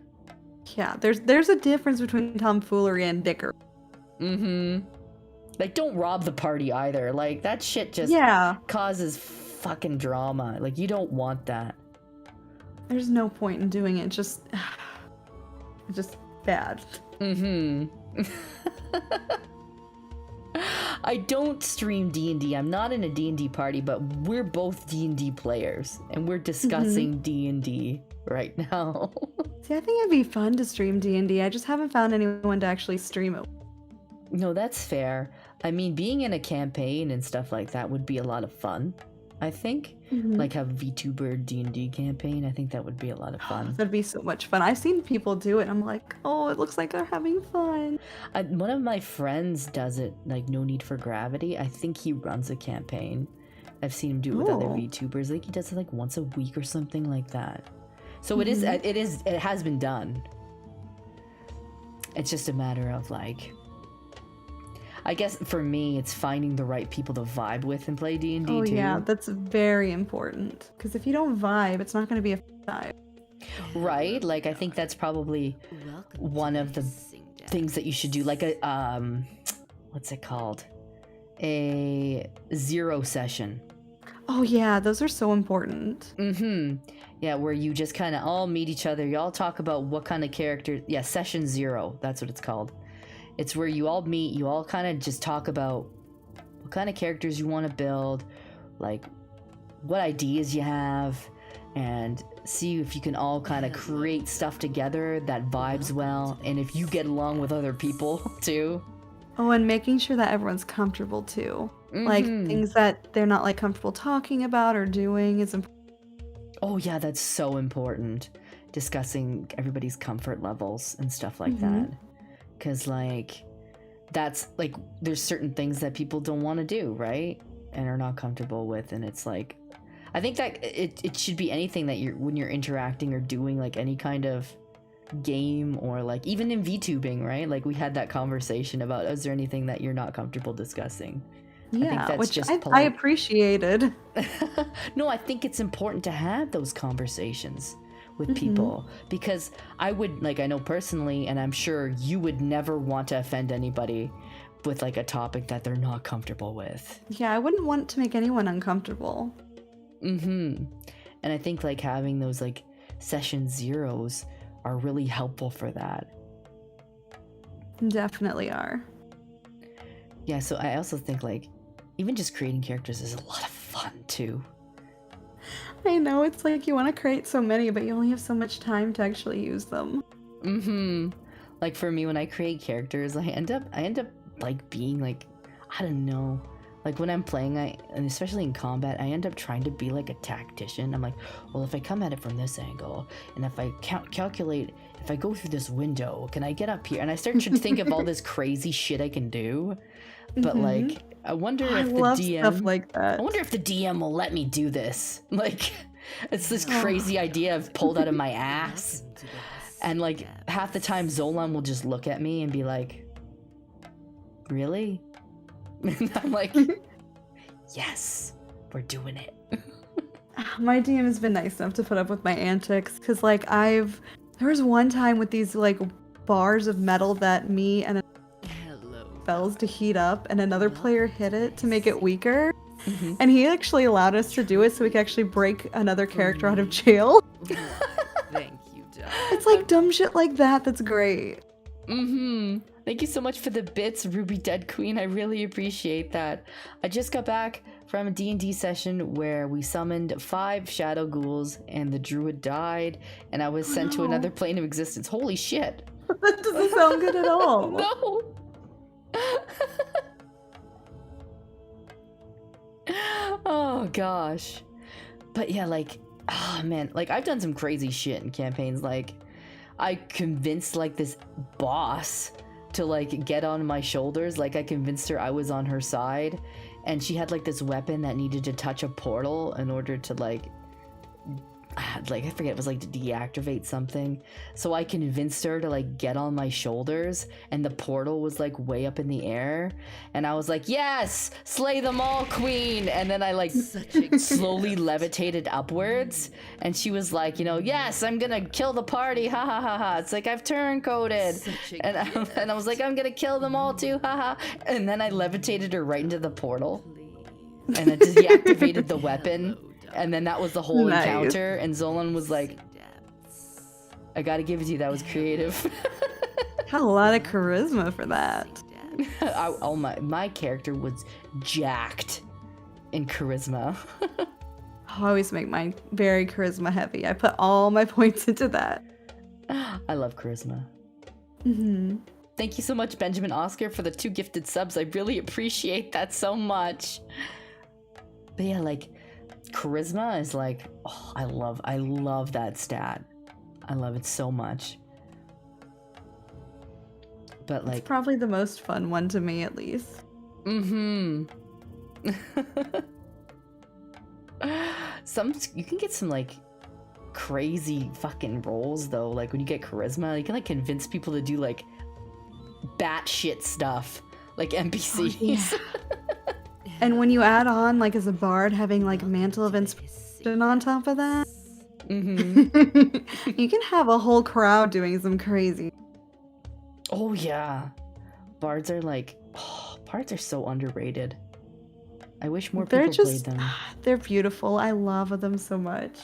Yeah, there's a difference between tomfoolery and dicker. Like, don't rob the party either. Like, that shit just causes fucking drama. Like, you don't want that. There's no point in doing it. It's just bad. I don't stream D&D. I'm not in a D&D party, but we're both D&D players, and we're discussing D&D right now. See, I think it'd be fun to stream D&D. I just haven't found anyone to actually stream it. No, that's fair. I mean, being in a campaign and stuff like that would be a lot of fun, I think. Like have a Vtuber D&D campaign. I think that would be a lot of fun. That'd be so much fun. I've seen people do it. I'm like, oh, it looks like they're having fun. One of my friends does it, like No Need for Gravity. I think he runs a campaign. I've seen him do it with other VTubers. Like he does it like once a week or something like that. So it has been done. It's just a matter of like, I guess for me, it's finding the right people to vibe with and play D&D too. Oh yeah, that's very important. Because if you don't vibe, it's not going to be a vibe. Right? Like, I think that's probably one of the things that you should do. Like a, what's it called? A 0 session. Oh yeah, those are so important. Yeah, where you just kind of all meet each other. You all talk about what kind of character. Yeah, session 0. That's what it's called. It's where you all meet, you all kind of just talk about what kind of characters you want to build, like what ideas you have, and see if you can all kind of create stuff together that vibes well, and if you get along with other people too. Oh, and making sure that everyone's comfortable too. Like things that they're not like comfortable talking about or doing is important. Oh yeah, that's so important. Discussing everybody's comfort levels and stuff like that. Because, like, that's, like, there's certain things that people don't want to do, right? And are not comfortable with. And it's, like, I think that it should be anything that when you're interacting or doing, like, any kind of game or, like, even in VTubing, right? Like, we had that conversation about, is there anything that you're not comfortable discussing? Yeah, I think that's which just I appreciated. No, I think it's important to have those conversations with people, because I would, like, I know personally, and I'm sure you would never want to offend anybody with like a topic that they're not comfortable with. Yeah, I wouldn't want to make anyone uncomfortable. And I think like having those like session 0s are really helpful for that. Definitely are. Yeah, so I also think like even just creating characters is a lot of fun too. I know, it's like you want to create so many, but you only have so much time to actually use them. Like for me, when I create characters, I end up like being like, I don't know, like when I'm playing, and especially in combat, I end up trying to be like a tactician. I'm like, well, if I come at it from this angle, and if I calculate, if I go through this window, can I get up here? And I start to think of all this crazy shit I can do. But like, I wonder if the DM stuff like that. I wonder if the DM will let me do this. Like, it's this crazy idea I've pulled out of my ass. And like half the time Zolan will just look at me and be like, really? And I'm like, yes, we're doing it. My DM has been nice enough to put up with my antics, because like I've There was one time with these like bars of metal that me and Hello. bells to heat up, and another player hit it to make it weaker. And he actually allowed us to do it so we could actually break another character out of jail. Thank you, Doc. It's like dumb shit like that that's great. Thank you so much for the bits, Ruby Dead Queen. I really appreciate that. I just got back from a D&D session where we summoned 5 shadow ghouls and the druid died and I was sent to another plane of existence. Holy shit. That doesn't sound good at all. No. Oh gosh. But yeah, like, oh man, like I've done some crazy shit in campaigns. Like I convinced like this boss to like get on my shoulders. Like I convinced her I was on her side, and she had like this weapon that needed to touch a portal in order to like I forget, it was like to deactivate something. So I convinced her to like get on my shoulders, and the portal was like way up in the air, and I was like, yes, slay them all, queen. And then I like slowly levitated upwards, and she was like, you know, yes, I'm gonna kill the party, ha ha ha ha. It's like I've turncoated, and I was like, I'm gonna kill them all too, ha ha. And then I levitated her right into the portal, and I deactivated the weapon. And then that was the whole encounter, and Zolan was like, I gotta give it to you, that was creative. Had a lot of charisma for that. My character was jacked in charisma. I always make mine very charisma heavy. I put all my points into that. I love charisma. Mm-hmm. Thank you so much, Benjamin Oscar, for the 2 gifted subs. I really appreciate that so much. But yeah, like, charisma is like, oh, I love that stat. I love it so much. But like, it's probably the most fun one to me, at least. You can get some like crazy fucking rolls though. Like when you get charisma, you can like convince people to do like batshit stuff, like NPCs. Oh, yeah. And when you add on, like, as a bard, having, like, Mantle of Inspiration on top of that, you can have a whole crowd doing some crazy. Oh, yeah. Bards are, like, bards are so underrated. I wish more people played them. They're beautiful. I love them so much.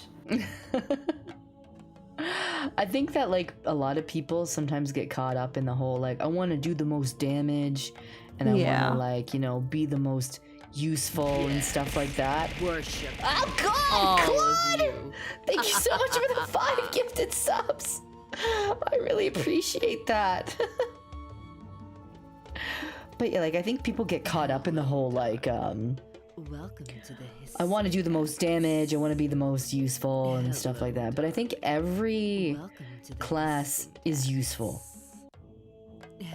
I think that, like, a lot of people sometimes get caught up in the whole, like, I want to do the most damage, and I want to, like, you know, be the most useful and stuff like that. Worship. Oh god, All Claude! of you. Thank you so much for the 5 gifted subs. I really appreciate that. But yeah, like I think people get caught up in the whole like Welcome to the I want to do the most damage, I want to be the most useful and stuff like that. But I think every class is useful.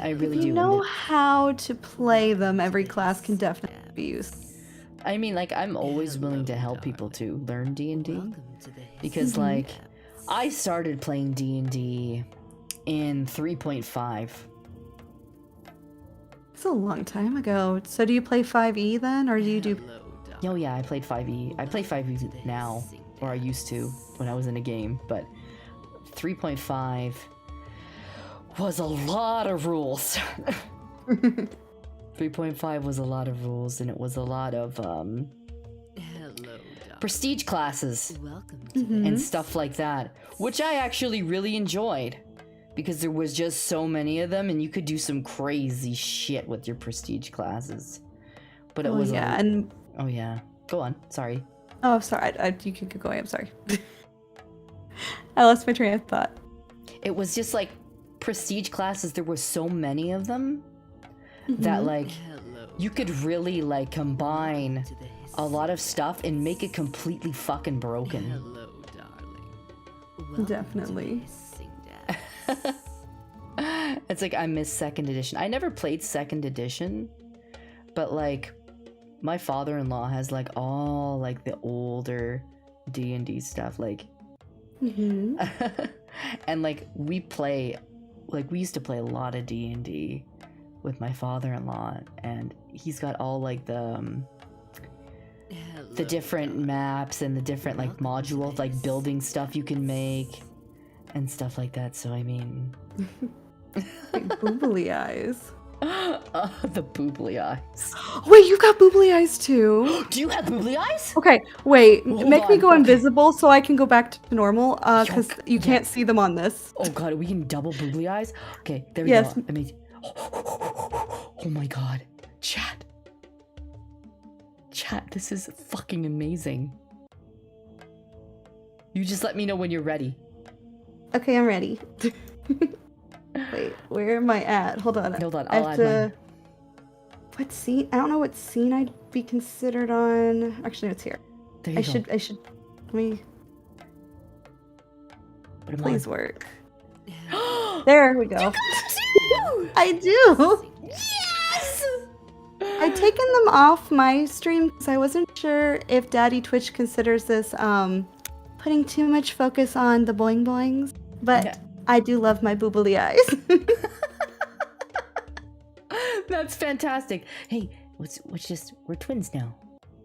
I really do. If you know how to play them, every class can definitely be used. I mean, like, I'm always willing to help people to learn D&D. Because, like, I started playing D&D in 3.5. It's a long time ago. So do you play 5e then, or do you do... Oh yeah, I played 5e. I play 5e now, or I used to when I was in a game, but 3.5 was a lot of rules. 3.5 was a lot of rules, and it was a lot of prestige classes and stuff like that, which I actually really enjoyed because there was just so many of them, and you could do some crazy shit with your prestige classes. But it was oh yeah, go on. Sorry. Oh, sorry. You can keep going. I'm sorry. I lost my train of thought. It was just like prestige classes. There were so many of them that like you could really like combine a lot of stuff and make it completely fucking broken. Definitely. It's like I miss 2nd edition. I never played 2nd edition, but like my father-in-law has like all like the older D&D stuff, like and like we used to play a lot of D&D with my father-in-law, and he's got all like the different maps and the different like modules, like building stuff you can make and stuff like that. So I mean, Like boobly eyes. the boobly eyes. Wait, you've got boobly eyes too. Do you have boobly eyes? Okay, wait. Hold Make me on, go okay. invisible so I can go back to normal. Because Yuck, you can't see them on this. Oh god, we can double boobly eyes. Okay, there we Yes. go. Oh my god, chat. Chat, this is fucking amazing. You just let me know when you're ready. Okay, I'm ready. Wait, where am I at? Hold on. Hold on, I I'll have add to. mine. What scene? I don't know what scene I'd be considered on. Actually, no, it's here. There you I go. should. Let me. Put 'em Please on. work. There we go. I do. Yes! I'd taken them off my stream because I wasn't sure if Daddy Twitch considers this putting too much focus on the boing boings, but Yeah. I do love my boobly eyes. That's fantastic. Hey, we're twins now.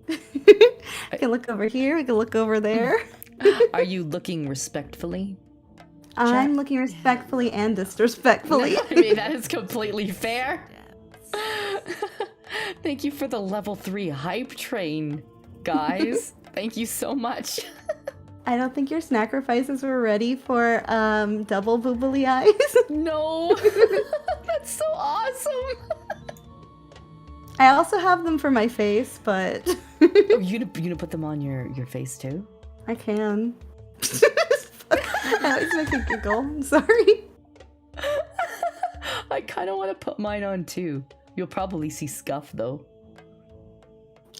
I can look over here. We can look over there. Are you looking respectfully? I'm looking respectfully and disrespectfully. I mean, that is completely fair. Thank you for the level 3 hype train, guys. Thank you so much. I don't think your sacrifices were ready for double boobly eyes. No. That's so awesome. I also have them for my face, but Oh, you gonna put them on your face too? I can. I always make a giggle. I'm sorry. I kind of want to put mine on too. You'll probably see scuff though.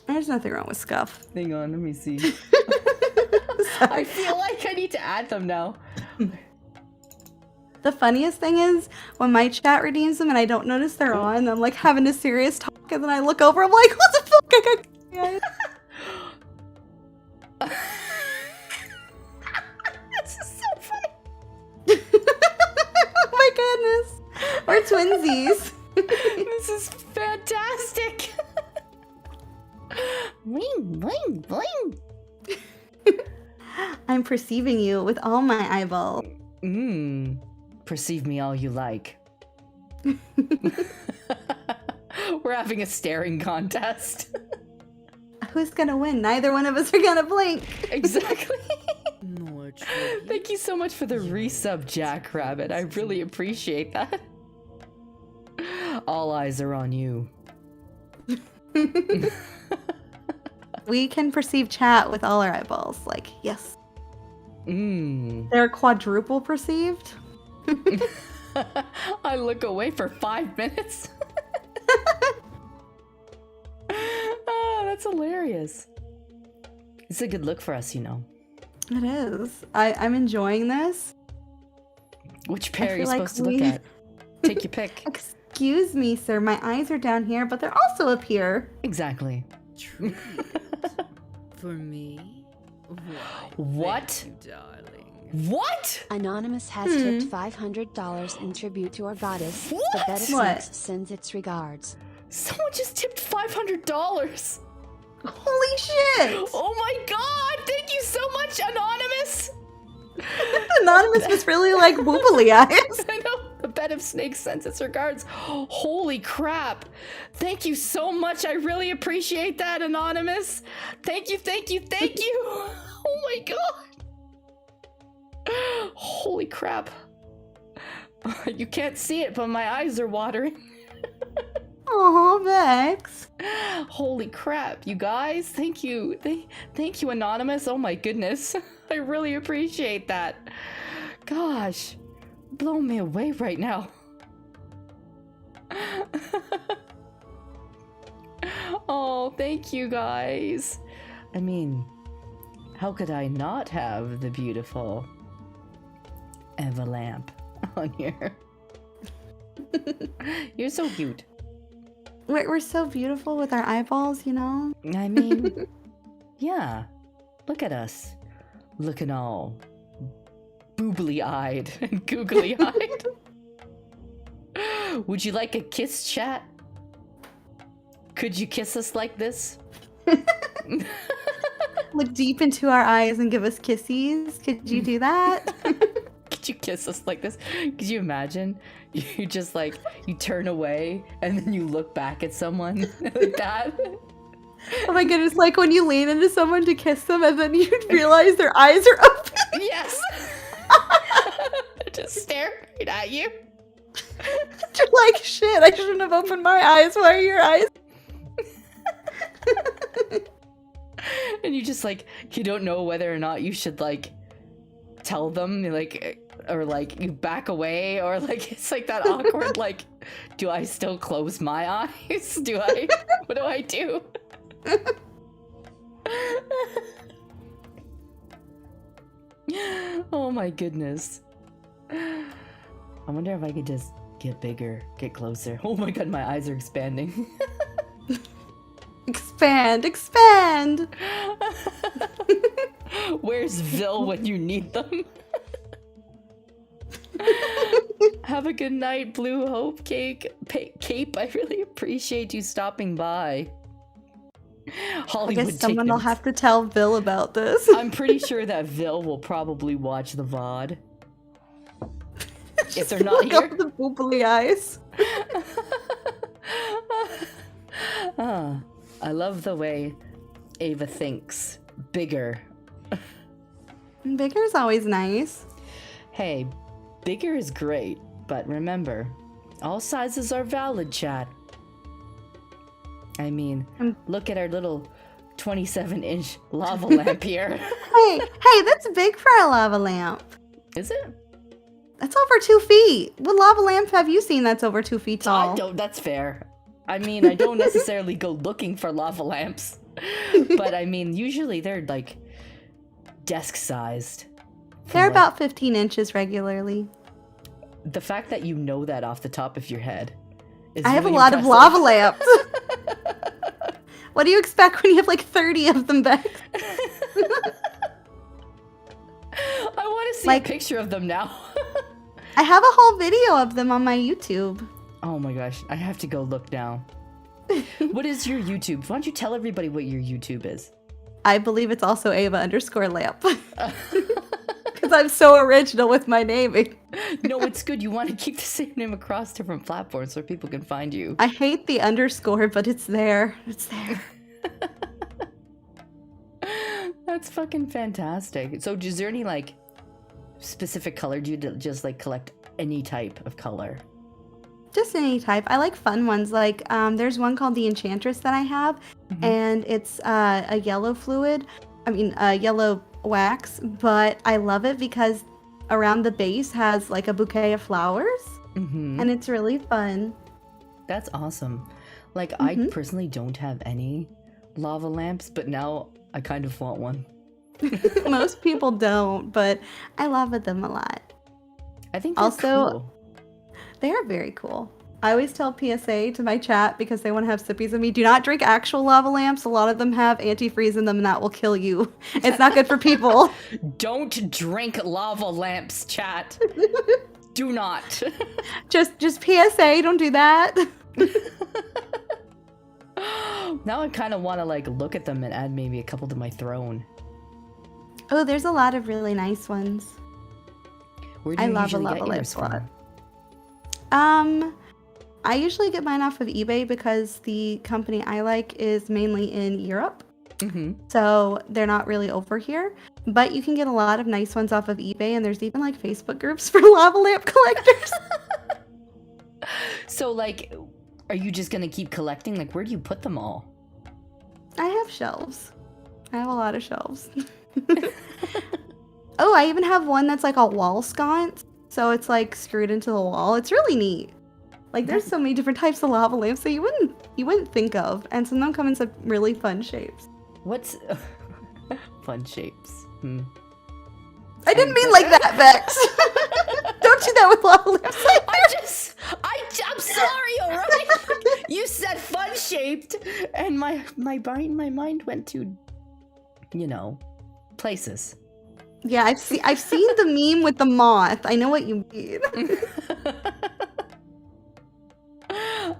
There's nothing wrong with scuff. Hang on, let me see. Sorry. I feel like I need to add them now. The funniest thing is when my chat redeems them and I don't notice they're on, I'm like having a serious talk and then I look over, I'm like, what the fuck? I got This is so funny. Oh my goodness. We're twinsies. This is fantastic. Bling, bling, bling. I'm perceiving you with all my eyeballs. Perceive me all you like. We're having a staring contest. Who's gonna win? Neither one of us are gonna blink. Exactly. More trivia. Thank you so much for the resub, Jackrabbit. I really appreciate that. All eyes are on you. We can perceive chat with all our eyeballs. Like, yes. They're quadruple perceived. I look away for 5 minutes. Oh, that's hilarious. It's a good look for us, you know. It is. I'm enjoying this. Which pair are you feel like supposed to look at? Take your pick. Excuse me, sir. My eyes are down here, but they're also up here. Exactly. Treat. For me? Why, What? thank you, darling. What? Anonymous has tipped $500 in tribute to our goddess. The What? bed of What? snakes sends its regards. Someone just tipped $500. Holy shit! Oh my god! Thank you so much, Anonymous! Anonymous was really like boobly eyes. I know. The bed of snakes sends its regards. Holy crap. Thank you so much. I really appreciate that, Anonymous. Thank you, thank you, thank you. Oh my god. Holy crap. You can't see it, but my eyes are watering. Oh, Vex. Holy crap, you guys. Thank you. Thank you, Anonymous. Oh my goodness. I really appreciate that. Gosh. Blowing me away right now. Oh, thank you guys. I mean, how could I not have the beautiful Ava Lamp on here? You're so cute. We're so beautiful with our eyeballs, you know? I mean, yeah. Look at us. Looking all boobly-eyed and googly-eyed. Would you like a kiss, chat? Could you kiss us like this? Look deep into our eyes and give us kissies. Could you do that? Could you kiss us like this. Could you imagine? You just like, you turn away and then you look back at someone like that. Oh my goodness, like when you lean into someone to kiss them and then you realize their eyes are open. Yes. Just stare right at you. You're like, shit, I shouldn't have opened my eyes. Why are your eyes? And you just like, you don't know whether or not you should like tell them, like, or like you back away, or like it's like that awkward, like, do I still close my eyes? What do I do? Oh my goodness. I wonder if I could just get bigger, get closer. Oh my god, my eyes are expanding. Expand. Where's Vil when you need them? Have a good night, Blue Hope Cape. I really appreciate you stopping by. I Hollywood guess someone take will notes. have to tell Vil about this. I'm pretty sure that Vil will probably watch the VOD. If they're not Look here. up the boobly eyes. I love the way Ava thinks. Bigger. Bigger's always nice. Hey, bigger is great, but remember, all sizes are valid, chat. I mean, look at our little 27-inch lava lamp here. Hey, that's big for a lava lamp. Is it? That's over 2 feet. What lava lamp have you seen that's over 2 feet tall? I don't, that's fair. I mean, I don't necessarily go looking for lava lamps, but I mean, usually they're like desk-sized. They're about 15 inches regularly. The fact that you know that off the top of your head is I have a really lot of impressive. lava lamps. What do you expect when you have like 30 of them back? I want to see Like- a picture of them now. I have a whole video of them on my YouTube. Oh my gosh, I have to go look now. What is your YouTube? Why don't you tell everybody what your YouTube is? I believe it's also Ava_Lamp. Because I'm so original with my naming. No, it's good. You want to keep the same name across different platforms so people can find you. I hate the underscore, but it's there. It's there. That's fucking fantastic. So is there any like specific color? Do you just like collect any type of color? Just any type. I like fun ones. Like, there's one called the Enchantress that I have, and it's a yellow fluid. I mean, yellow wax, but I love it because around the base has like a bouquet of flowers, and it's really fun. That's awesome. Like, I personally don't have any lava lamps, but now I kind of want one. Most people don't, but I love them a lot. I think that's Also, cool. they are very cool. I always tell PSA to my chat because they want to have sippies of me. Do not drink actual lava lamps. A lot of them have antifreeze in them and that will kill you. It's not good for people. Don't drink lava lamps, chat. Do not. Just PSA, don't do that. Now I kind of want to like look at them and add maybe a couple to my throne. Oh, there's a lot of really nice ones. Where do I you love a usually lava get lamp yours a lot. from? I usually get mine off of eBay because the company I like is mainly in Europe. So they're not really over here. But you can get a lot of nice ones off of eBay, and there's even like Facebook groups for lava lamp collectors. So like, are you just gonna keep collecting? Like, where do you put them all? I have shelves. I have a lot of shelves. Oh, I even have one that's like a wall sconce. So it's like screwed into the wall. It's really neat. Like there's so many different types of lava lamps that you wouldn't think of. And some of them come in some really fun shapes. What's fun shapes? I didn't mean like that, Vex. Don't do that with lava lamps. I'm sorry, alright? You said fun shaped, and my mind went to, you know, places. Yeah, I've seen the meme with the moth. I know what you mean.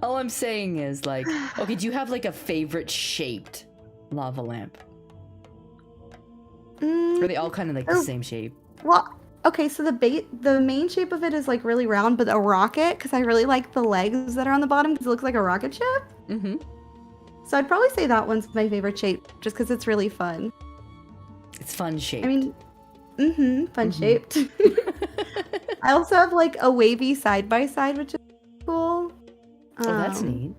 All I'm saying is like, okay, do you have like a favorite shaped lava lamp? Are they all kind of like the same shape? Well, Okay, so the main shape of it is like really round, but a rocket, because I really like the legs that are on the bottom because it looks like a rocket ship. Mm-hmm. So I'd probably say that one's my favorite shape, just because it's really fun. It's fun shaped. I mean, fun shaped. I also have like a wavy side by side, which is cool. Oh, that's neat.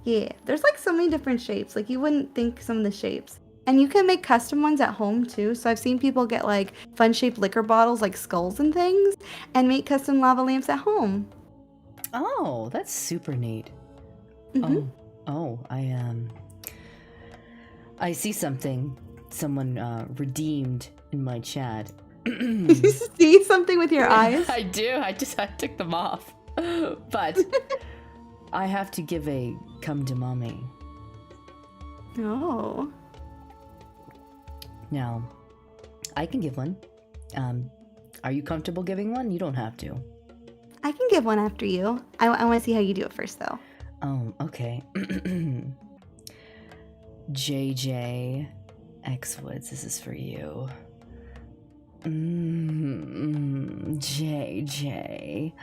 Yeah, there's like so many different shapes. Like you wouldn't think some of the shapes. And you can make custom ones at home too. So I've seen people get like fun shaped liquor bottles, like skulls and things, and make custom lava lamps at home. Oh, that's super neat. Mhm. Oh, I see something. Someone redeemed in my chat. You see something with your eyes? I do. I took them off. But I have to give a come to mommy. Oh. Now, I can give one. Are you comfortable giving one? You don't have to. I can give one after you. I want to see how you do it first, though. Oh, okay. JJ X Woods, this is for you. JJ,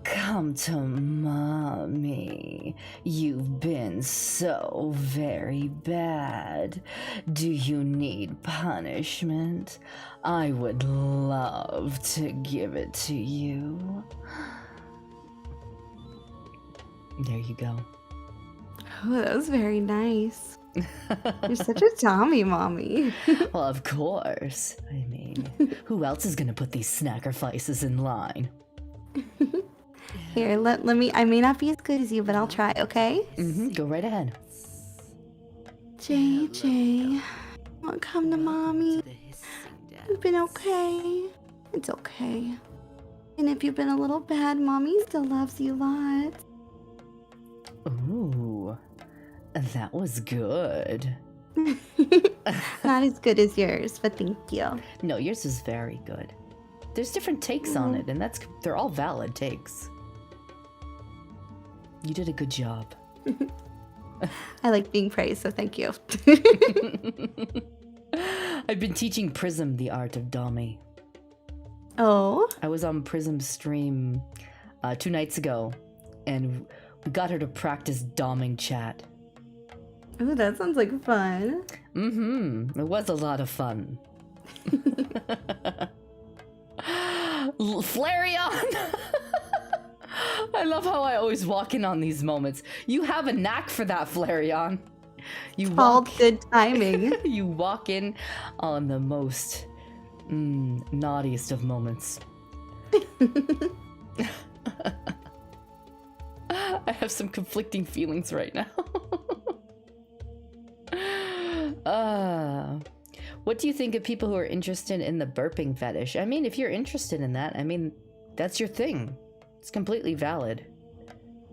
come to mommy. You've been so very bad. Do you need punishment? I would love to give it to you. There you go. Oh, that was very nice. You're such a Tommy mommy. Well, of course. I mean, who else is gonna put these sacrifices in line? Here, let me. I may not be as good as you, but I'll try. Okay. Go right ahead. JJ, wanna come to mommy? You've been okay. It's okay. And if you've been a little bad, mommy still loves you lots. Ooh, that was good. Not as good as yours, but thank you. No, yours is very good. There's different takes on it, and they're all valid takes. You did a good job. I like being praised, so thank you. I've been teaching Prism the art of Dami. Oh? I was on Prism's stream 2 nights ago, and we got her to practice doming chat. Ooh, that sounds like fun. It was a lot of fun. Flareon! I love how I always walk in on these moments. You have a knack for that, Flareon. All good timing. You walk in on the most naughtiest of moments. I have some conflicting feelings right now. What do you think of people who are interested in the burping fetish? I mean, if you're interested in that, I mean, that's your thing. It's completely valid.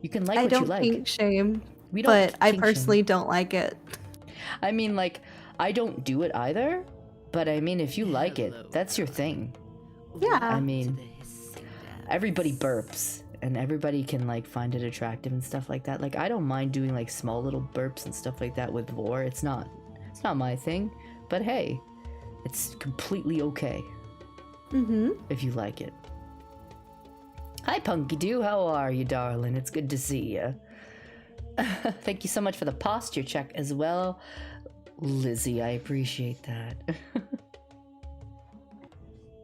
You can like what you like. I don't kink shame, We don't but I kink personally shame. don't like it. I mean, like, I don't do it either, but I mean, if you like it, that's your thing. Yeah. I mean, everybody burps, and everybody can, like, find it attractive and stuff like that. Like, I don't mind doing, like, small little burps and stuff like that with lore. It's not my thing, but hey, it's completely okay. If you like it. Hi, Punky Doo. How are you, darling? It's good to see you. Thank you so much for the posture check as well, Lizzie. I appreciate that.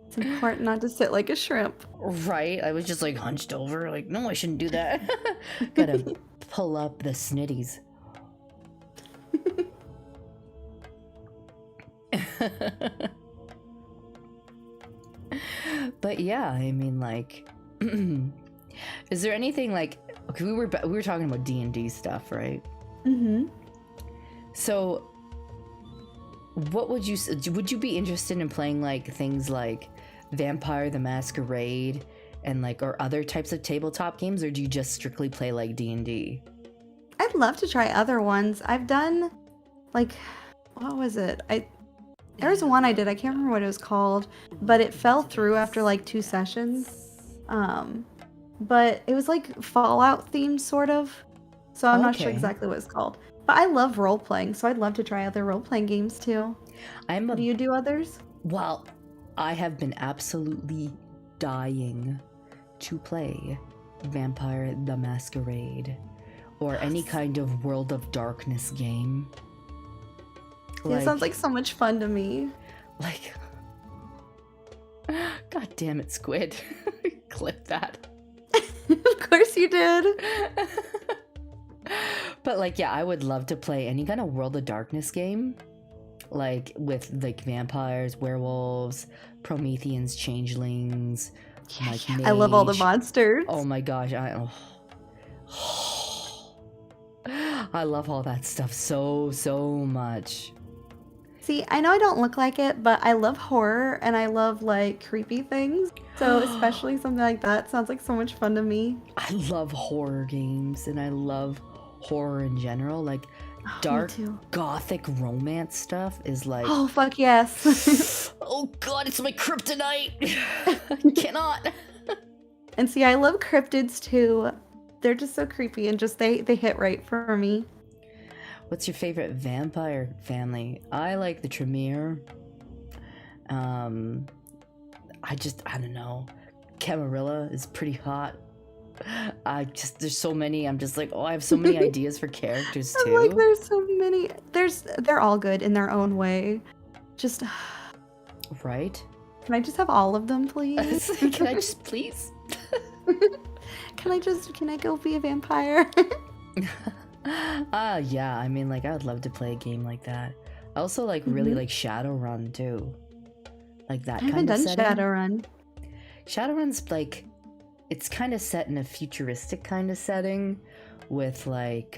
It's important not to sit like a shrimp. Right? I was just like hunched over, like, no, I shouldn't do that. Gotta pull up the snitties. But yeah, I mean, like, is there anything like, okay, we were talking about D&D stuff, right? So what would you be interested in playing, like, things like Vampire the Masquerade and, like, or other types of tabletop games, or do you just strictly play like D&D? I'd love to try other ones. I've done, like, what was it? There was one I did, I can't remember what it was called, but it fell through after like 2 sessions. But it was like Fallout themed, sort of. So I'm not sure Okay. exactly what it's called. But I love role playing, so I'd love to try other role playing games too. Do you do others? Well, I have been absolutely dying to play Vampire the Masquerade or any kind of World of Darkness game. It sounds like so much fun to me. Like, God damn it, Squid. Clip that. Of course you did. But like, yeah, I would love to play any kind of World of Darkness game, like with like vampires, werewolves, Prometheans, changelings, like I love all the mage. monsters. Oh my gosh, I love all that stuff so much. See, I know I don't look like it, but I love horror and I love like creepy things. So especially something like that sounds like so much fun to me. I love horror games and I love horror in general. Like dark gothic romance stuff is like, oh fuck yes. oh god, it's my kryptonite. I cannot. And see, I love cryptids too. They're just so creepy and just they hit right for me. What's your favorite vampire family? I like the Tremere. I don't know. Camarilla is pretty hot. There's so many. I'm just like, oh, I have so many ideas for characters too. I'm like, there's so many. They're all good in their own way. Just right? Can I just have all of them, please? Can I just please? Can I go be a vampire? Yeah, I mean, like, I would love to play a game like that. I also like really like Shadowrun too. Like that kind of setting. I haven't done Shadowrun. Shadowrun's like, it's kind of set in a futuristic kind of setting with like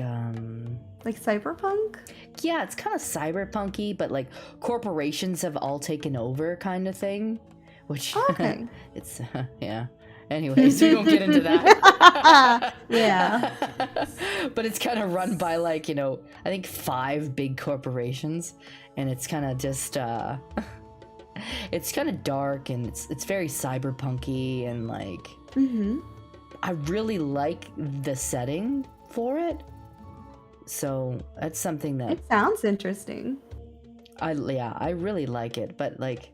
cyberpunk? Yeah, it's kind of cyberpunky, but like corporations have all taken over kind of thing, which okay. It's yeah. Anyways, we won't get into that. Yeah. But it's kind of run by like, I think 5 big corporations, and it's kind of just it's kind of dark and it's very cyberpunky and like I really like the setting for it. So that's something that it sounds interesting. I really like it, but like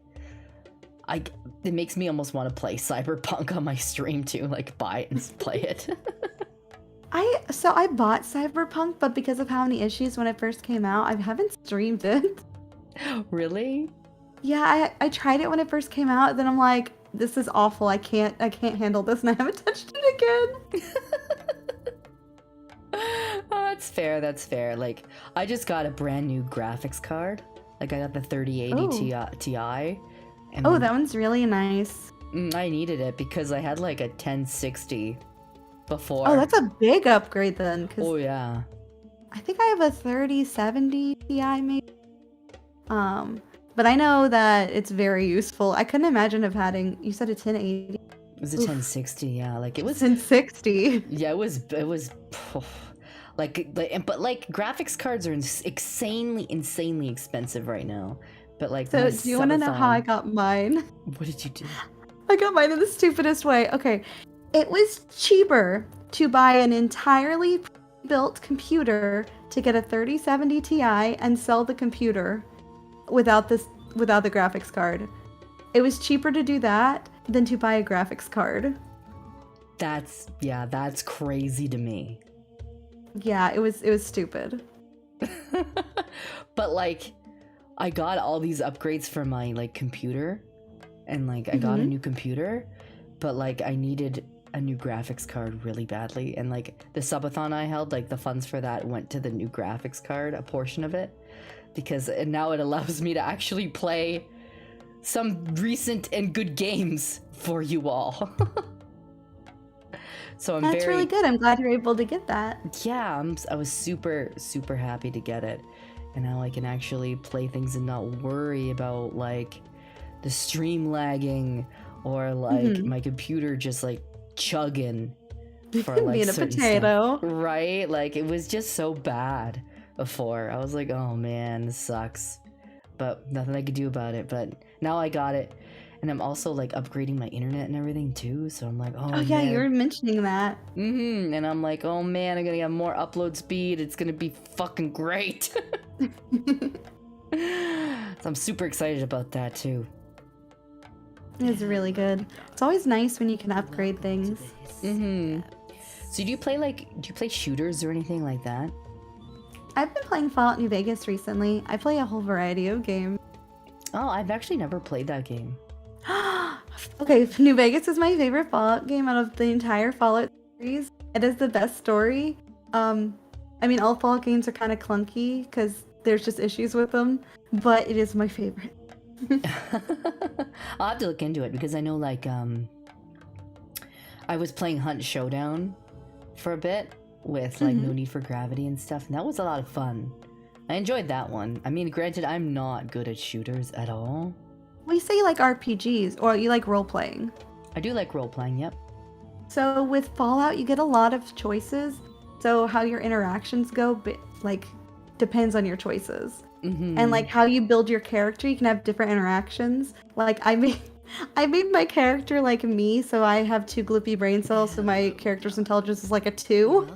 it makes me almost want to play Cyberpunk on my stream too, like buy it and play it. I bought Cyberpunk, but because of how many issues when it first came out, I haven't streamed it. Really? Yeah, I tried it when it first came out, then I'm like, this is awful. I can't handle this, and I haven't touched it again. Oh, that's fair. Like, I just got a brand new graphics card. Like, I got the 3080 Ti. And that one's really nice. I needed it because I had like a 1060 before. Oh, that's a big upgrade then. Oh yeah. I think I have a 3070 Ti maybe. But I know that it's very useful. I couldn't imagine having. You said a 1080. It was a 1060, yeah. Like it was 1060. Yeah, it was. But like graphics cards are insanely expensive right now. But like, so do you want to know how I got mine? What did you do? I got mine in the stupidest way. Okay, it was cheaper to buy an entirely built computer to get a 3070 Ti and sell the computer without the graphics card. It was cheaper to do that than to buy a graphics card. That's crazy to me. Yeah, it was stupid. But like, I got all these upgrades for my like computer, and like I got a new computer, but like I needed a new graphics card really badly, and like the subathon I held, like the funds for that went to the new graphics card, a portion of it, and now it allows me to actually play some recent and good games for you all. So That's really good. I'm glad you're able to get that. Yeah, I was super happy to get it. And now I can actually play things and not worry about like the stream lagging or like my computer just like chugging for like being a certain potato. Stuff. Right? Like it was just so bad before. I was like, oh man, this sucks. But nothing I could do about it. But now I got it. And I'm also like upgrading my internet and everything too. So I'm like, oh yeah, man. you were mentioning that. And I'm like, oh man, I'm gonna get more upload speed. It's gonna be fucking great. So I'm super excited about that too. It's really good. It's always nice when you can upgrade things. So do you play shooters or anything like that? I've been playing Fallout New Vegas recently. I play a whole variety of games. Oh, I've actually never played that game. Okay, New Vegas is my favorite Fallout game out of the entire Fallout series. It is the best story. I mean, all Fallout games are kind of clunky because there's just issues with them, but it is my favorite. I'll have to look into it because I know I was playing Hunt Showdown for a bit with No Need for Gravity and stuff, and that was a lot of fun. I enjoyed that one. I mean, granted, I'm not good at shooters at all. Well, you say you like RPGs, or you like role-playing. I do like role-playing, yep. So with Fallout, you get a lot of choices. So how your interactions go, depends on your choices. And how you build your character, you can have different interactions. I made my character like me, so I have 2 gloopy brain cells, so my character's intelligence is like a 2.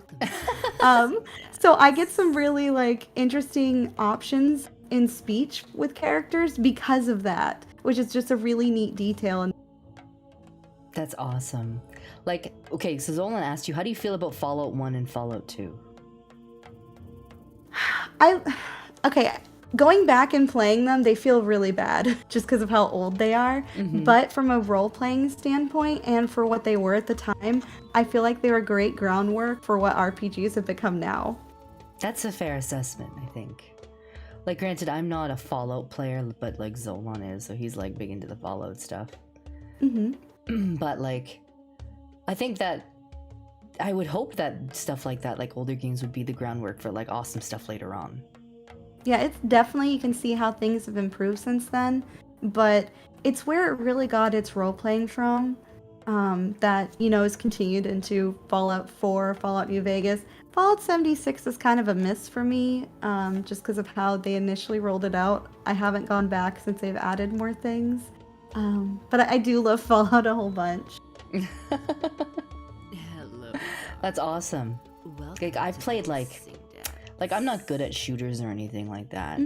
So I get some really interesting options in speech with characters because of that, which is just a really neat detail. That's awesome. Okay, so Zolan asked you, how do you feel about Fallout 1 and Fallout 2? Okay, going back and playing them, they feel really bad just because of how old they are. But from a role-playing standpoint and for what they were at the time, I feel like they were great groundwork for what RPGs have become now. That's a fair assessment, I think. Granted, I'm not a Fallout player, but Zolan is, so he's big into the Fallout stuff. But I think that I would hope that stuff like that, older games, would be the groundwork for awesome stuff later on. Yeah, it's definitely, you can see how things have improved since then, but it's where it really got its role-playing from, that, is continued into Fallout 4, Fallout New Vegas. Fallout 76 is kind of a miss for me, just because of how they initially rolled it out. I haven't gone back since they've added more things, but I do love Fallout a whole bunch. Hello. That's awesome. Welcome I've to played Missing Dad. I'm not good at shooters or anything like that.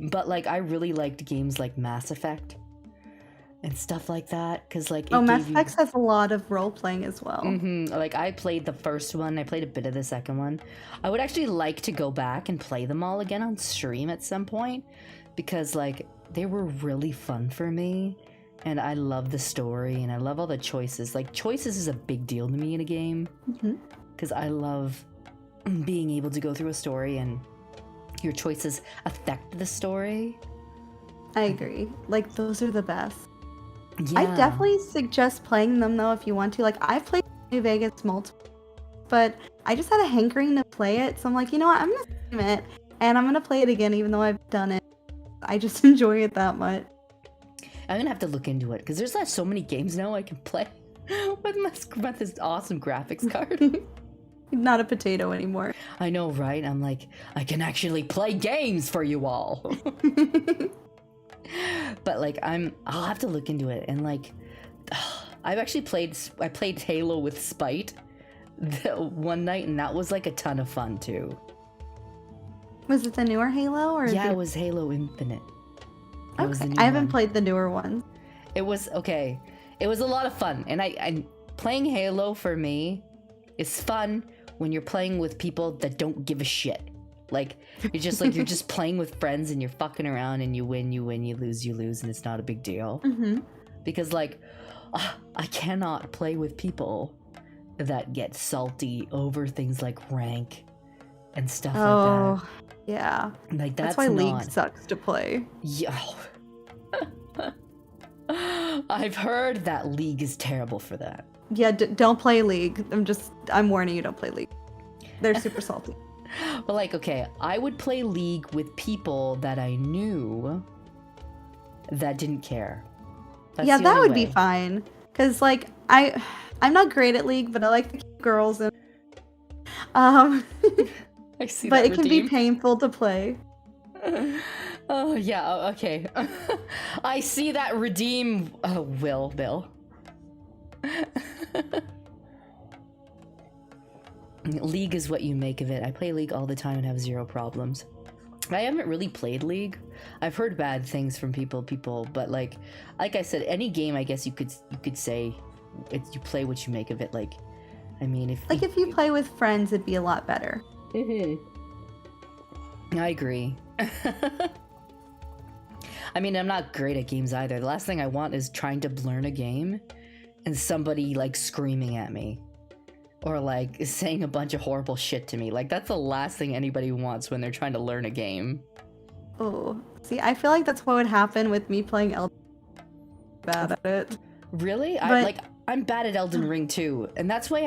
But I really liked games like Mass Effect and stuff like that, because Mass Effect has a lot of role-playing as well. I played the first one, I played a bit of the second one. I would actually like to go back and play them all again on stream at some point, because they were really fun for me, and I love the story, and I love all the choices. Choices is a big deal to me in a game, because I love being able to go through a story and your choices affect the story. I agree. Those are the best. Yeah. I definitely suggest playing them though if you want to. I've played New Vegas multiple, but I just had a hankering to play it, so I'm like, you know what, I'm gonna stream it and I'm gonna play it again even though I've done it. I just enjoy it that much. I'm gonna have to look into it because there's not so many games now I can play with this awesome graphics card. Not a potato anymore. I know, right? I'm I can actually play games for you all. But I'll have to look into it, and I've actually played Halo with Spite one night, and that was a ton of fun too. Was it the newer Halo or? Yeah, it was Halo Infinite. Okay. I haven't played the newer ones. It was okay. It was a lot of fun, and I playing Halo for me is fun when you're playing with people that don't give a shit. You're just you're just playing with friends and you're fucking around and you win, you lose, and it's not a big deal. Because I cannot play with people that get salty over things like rank and stuff like that. Yeah. That's why not... League sucks to play. Yeah. I've heard that League is terrible for that. Yeah, don't play League. I'm warning you, don't play League. They're super salty. But okay, I would play League with people that I knew that didn't care. That would be fine. Cause I'm not great at League, but I like the cute girls and I see but that it can be painful to play. Oh yeah, okay. I see that redeem Bill. League is what you make of it. I play League all the time and have zero problems. I haven't really played League. I've heard bad things from people, but like I said, any game I guess you could say you play what you make of it. Like, I mean, If you play with friends, it'd be a lot better. I agree. I mean, I'm not great at games either. The last thing I want is trying to learn a game and somebody like screaming at me or like saying a bunch of horrible shit to me. Like, that's the last thing anybody wants when they're trying to learn a game. Oh, see, I feel like that's what would happen with me playing Elden Ring. Bad at it. Really? I'm bad at Elden Ring too, and that's why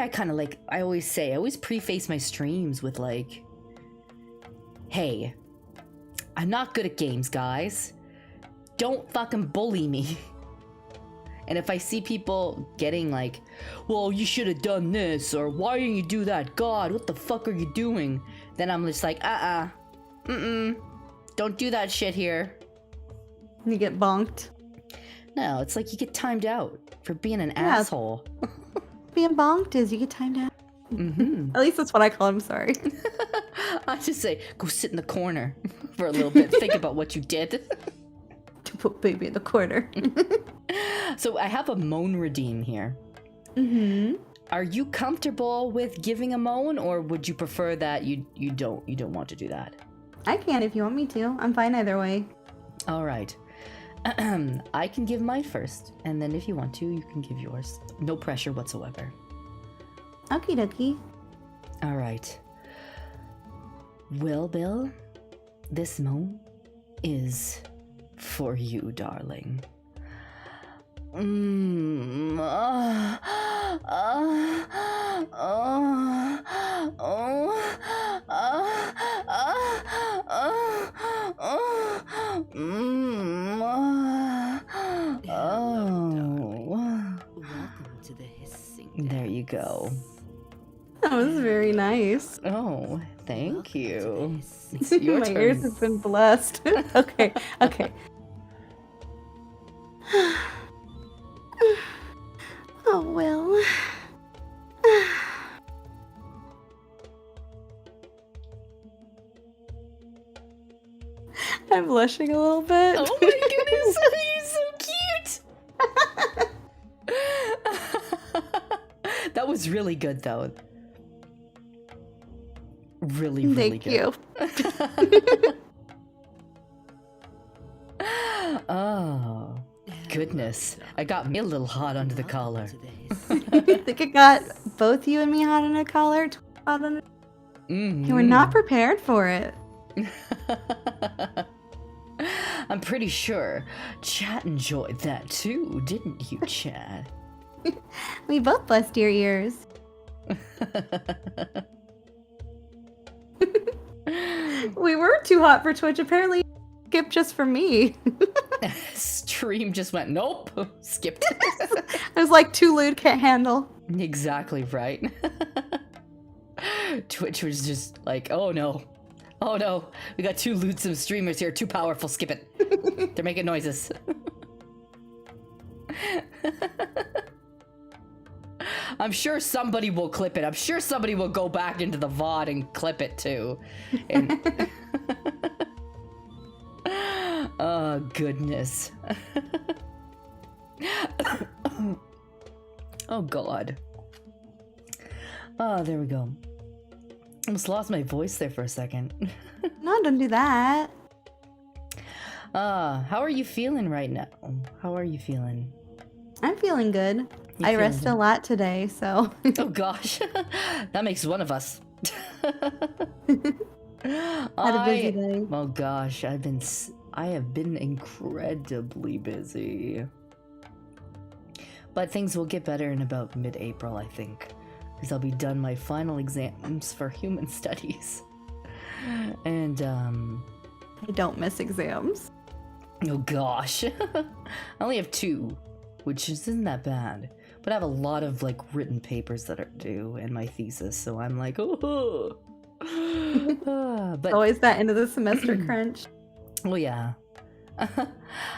I always preface my streams with like, hey, I'm not good at games, guys. Don't fucking bully me. And if I see people getting like, well, you should have done this, or why didn't you do that? God, what the fuck are you doing? Then I'm just like, don't do that shit here. You get bonked. No, it's like you get timed out for being an asshole. Being bonked is you get timed out. Mm-hmm. At least that's what I call him, sorry. I just say, go sit in the corner for a little bit. Think about what you did. To put baby in the corner. So I have a moan redeem here. Mm-hmm. Are you comfortable with giving a moan, or would you prefer that you don't want to do that? I can if you want me to. I'm fine either way. All right. I can give mine first, and then if you want to, you can give yours. No pressure whatsoever. Okie dokie. All right. Well, Bill, this moan is for you, darling. Welcome to the hissing. There you go. That was very nice. Oh, thank Welcome to the you. hissing. It's your My turn. ears have been blessed. Okay. Oh, well. I'm blushing a little bit. Oh my goodness, you're so cute! That was really good, though. Really, really Thank good. you. Oh, goodness. I got me a little hot under the collar. Welcome to the hissing. I think it got both you and me hot on a collar. Hot on a... You were not prepared for it. I'm pretty sure Chat enjoyed that too, didn't you, Chat? We both blessed your ears. We were too hot for Twitch. Apparently, skip just for me. Stream just went, nope, skipped. I was like, too lewd, can't handle. Exactly right. Twitch was just like, oh no, we got two lewdsome streamers here, too powerful, skip it. They're making noises. I'm sure somebody will clip it. I'm sure somebody will go back into the VOD and clip it too. And oh, goodness. Oh, God. Oh, there we go. Almost lost my voice there for a second. No, don't do that. How are you feeling right now? How are you feeling? I'm feeling good. You I feeling rested good? a lot today, so. Oh, gosh. That makes one of us. Had a busy day. Oh, gosh. I have been incredibly busy. But things will get better in about mid-April, I think. Because I'll be done my final exams for human studies. And, I don't miss exams. oh gosh. I only have 2, which isn't that bad. But I have a lot of, like, written papers that are due in my thesis, so I'm like, oh. But Always that end of the semester crunch. oh yeah.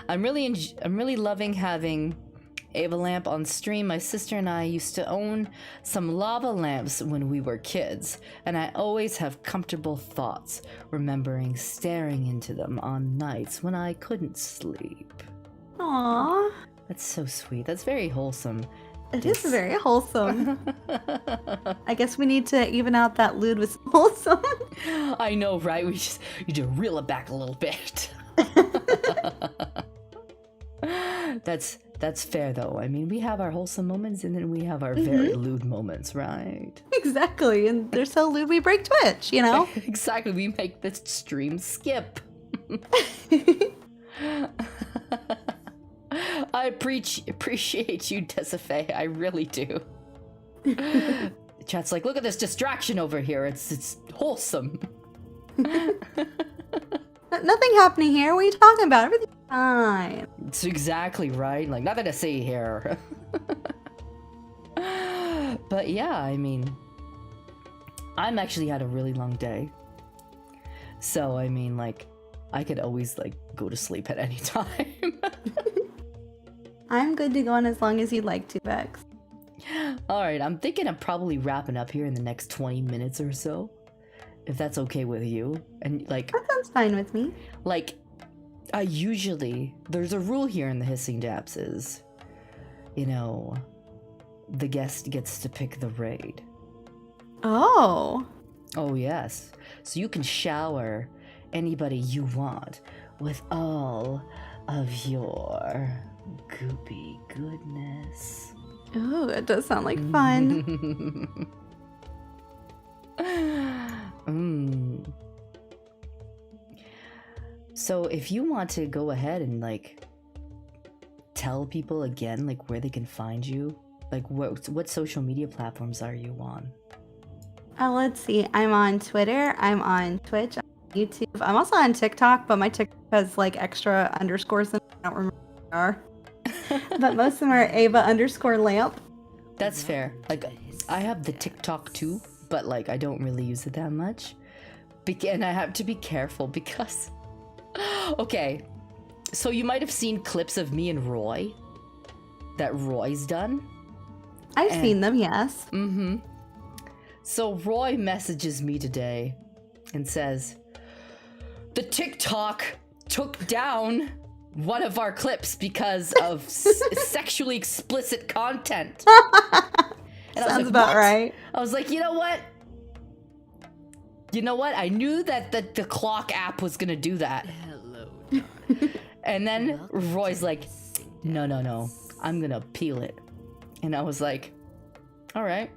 I'm really loving having Ava Lamp on stream. My sister and I used to own some lava lamps when we were kids, and I always have comfortable thoughts, remembering staring into them on nights when I couldn't sleep. Aww. That's so sweet. That's very wholesome. It is very wholesome. I guess we need to even out that lewd with some wholesome. I know, right? We just need to reel it back a little bit. That's fair, though. I mean, we have our wholesome moments, and then we have our very lewd moments, right? Exactly, and they're so lewd we break Twitch, you know? Exactly, we make the stream skip. I appreciate you, Desafe. I really do. Chat's like, look at this distraction over here. It's wholesome. Nothing happening here. What are you talking about? Everything's fine. It's exactly right. Like, nothing to see here. But yeah, I mean, I'm actually had a really long day. So, I mean, like, I could always, like, go to sleep at any time. I'm good to go on as long as you'd like to, Vex. Alright, I'm thinking of probably wrapping up here in the next 20 minutes or so. If that's okay with you. And, like... That sounds fine with me. Like, I usually... There's a rule here in the Hissing Daps is... You know... The guest gets to pick the raid. Oh. Oh, yes. So you can shower anybody you want with all of your goopy goodness. Ooh, it does sound like fun. So if you want to go ahead and like tell people again like where they can find you, like what social media platforms are you on? Let's see. I'm on Twitter. I'm on Twitch. I'm on YouTube. I'm also on TikTok, but my TikTok has like extra underscores in it. I don't remember what they are. But most of them are Ava_Lamp. That's fair. Like I have the TikTok too, but like I don't really use it that much. And I have to be careful because okay. So you might have seen clips of me and Roy that Roy's done. I've seen them, yes. Mm-hmm. So Roy messages me today and says, the TikTok took down one of our clips because of sexually explicit content. And Sounds about right. I was like, you know what? You know what? I knew that the clock app was gonna do that. Hello. And then Roy's like, no, I'm gonna appeal it. And I was like, all right.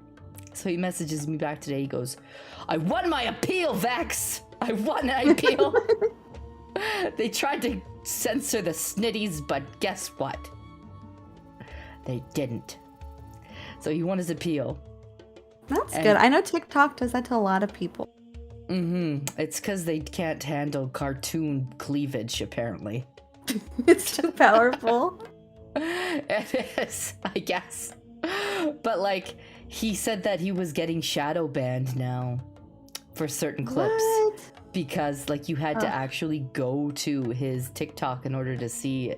So he messages me back today. He goes, I won my appeal, Vex. I won my appeal. They tried to censor the snitties, but guess what? They didn't. So he won his appeal. That's good. I know TikTok does that to a lot of people. Mm-hmm. It's because they can't handle cartoon cleavage, apparently. It's too powerful. It is, I guess. But like, he said that he was getting shadow banned now for certain clips. What? Because like you had to actually go to his TikTok in order to see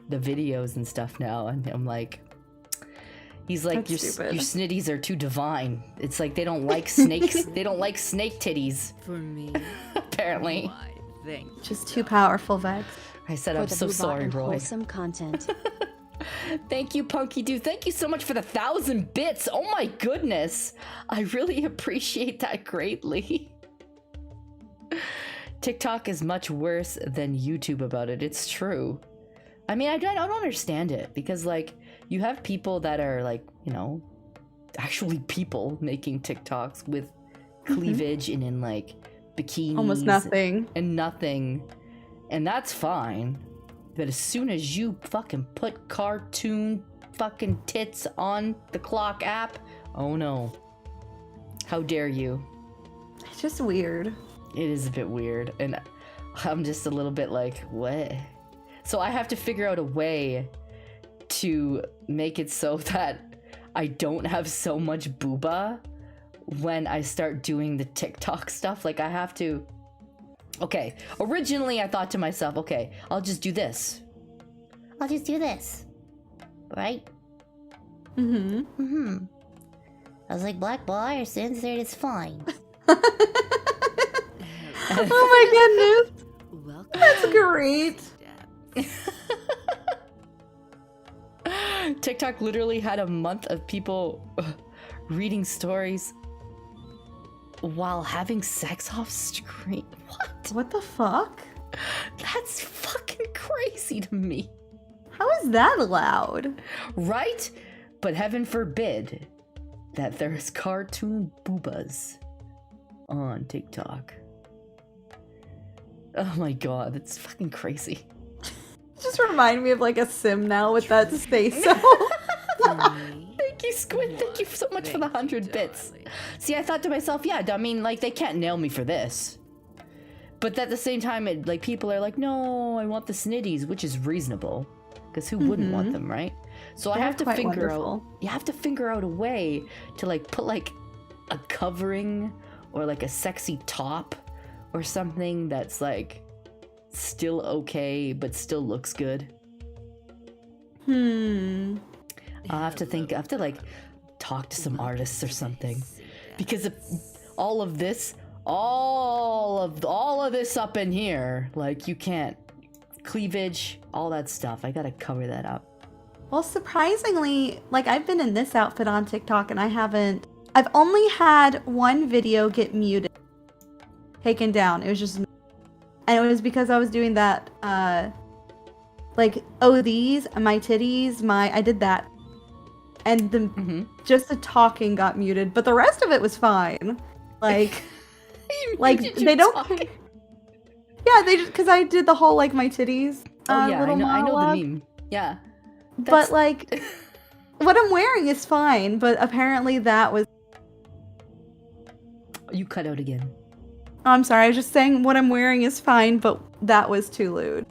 the videos and stuff now. And I'm like, he's like, your snitties are too divine. It's like they don't like snakes. They don't like snake titties. For me. Apparently. Why, thank you. Just too powerful, Vex. I said, For I'm the so Booba sorry, and Roy. wholesome content. Thank you, Punky Dude. Thank you so much for the 1,000 bits. Oh my goodness. I really appreciate that greatly. TikTok is much worse than YouTube about it. It's true. I mean, I don't understand it because, like, you have people that are, like, you know, actually people making TikToks with cleavage and in, like, bikinis. Almost nothing. And nothing. And that's fine. But as soon as you fucking put cartoon fucking tits on the clock app, oh no. How dare you? It's just weird. It is a bit weird. And I'm just a little bit like, what? So I have to figure out a way to make it so that I don't have so much booba when I start doing the TikTok stuff. Like I have to... Okay, originally I thought to myself, okay, I'll just do this. I'll just do this. Right? Mm-hmm. I was like, black ball, I understand, it's fine. Oh my goodness. Welcome. That's great. TikTok literally had a month of people reading stories while having sex off screen. What? What the fuck? That's fucking crazy to me. How is that allowed? Right? But heaven forbid that there's cartoon boobas on TikTok. Oh my god, that's fucking crazy. Just remind me of like a sim now with that say so. Thank you, Squid. Thank you so much for the 100 bits. See, I thought to myself, yeah, I mean, like, they can't nail me for this. But at the same time, like, people are like, no, I want the snitties, which is reasonable. Because who wouldn't want them, right? So I have to figure out, you have to figure out a way to, like, put, like, a covering or, like, a sexy top or something that's, like, still okay, but still looks good. I'll have to think, I have to, like, talk to some artists or something. Because of all of this, all of this up in here, like, you can't, cleavage, all that stuff, I gotta cover that up. Well, surprisingly, like I've been in this outfit on TikTok and I've only had one video get muted, taken down. It was just, and it was because I was doing that, like, oh, these, my titties, I did that. And just the talking got muted, but the rest of it was fine. Like, like they don't. Talking? Yeah, they just, because I did the whole, like, my titties. Oh yeah, little I know monologue. the meme. Yeah. But, like, what I'm wearing is fine, but apparently that was... You cut out again. Oh, I'm sorry, I was just saying what I'm wearing is fine, but that was too lewd.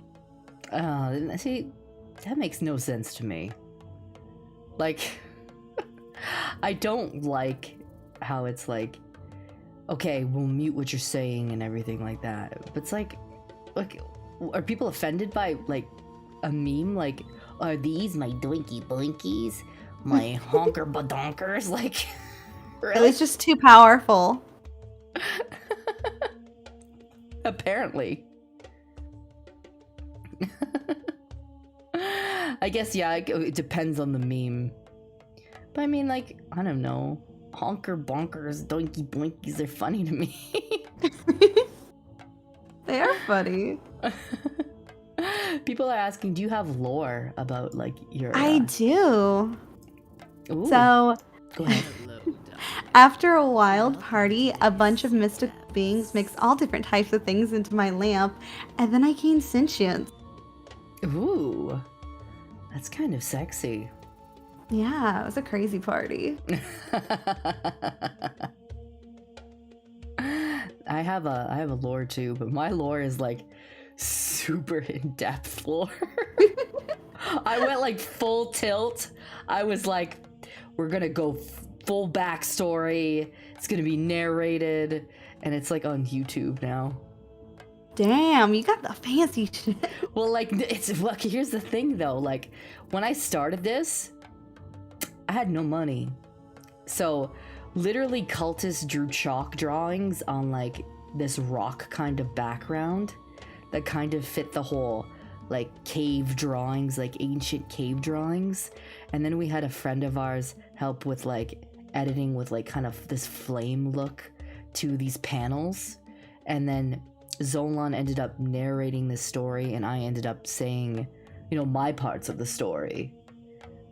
See, that makes no sense to me. Like, I don't like how it's like, okay, we'll mute what you're saying and everything like that. But it's like, are people offended by, like, a meme? Like, are these my doinky boinkies? My honker badonkers? Like, really? It's just too powerful. Apparently. I guess, yeah, it depends on the meme. But I mean, like, I don't know. Honker bonkers, doinky boinkies, they're funny to me. They are funny. People are asking, do you have lore about, like, your... I do. Ooh. So, Go ahead. after a wild party, a bunch of mystical beings mix all different types of things into my lamp, and then I gained sentience. Ooh. That's kind of sexy. Yeah, it was a crazy party. I have a lore too, but my lore is like super in-depth lore. I went like full tilt. I was like, we're gonna go full backstory. It's gonna be narrated, and it's like on YouTube now. Damn, you got the fancy shit. Well, like, look, here's the thing though. Like, when I started this, I had no money. So, literally, cultists drew chalk drawings on, like, this rock kind of background that kind of fit the whole, like, cave drawings, like, ancient cave drawings. And then we had a friend of ours help with, like, editing with, like, kind of this flame look to these panels. And then Zolan ended up narrating this story, and I ended up saying, you know, my parts of the story.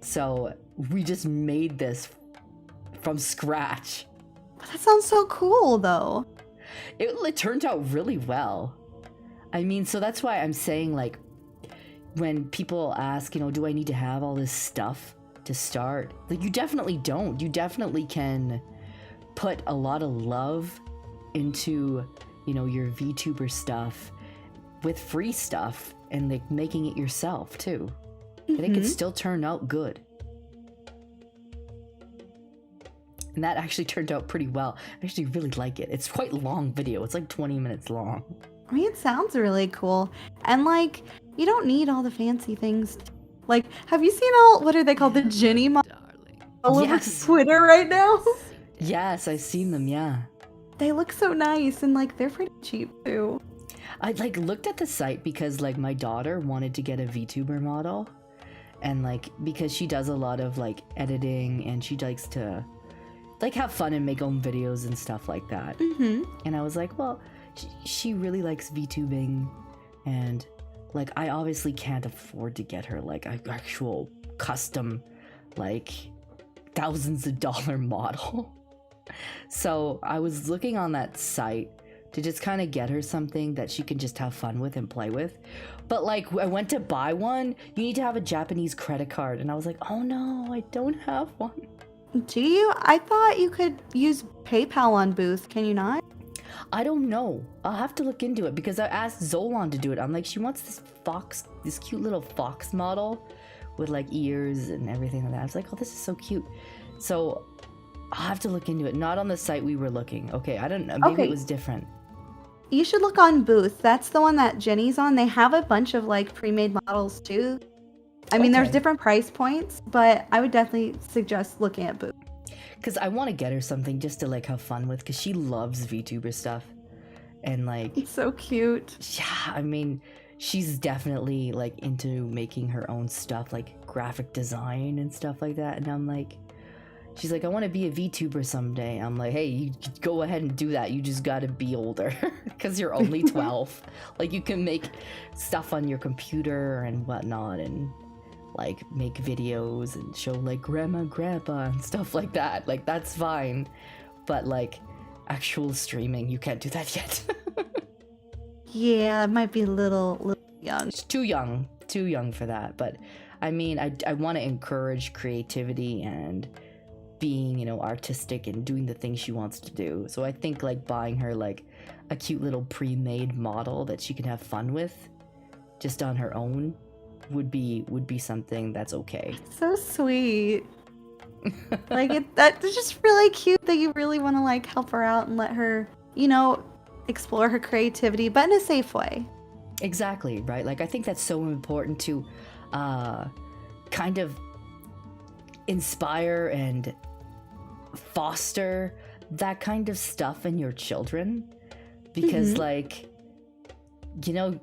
So we just made this from scratch. That sounds so cool, though. It turned out really well. I mean, so that's why I'm saying, like, when people ask, you know, do I need to have all this stuff to start? Like, you definitely don't. You definitely can put a lot of love into, you know, your VTuber stuff with free stuff and, like, making it yourself, too. And it could still turn out good. And that actually turned out pretty well. I actually really like it. It's quite a long video. It's like 20 minutes long. I mean, it sounds really cool. And, like, you don't need all the fancy things. Like, have you seen all, what are they called? The Ginny mods? Darling. all over Yes. Twitter right now. Yes, I've seen them, yeah. They look so nice and like they're pretty cheap too. I like looked at the site because like my daughter wanted to get a VTuber model, and like because she does a lot of like editing and she likes to like have fun and make own videos and stuff like that. Mm-hmm. And I was like, well, she really likes VTubing, and like I obviously can't afford to get her like an actual custom like thousands of dollar model. So I was looking on that site to just kind of get her something that she can just have fun with and play with. But like I went to buy one, you need to have a Japanese credit card, and I was like, oh no, I don't have one. Do you? I thought you could use PayPal on Booth. Can you not? I don't know. I'll have to look into it because I asked Zolan to do it. I'm like, she wants this cute little fox model with like ears and everything like that. I was like, oh, this is so cute. So I'll have to look into it. Not on the site we were looking. Okay, I don't know. Maybe Okay. it was different. You should look on Booth. That's the one that Jenny's on. They have a bunch of like pre-made models too. I mean, there's Okay. different price points, but I would definitely suggest looking at Booth. Because I want to get her something just to like have fun with, because she loves VTuber stuff. And like, It's so cute. yeah, I mean, she's definitely like into making her own stuff, like graphic design and stuff like that. And I'm like, she's like, I want to be a VTuber someday. I'm like, hey, you go ahead and do that. You just got to be older because you're only 12. Like, you can make stuff on your computer and whatnot, and like make videos and show like grandma, grandpa and stuff like that. Like, that's fine. But like actual streaming, you can't do that yet. Yeah, it might be a little young. It's too young for that. But I mean, I want to encourage creativity and being, you know, artistic and doing the things she wants to do. So I think like buying her like a cute little pre-made model that she can have fun with just on her own would be something that's okay. So sweet. Like that's just really cute that you really want to like help her out and let her, you know, explore her creativity, but in a safe way. Exactly, right? Like, I think that's so important to kind of inspire and foster that kind of stuff in your children, because like, you know,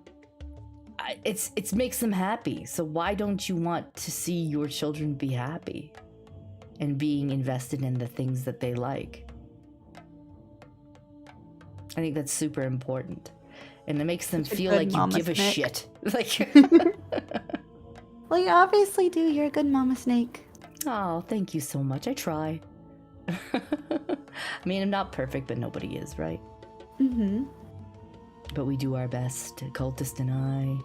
it's makes them happy. So why don't you want to see your children be happy and being invested in the things that they like? I think that's super important, and it makes them Such a feel good like you mama give a snake. shit. Like, Well, you obviously do. You're a good mama snake. oh, thank you so much. I try. I mean, I'm not perfect, but nobody is, right? Mm-hmm. But we do our best, Cultist and I.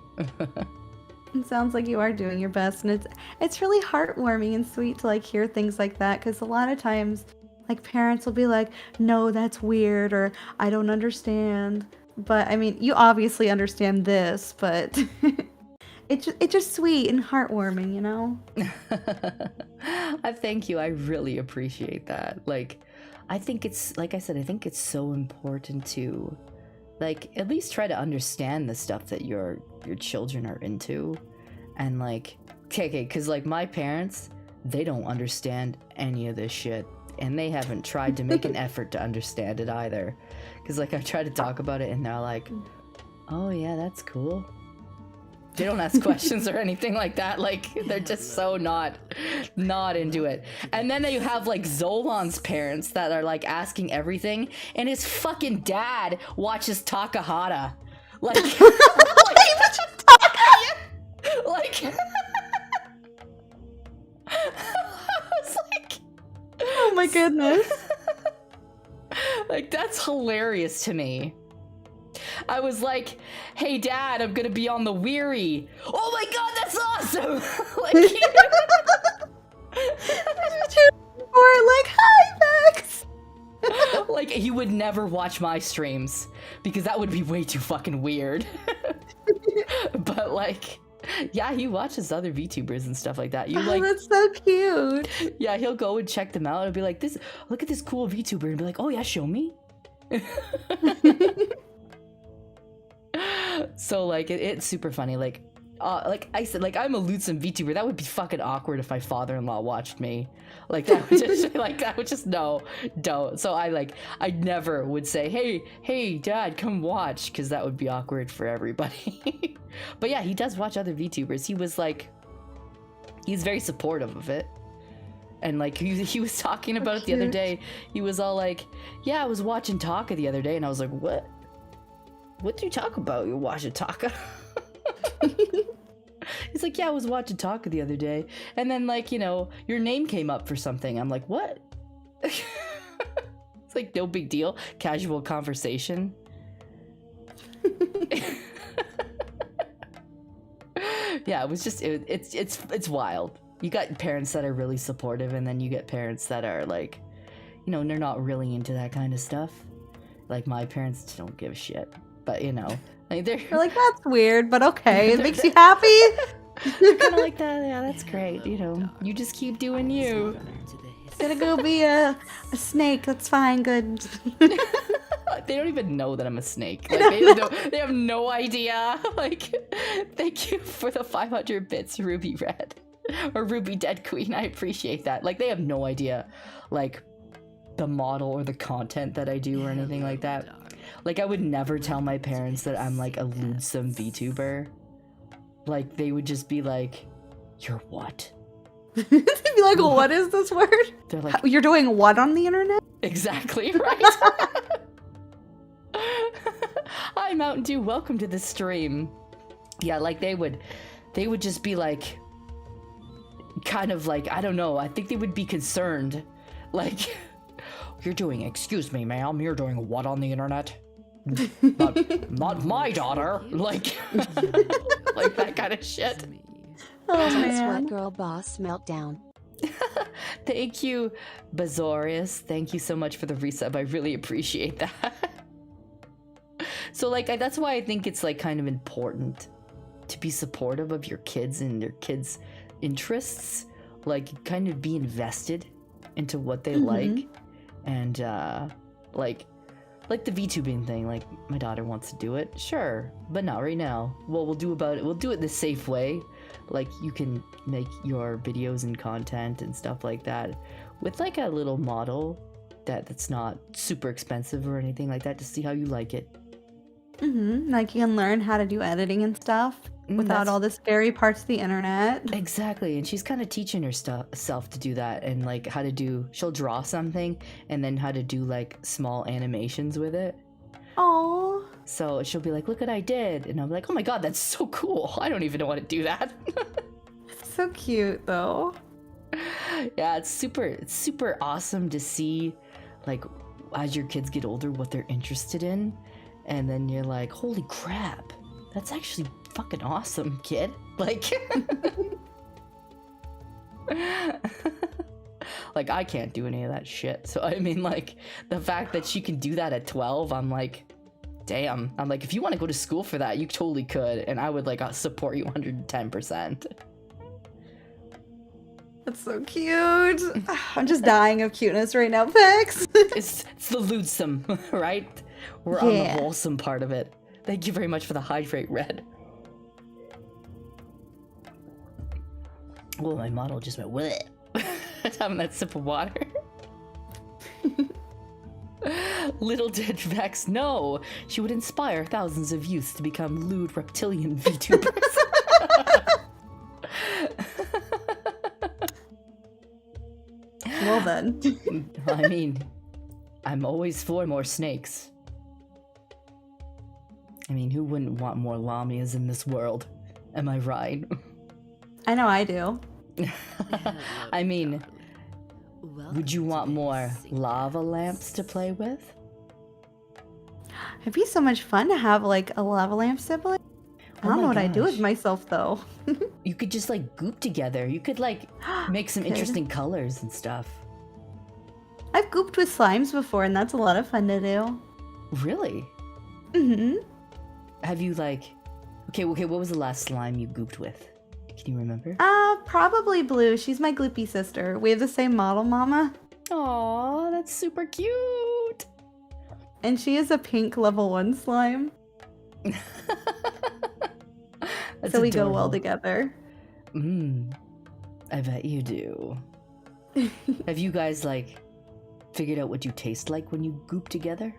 It sounds like you are doing your best, and it's really heartwarming and sweet to like hear things like that, because a lot of times like parents will be like, no, that's weird, or I don't understand. But I mean, you obviously understand this, but it's just sweet and heartwarming, you know? I thank you. I really appreciate that. Like, I think it's, like I said, I think it's so important to like at least try to understand the stuff that your children are into. And like, okay, because like my parents, they don't understand any of this shit, and they haven't tried to make an effort to understand it either. Because like I try to talk about it and they're like, oh yeah, that's cool. They don't ask questions or anything like that. Like, they're just so not into it. And then you have like Zolan's parents that are like asking everything, and his fucking dad watches Takahata. Like, like, it's like, Oh my goodness. like, that's hilarious to me. I was like, hey dad, I'm gonna be on the Weary. Oh my god, that's awesome! Like, Or like, hi, Max. like, he would never watch my streams because that would be way too fucking weird. But like, yeah, he watches other VTubers and stuff like that. You Oh, like, that's so cute. yeah, he'll go and check them out and be like, this, look at this cool VTuber, and be like, oh yeah, show me. So like, it's super funny. Like, like I said, like I'm a lewdsome VTuber. That would be fucking awkward if my father-in-law watched me. Like that would just like I would just no, don't. So I never would say, hey, Dad, come watch, because that would be awkward for everybody. But yeah, he does watch other VTubers. He's very supportive of it. And like he was talking about it the other day. He was all like, yeah, I was watching Taka the other day, and I was like, what? What do you talk about? You're watching Taka? He's like, yeah, I was watching Taka the other day, and then like, you know, your name came up for something. I'm like, what? It's like no big deal, casual conversation. Yeah, it was just it's wild. You got parents that are really supportive, and then you get parents that are like, you know, they're not really into that kind of stuff. Like my parents don't give a shit, but you know, like they're like, that's weird, but okay, it makes you happy. they're kind of like that. Yeah, that's great. You know, you just keep doing you. Gonna go be a snake. That's fine. Good. They don't even know that I'm a snake. Like, they have no idea. Like, thank you for the 500 bits, Ruby Red. Or Ruby Dead Queen. I appreciate that. Like, they have no idea, like, the model or the content that I do or anything like that. Like, I would never tell my parents that I'm, like, a lewdsome VTuber. Like, they would just be like, you're what? They'd be like, what is this word? They're like, you're doing what on the internet? exactly, right? Hi, Mountain Dew. Welcome to the stream. Yeah, like, they would just be like, kind of like, I don't know, I think they would be concerned. Like, you're doing, excuse me, ma'am, you're doing what on the internet? Not my daughter. Like, like that kind of shit. Oh, That's man. what girl boss meltdown. Thank you, Bazorius. Thank you so much for the resub. I really appreciate that. So, like, that's why I think it's, like, kind of important to be supportive of your kids and their kids' interests. Like, kind of be invested into what they like. And, like the VTubing thing. Like, my daughter wants to do it. Sure, but not right now. Well, we'll do it the safe way. Like, you can make your videos and content and stuff like that with, like, a little model that's not super expensive or anything like that, to see how you like it. Like, you can learn how to do editing and stuff without all the scary parts of the internet. Exactly, and she's kind of teaching herself to do that, and like how to do. She'll draw something, and then how to do like small animations with it. Oh. So she'll be like, "Look what I did," and I'm like, "Oh my god, that's so cool! I don't even know how to do that." So cute, though. Yeah, it's super awesome to see, like, as your kids get older, what they're interested in, and then you're like, "Holy crap, that's actually fucking awesome, kid!" Like, like, I can't do any of that shit. So I mean, like, the fact that she can do that at 12, I'm like, damn. I'm like, if you want to go to school for that, you totally could, and I would like support you 110%. That's so cute. I'm just dying of cuteness right now, Pex. It's the lewdsome, right? We're on the wholesome part of it. Thank you very much for the hydrate, Red. Well, my model just went, what? Having that sip of water. Little did Vex know, she would inspire thousands of youths to become lewd reptilian VTubers. Well then. I mean, I'm always for more snakes. I mean, who wouldn't want more lamias in this world? Am I right? I know I do. I mean, would you want more lava lamps to play with? It'd be so much fun to have like a lava lamp sibling. I don't know what I'd do with myself though. You could just like goop together. You could like make some interesting colors and stuff. I've gooped with slimes before, and that's a lot of fun to do. Really? Have you like... Okay, what was the last slime you gooped with? Can you remember? Probably Blue. She's my gloopy sister. We have the same model, Mama. Aw, that's super cute. And she is a pink level 1 slime. That's so we go well adorable. together. I bet you do. Have you guys like figured out what you taste like when you goop together?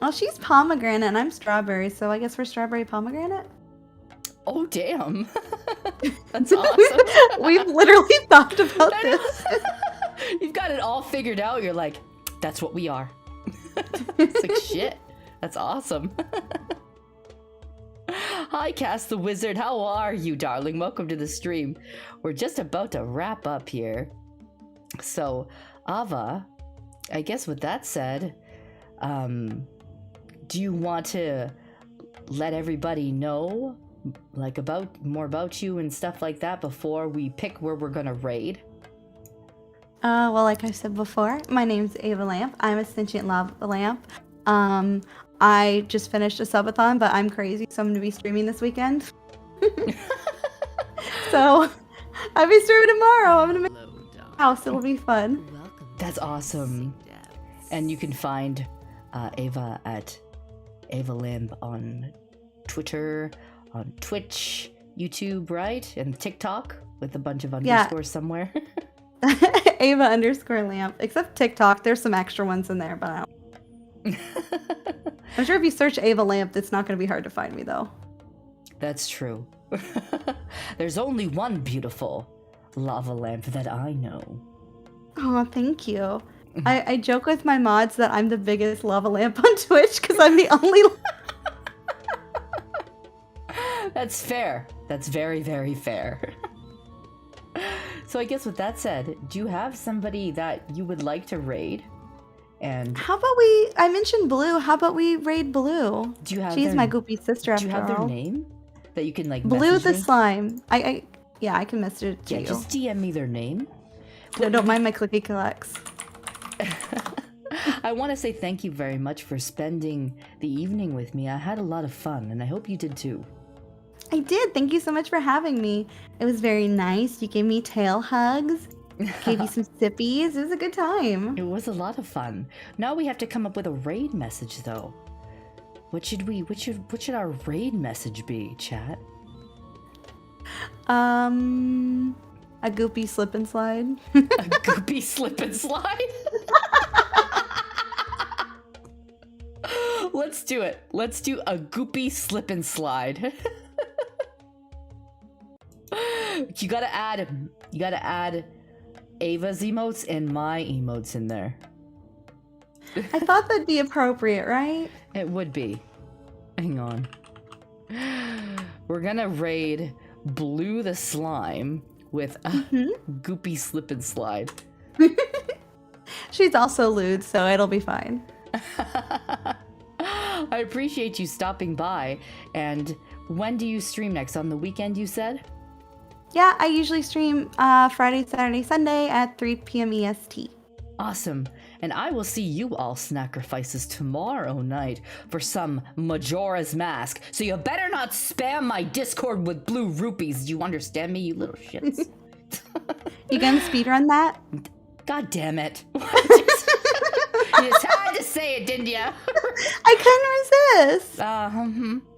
Well, she's pomegranate and I'm strawberry, so I guess we're strawberry pomegranate. Oh damn. That's awesome. We've literally thought about I know. this. You've got it all figured out. You're like, that's what we are. It's like shit. That's awesome. Hi, Cass the Wizard. How are you, darling? Welcome to the stream. We're just about to wrap up here. So, Ava, I guess with that said, do you want to let everybody know, like, more about you and stuff like that before we pick where we're gonna raid? Well, like I said before, my name's Ava Lamp. I'm a sentient lava lamp. I just finished a subathon, but I'm crazy, so I'm gonna be streaming this weekend. So I'll be streaming tomorrow. I'm gonna make Hello, dog. a house. It'll be fun. Welcome. That's awesome. And you can find Ava at Ava Lamp on Twitter, on Twitch, YouTube, right? And TikTok with a bunch of underscores somewhere. Ava_lamp. Except TikTok, there's some extra ones in there, but I don't. I'm sure if you search Ava Lamp, it's not going to be hard to find me, though. That's true. There's only one beautiful lava lamp that I know. Oh, thank you. I joke with my mods that I'm the biggest lava lamp on Twitch because I'm the only. That's fair. That's very, very fair. So I guess with that said, do you have somebody that you would like to raid? And How about I mentioned Blue. How about we raid Blue? do you have She's their, my goopy sister do after you have their all. name that you can like Blue message the me? slime. Yeah, I can message it to Yeah, you. just DM me their name. No, don't mind my clicky collects. I want to say thank you very much for spending the evening with me. I had a lot of fun, and I hope you did too. I did. Thank you so much for having me. It was very nice. You gave me tail hugs. Gave you some sippies. It was a good time. It was a lot of fun. Now we have to come up with a raid message, though. What should our raid message be, chat? A goopy slip and slide. A goopy slip and slide? Let's do it. Let's do a goopy slip and slide. You gotta add Ava's emotes and my emotes in there. I thought that'd be appropriate, right? It would be. Hang on. We're gonna raid Blue the Slime with a goopy slip and slide. She's also lewd, so it'll be fine. I appreciate you stopping by. And when do you stream next? On the weekend, you said? Yeah, I usually stream Friday, Saturday, Sunday at 3 p.m. EST. Awesome. And I will see you all sacrifices tomorrow night for some Majora's Mask. So you better not spam my Discord with blue rupees. Do you understand me, you little shits? You gonna speedrun that? God damn it. You just had to say it, didn't ya? I couldn't resist.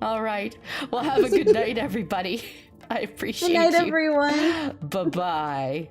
All right. Well, have a good night, everybody. I appreciate Good night, you. everyone. Bye-bye.